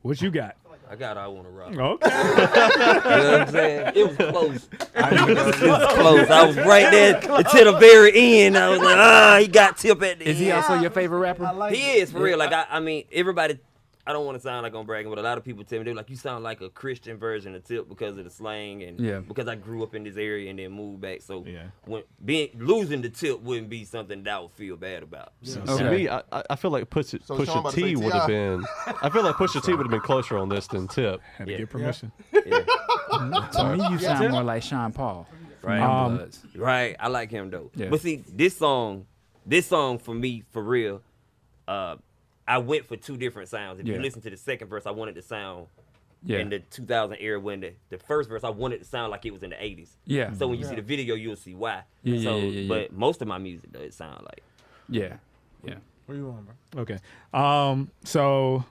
What you got? I got I Wanna Rock. Okay. You know what I'm saying? It was close. It was close. I was right there until the very end. I was like, he got Tip at the end. Is he also your favorite rapper? He is, for real. Like, I mean, everybody, I don't want to sound like I'm bragging, but a lot of people tell me, they're like, you sound like a Christian version of Tip because of the slang and because I grew up in this area and then moved back. So when losing the Tip wouldn't be something that I would feel bad about. So to me, I feel like Pusha T would have been. I feel like Pusha T would have been closer on this than Tip. Had to get permission. To me, you sound more like Sean Paul. Right. Right. I like him though. Yeah. But see, this song for me, for real, I went for two different sounds. If you listen to the second verse, I wanted to sound in the 2000 era when the first verse, I wanted to sound like it was in the 80s. Yeah. So when you see the video, you'll see why. Yeah. But most of my music, though, it sounds like. Yeah. Where you on, bro? Okay. So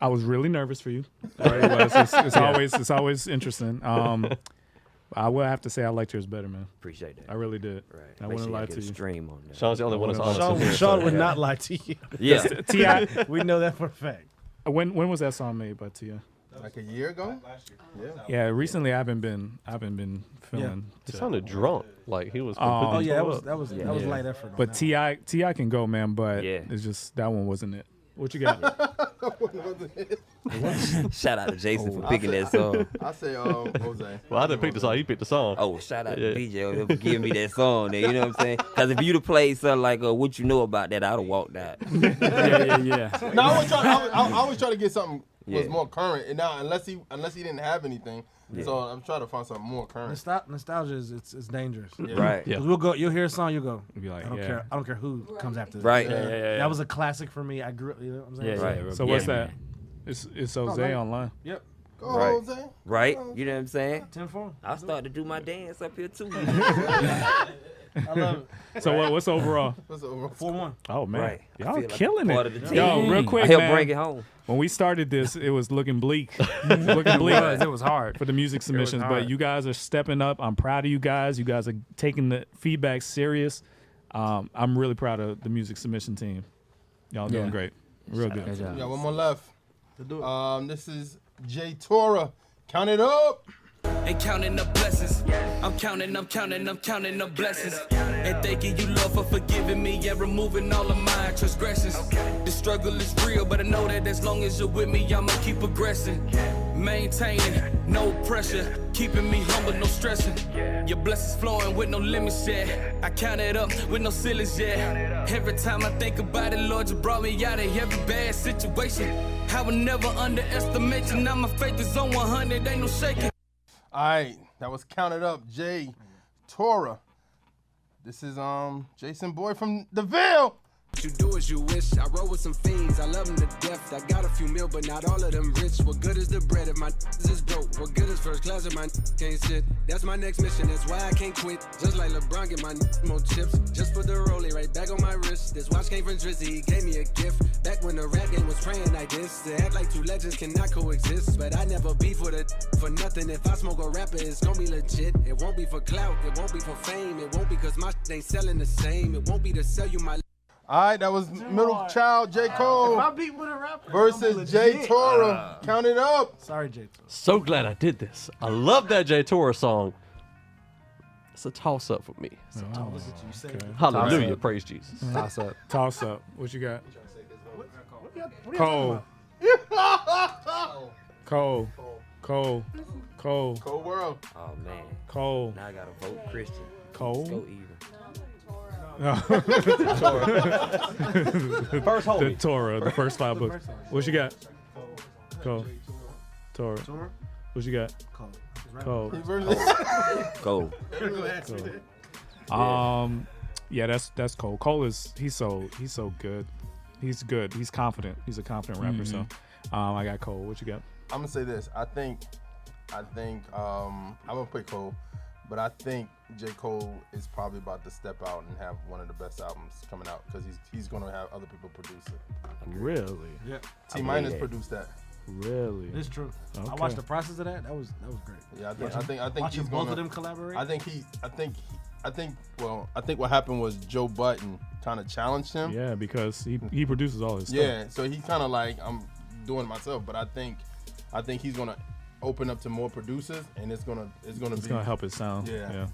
I was really nervous for you. I really was. It's always interesting. I will have to say I liked yours better, man. Appreciate that. I really did. Right. I Make wouldn't sure lie you to get a you. stream on that. Sean's the only one that's honest. Sean would not lie to you. Yeah. T.I. We know that for a fact. When was that song made by T.I.? Like a year ago? Last year. Yeah. Recently I haven't been feeling. He sounded drunk. Like he was. Oh yeah, completely that was light effort. on But that T.I. can go, man. But Yeah. it's just that one wasn't it. What you got? Shout out to Jason for picking that song. I say Jose. Well, I didn't pick the song. He picked the song. Oh, shout out to DJ for giving me that song there. You know what I'm saying? Because if you'd have played something like What You Know About That, I'd have walked out. Yeah. No, I always try to get something was more current. And now, unless he didn't have anything, so I'm trying to find something more current. Nostalgia is it's dangerous. Right. Yeah. You'll hear a song, you'll go. You'll be like, I don't care who comes after this. Right. Yeah. That was a classic for me. I grew up. You know what I'm saying? Yeah, Right. So what's that? It's Jose online. Yep. Go Right. Jose. Right? You know what I'm saying? 10-4. I'll start to do my dance up here too. I love it. So what's overall? What's over? 4-1. Oh man, Right. I y'all feel like killing part of it. the team. Yo, real quick, I helped man. bring it home. When we started this, it was looking bleak. Looking bleak. It was hard for the music submissions, but hard. you guys are stepping up. I'm proud of you guys. You guys are taking the feedback serious. I'm really proud of the music submission team. Y'all doing great. Real good. Good job. Yeah, one more left. This is Jay Tora. Count it up. And counting the blessings. I'm counting the blessings. And thanking you, Lord, for forgiving me and removing all of my transgressions. The struggle is real, but I know that as long as you're with me, I'ma keep progressing. Maintaining, no pressure. Keeping me humble, no stressing. Your blessings flowing with no limits yet. I count it up with no ceilings yet. Every time I think about it, Lord, you brought me out of every bad situation. I will never underestimate you. Now my faith is on 100, ain't no shaking. All right, that was Count It Up, Jay Tora. This is Jason Boy from the Ville. You do as you wish. I roll with some fiends. I love them to death. I got a few mil, but not all of them rich. What good is the bread if my is broke? What good is first class if my can't sit? That's my next mission. That's why I can't quit. Just like LeBron, get my more chips. Just put the rollie right back on my wrist. This watch came from Drizzy. He gave me a gift. Back when the rap game was praying like this. To act like two legends cannot coexist. But I never beef with it for nothing. If I smoke a rapper, it's gonna be legit. It won't be for clout. It won't be for fame. It won't be cause my ain't selling the same. It won't be to sell you my. All right, that was Middle Child, J. Cole If I beat with a rapper, versus Jay Tora. Count it up. Sorry, Jay Tora. So glad I did this. I love that Jay Tora song. It's a toss up for me. It's a toss up. Okay. Hallelujah, Toss up. praise Jesus. Toss up. Toss up. What you got? What Cole. Cole. Cole. Cole. Cole World. Oh man. Cole. Now I gotta vote Christian. Cole. Let's go even. First homie. The Torah, the first 5 books. What you got? Cole. Torah. What you got? Cole. Cole. Yeah, that's Cole. Cole is he's so good. He's good. He's confident. He's a confident rapper. So I got Cole. What you got? I'm gonna say this. I think I'm gonna put Cole, but I think J. Cole is probably about to step out and have one of the best albums coming out because he's gonna have other people produce it. Really? Yeah. T Minus produced that. Really? It's true. Okay. I watched the process of that. That was great. Yeah, I think watching he's both gonna, of them collaborate. I think what happened was Joe Budden kind of challenged him. Yeah, because he produces all his stuff. Yeah, so he kind of like, I'm doing it myself, but I think he's gonna open up to more producers, and it's gonna help his sound. Yeah.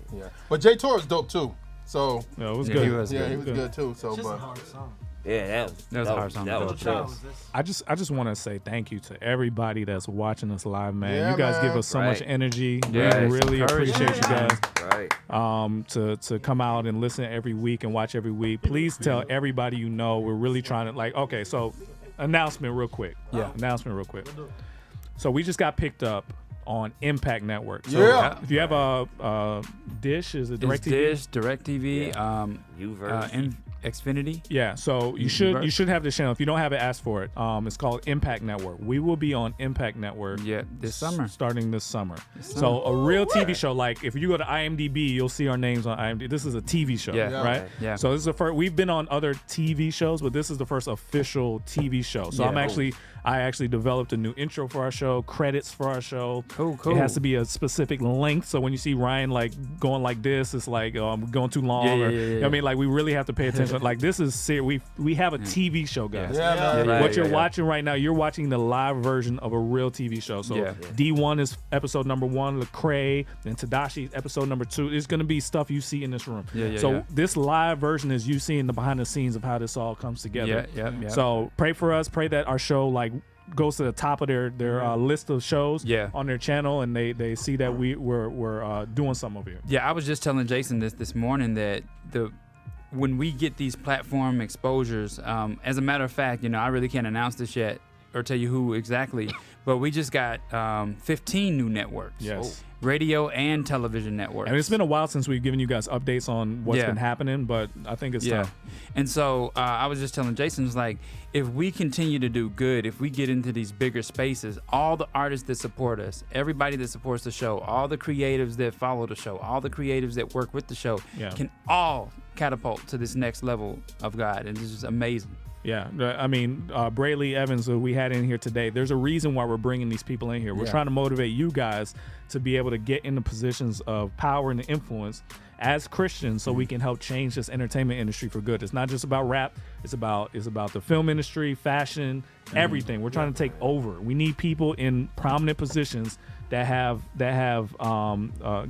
But Jay Tor is dope too. So yeah, it was good. He was good too. So, It's just but a hard song. Yeah, that was a hard song. That was tough. I just want to say thank you to everybody that's watching us live, man. Yeah, you guys man. give us so much energy. Yeah, we really appreciate you guys. Right. To come out and listen every week and watch every week. Please tell everybody you know. We're really trying to okay. So announcement real quick. So we just got picked up on Impact Network. So if you have a Dish, is it DirecTV? Dish, DirecTV, Xfinity. Yeah, so you should have this channel. If you don't have it, ask for it. It's called Impact Network. We will be on Impact Network. Yeah, this summer. Starting this summer. So a real TV show. Like if you go to IMDb, you'll see our names on IMDb. This is a TV show, right? Yeah. So this is the first. We've been on other TV shows, but this is the first official TV show. So I actually developed a new intro for our show, credits for our show. Cool. It has to be a specific length. So when you see Ryan like going like this, it's like going too long. You know what I mean, like we really have to pay attention. Like this is serious. We have a TV show, guys. What you're watching right now, you're watching the live version of a real TV show. So D1 is episode number 1, Lecrae, and Tadashi episode number 2. It's gonna be stuff you see in this room. This live version is you seeing the behind the scenes of how this all comes together. So pray for us. Pray that our show goes to the top of their list of shows on their channel, and they see that we're doing something over here. Yeah, I was just telling Jason this morning that when we get these platform exposures, as a matter of fact, I really can't announce this yet or tell you who exactly, but we just got 15 new networks. Yes. Radio and television networks. And it's been a while since we've given you guys updates on what's been happening, but I think it's time. And so I was just telling Jason, it's like, if we continue to do good, if we get into these bigger spaces, all the artists that support us, everybody that supports the show, all the creatives that follow the show, all the creatives that work with the show, can all catapult to this next level of God. And this is amazing. Yeah, I mean, Brayley Evans, who we had in here today, there's a reason why we're bringing these people in here. We're trying to motivate you guys to be able to get into positions of power and influence as Christians so we can help change this entertainment industry for good. It's not just about rap. It's about the film industry, fashion, everything. We're trying to take over. We need people in prominent positions that have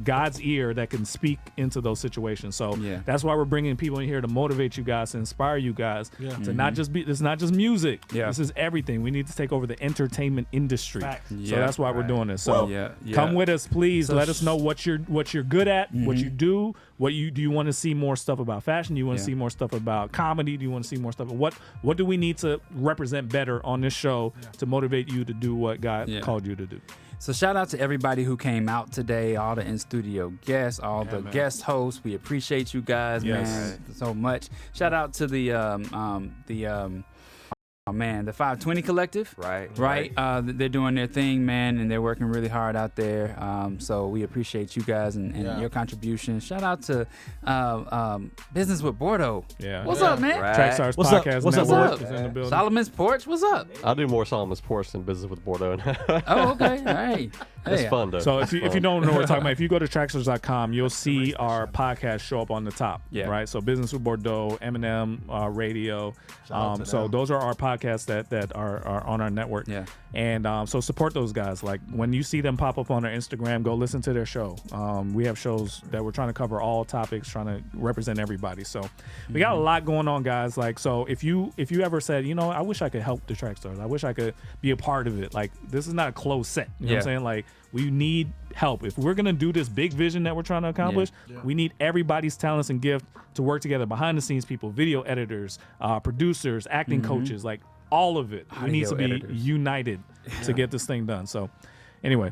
God's ear that can speak into those situations. So that's why we're bringing people in here to motivate you guys, to inspire you guys to not just be. It's not just music. This is everything. We need to take over the entertainment industry. So that's why we're doing this. So come with us, please. Let us know what you're good at, what you do. Do you want to see more stuff about fashion? Do you want to see more stuff about comedy? Do you want to see more stuff? What do we need to represent better on this show to motivate you to do what God called you to do? So shout out to everybody who came out today, all the in-studio guests, all the guest hosts. We appreciate you guys, man, so much. Shout out to the 520 Collective. Right. They're doing their thing, man, and they're working really hard out there. So we appreciate you guys and your contribution. Shout out to Business with Bordeaux. What's up, man? Trackstarz Podcast Network is in the building. Solomon's Porch, what's up? I do more Solomon's Porch than Business with Bordeaux. Oh, okay. All right. It's fun, though. So if you don't know what we're talking about, if you go to Trackstarz.com, you'll see our podcast show up on the top. Right. So Business with Bordeaux, Eminem Radio. So those are our podcasts that are on our network. And so support those guys. Like when you see them pop up on our Instagram, go listen to their show. We have shows that we're trying to cover all topics, trying to represent everybody. So we got a lot going on, guys. Like, so if you ever said, I wish I could help the Trackstarz, I wish I could be a part of it. Like, this is not a closed set. You know what I'm saying? Like, we need help. If we're gonna do this big vision that we're trying to accomplish, we need everybody's talents and gift to work together. Behind the scenes people, video editors, producers, acting coaches, like all of it. We need to be united to get this thing done. So anyway,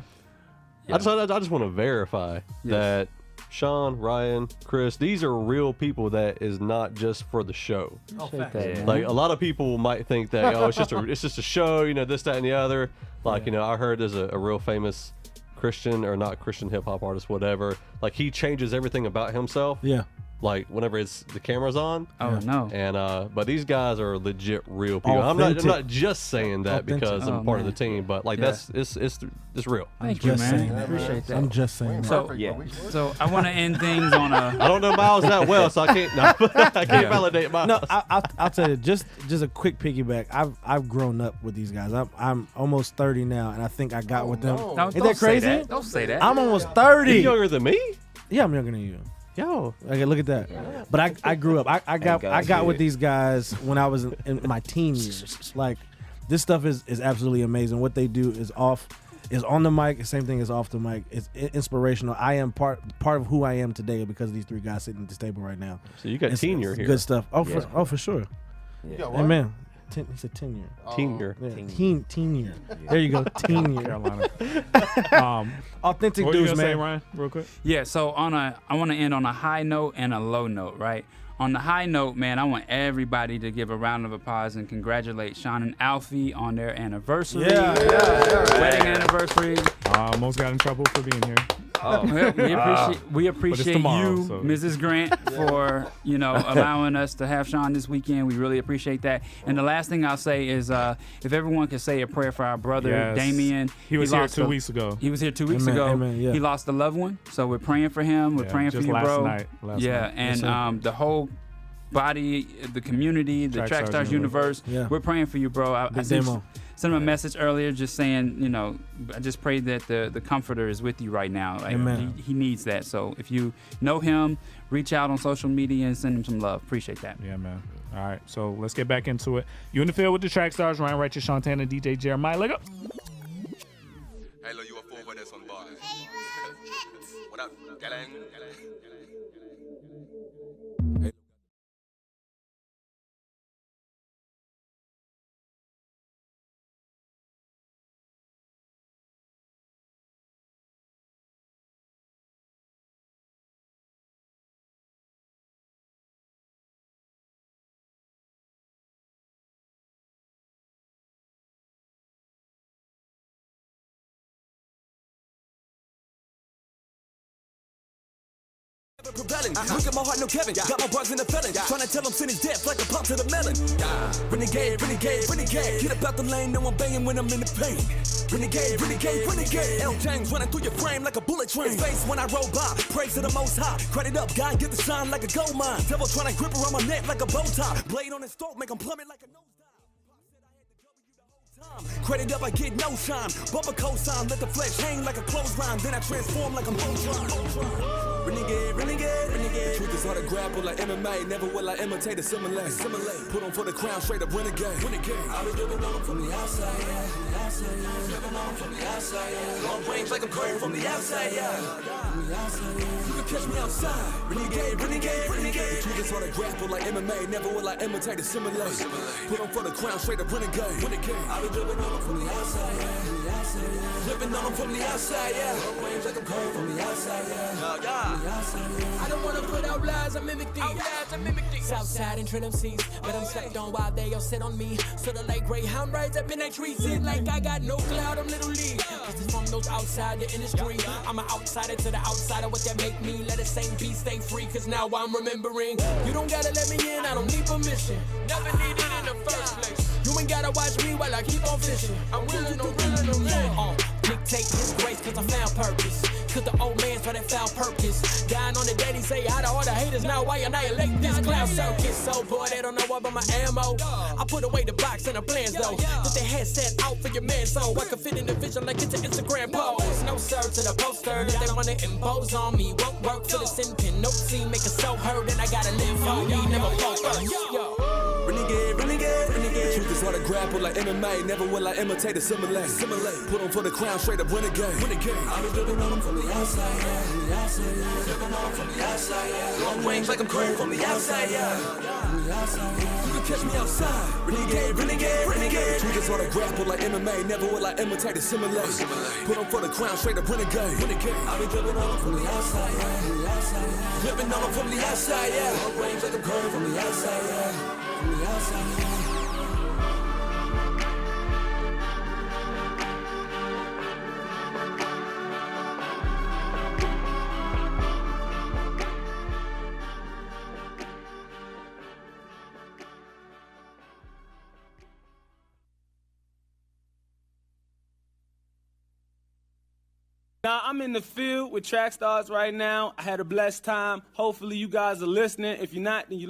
I just want to verify that Sean, Ryan, Chris, these are real people that is not just for the show. Like a lot of people might think that it's just a show, you know, this, that, and the other. Like, you know, I heard there's a real famous Christian or not Christian hip hop artist, whatever. Like he changes everything about himself. Yeah. Like whenever the camera's on. Oh no. And but these guys are legit real people. I'm not just saying that because I'm part of the team, but like that's it's real. Thank you, man. Appreciate that. I'm just saying. So so I want to end things on a. I don't know Miles that well, so I can't validate Miles. No, I'll tell you just a quick piggyback. I've grown up with these guys. I'm almost 30 now, and I think I got with them. No, Isn't that crazy? Don't say that. I'm almost 30. You younger than me? Yeah, I'm younger than you. Yo, okay, look at that. But I grew up. I got with these guys when I was in my teen years. Like this stuff is absolutely amazing. What they do is on the mic. The same thing as off the mic. It's inspirational. I am part of who I am today because of these three guys sitting at this table right now. So you got tenure here. Good stuff. For sure. Yeah. Amen. He said tenure. Tenure. Yeah, tenure. There you go. Tenure. Carolina. Authentic what dudes, you man. say, Ryan, real quick? Yeah, so I want to end on a high note and a low note, right? On the high note, man, I want everybody to give a round of applause and congratulate Sean and Alfie on their anniversary. Wedding anniversary. Almost got in trouble for being here. We appreciate tomorrow, you, so. Mrs. Grant, for allowing us to have Sean this weekend. We really appreciate that. And the last thing I'll say is, if everyone could say a prayer for our brother Damien. He was here 2 weeks ago. He was here 2 weeks ago. Amen, yeah. He lost a loved one, so we're praying for him. We're praying for you, bro. Last night. And the whole body, the community, the Trackstarz universe. Yeah. We're praying for you, bro. I sent him a message earlier just saying, I just pray that the comforter is with you right now. Like, Amen. He needs that. So if you know him, reach out on social media and send him some love. Appreciate that. Yeah, man. All right, so let's get back into it. You in the field with the Trackstarz, Ryan Righteous, Shantana, DJ Jeremiah. Let go. Hello, you are forward this on bar. What up, Galang? Propelling. Look at my heart, no Kevin. Got my bugs in the felon. Trying to tell him sin is death like a pop to the melon. Renegade. Get up out the lane, no I'm banging when I'm in the pain. Renegade. L. James running through your frame like a bullet train. Face when I roll by, praise to the most high. Credit up, God, get the shine like a gold mine. Devil trying to grip around my neck like a bow tie. Blade on his throat, make him plummet like a nosedive. Credit up, I get no shine. Bumper cosign, let the flesh hang like a clothesline. Then I transform like a Voltron. Renegade. Truth is hard to grapple like MMA. Never will I imitate or simulate. Put on for the crown, straight up renegade. I was living on from the outside, Living on from the outside, Long range like I'm Curry from the outside, You can catch me outside. Renegade. Truth is hard to grapple like MMA. Never will I imitate or simulate. Put on for the crown, straight up renegade. I was living on from the outside, Living on from the outside, Long range like I'm Curry from the outside, I don't wanna put out lies, I mimic these. Southside and Trim MCs, but I'm slept on while they all sit on me. So the late Greyhound rides up in that tree, sit like I got no cloud, I'm little league. Cause it's from those outside the industry. I'm an outsider to the outsider, what that make me? Let the same beat stay free, cause now I'm remembering. You don't gotta let me in, I don't need permission. Never needed in the first place. You ain't gotta watch me while I keep on fishing. I'm willing to man. Dictate his grace cause I found purpose. Cause the old man saw that found purpose. Dying on the day he say out of all the haters now why annihilate this clown circus. So boy they don't know about my ammo. I put away the box and the plans though. Put the headset out for your man so I can fit in the vision like it's an Instagram pose. No sir to the poster that they wanna impose on me. Won't work for the sin pin. No team make us so hurt and I gotta live on me. Never focus. Renegade. Truth is hard to grapple like MMA. Never will I imitate or simulate. Put on for the crown, straight up renegade. I was living on them from the outside, Living on from the outside, Long range like I'm Curry from the outside, You can catch me outside. Renegade. Tweakers on a grapple like MMA. Never will I imitate or simulate. Put on for the crown, straight up renegade. I've been dripping on them from the outside, yeah. Dripping on them from the outside, yeah. Long range like a curve from the outside, yeah. From the outside, yeah. Now, I'm in the field with Trackstarz right now. I had a blessed time. Hopefully you guys are listening. If you're not, then you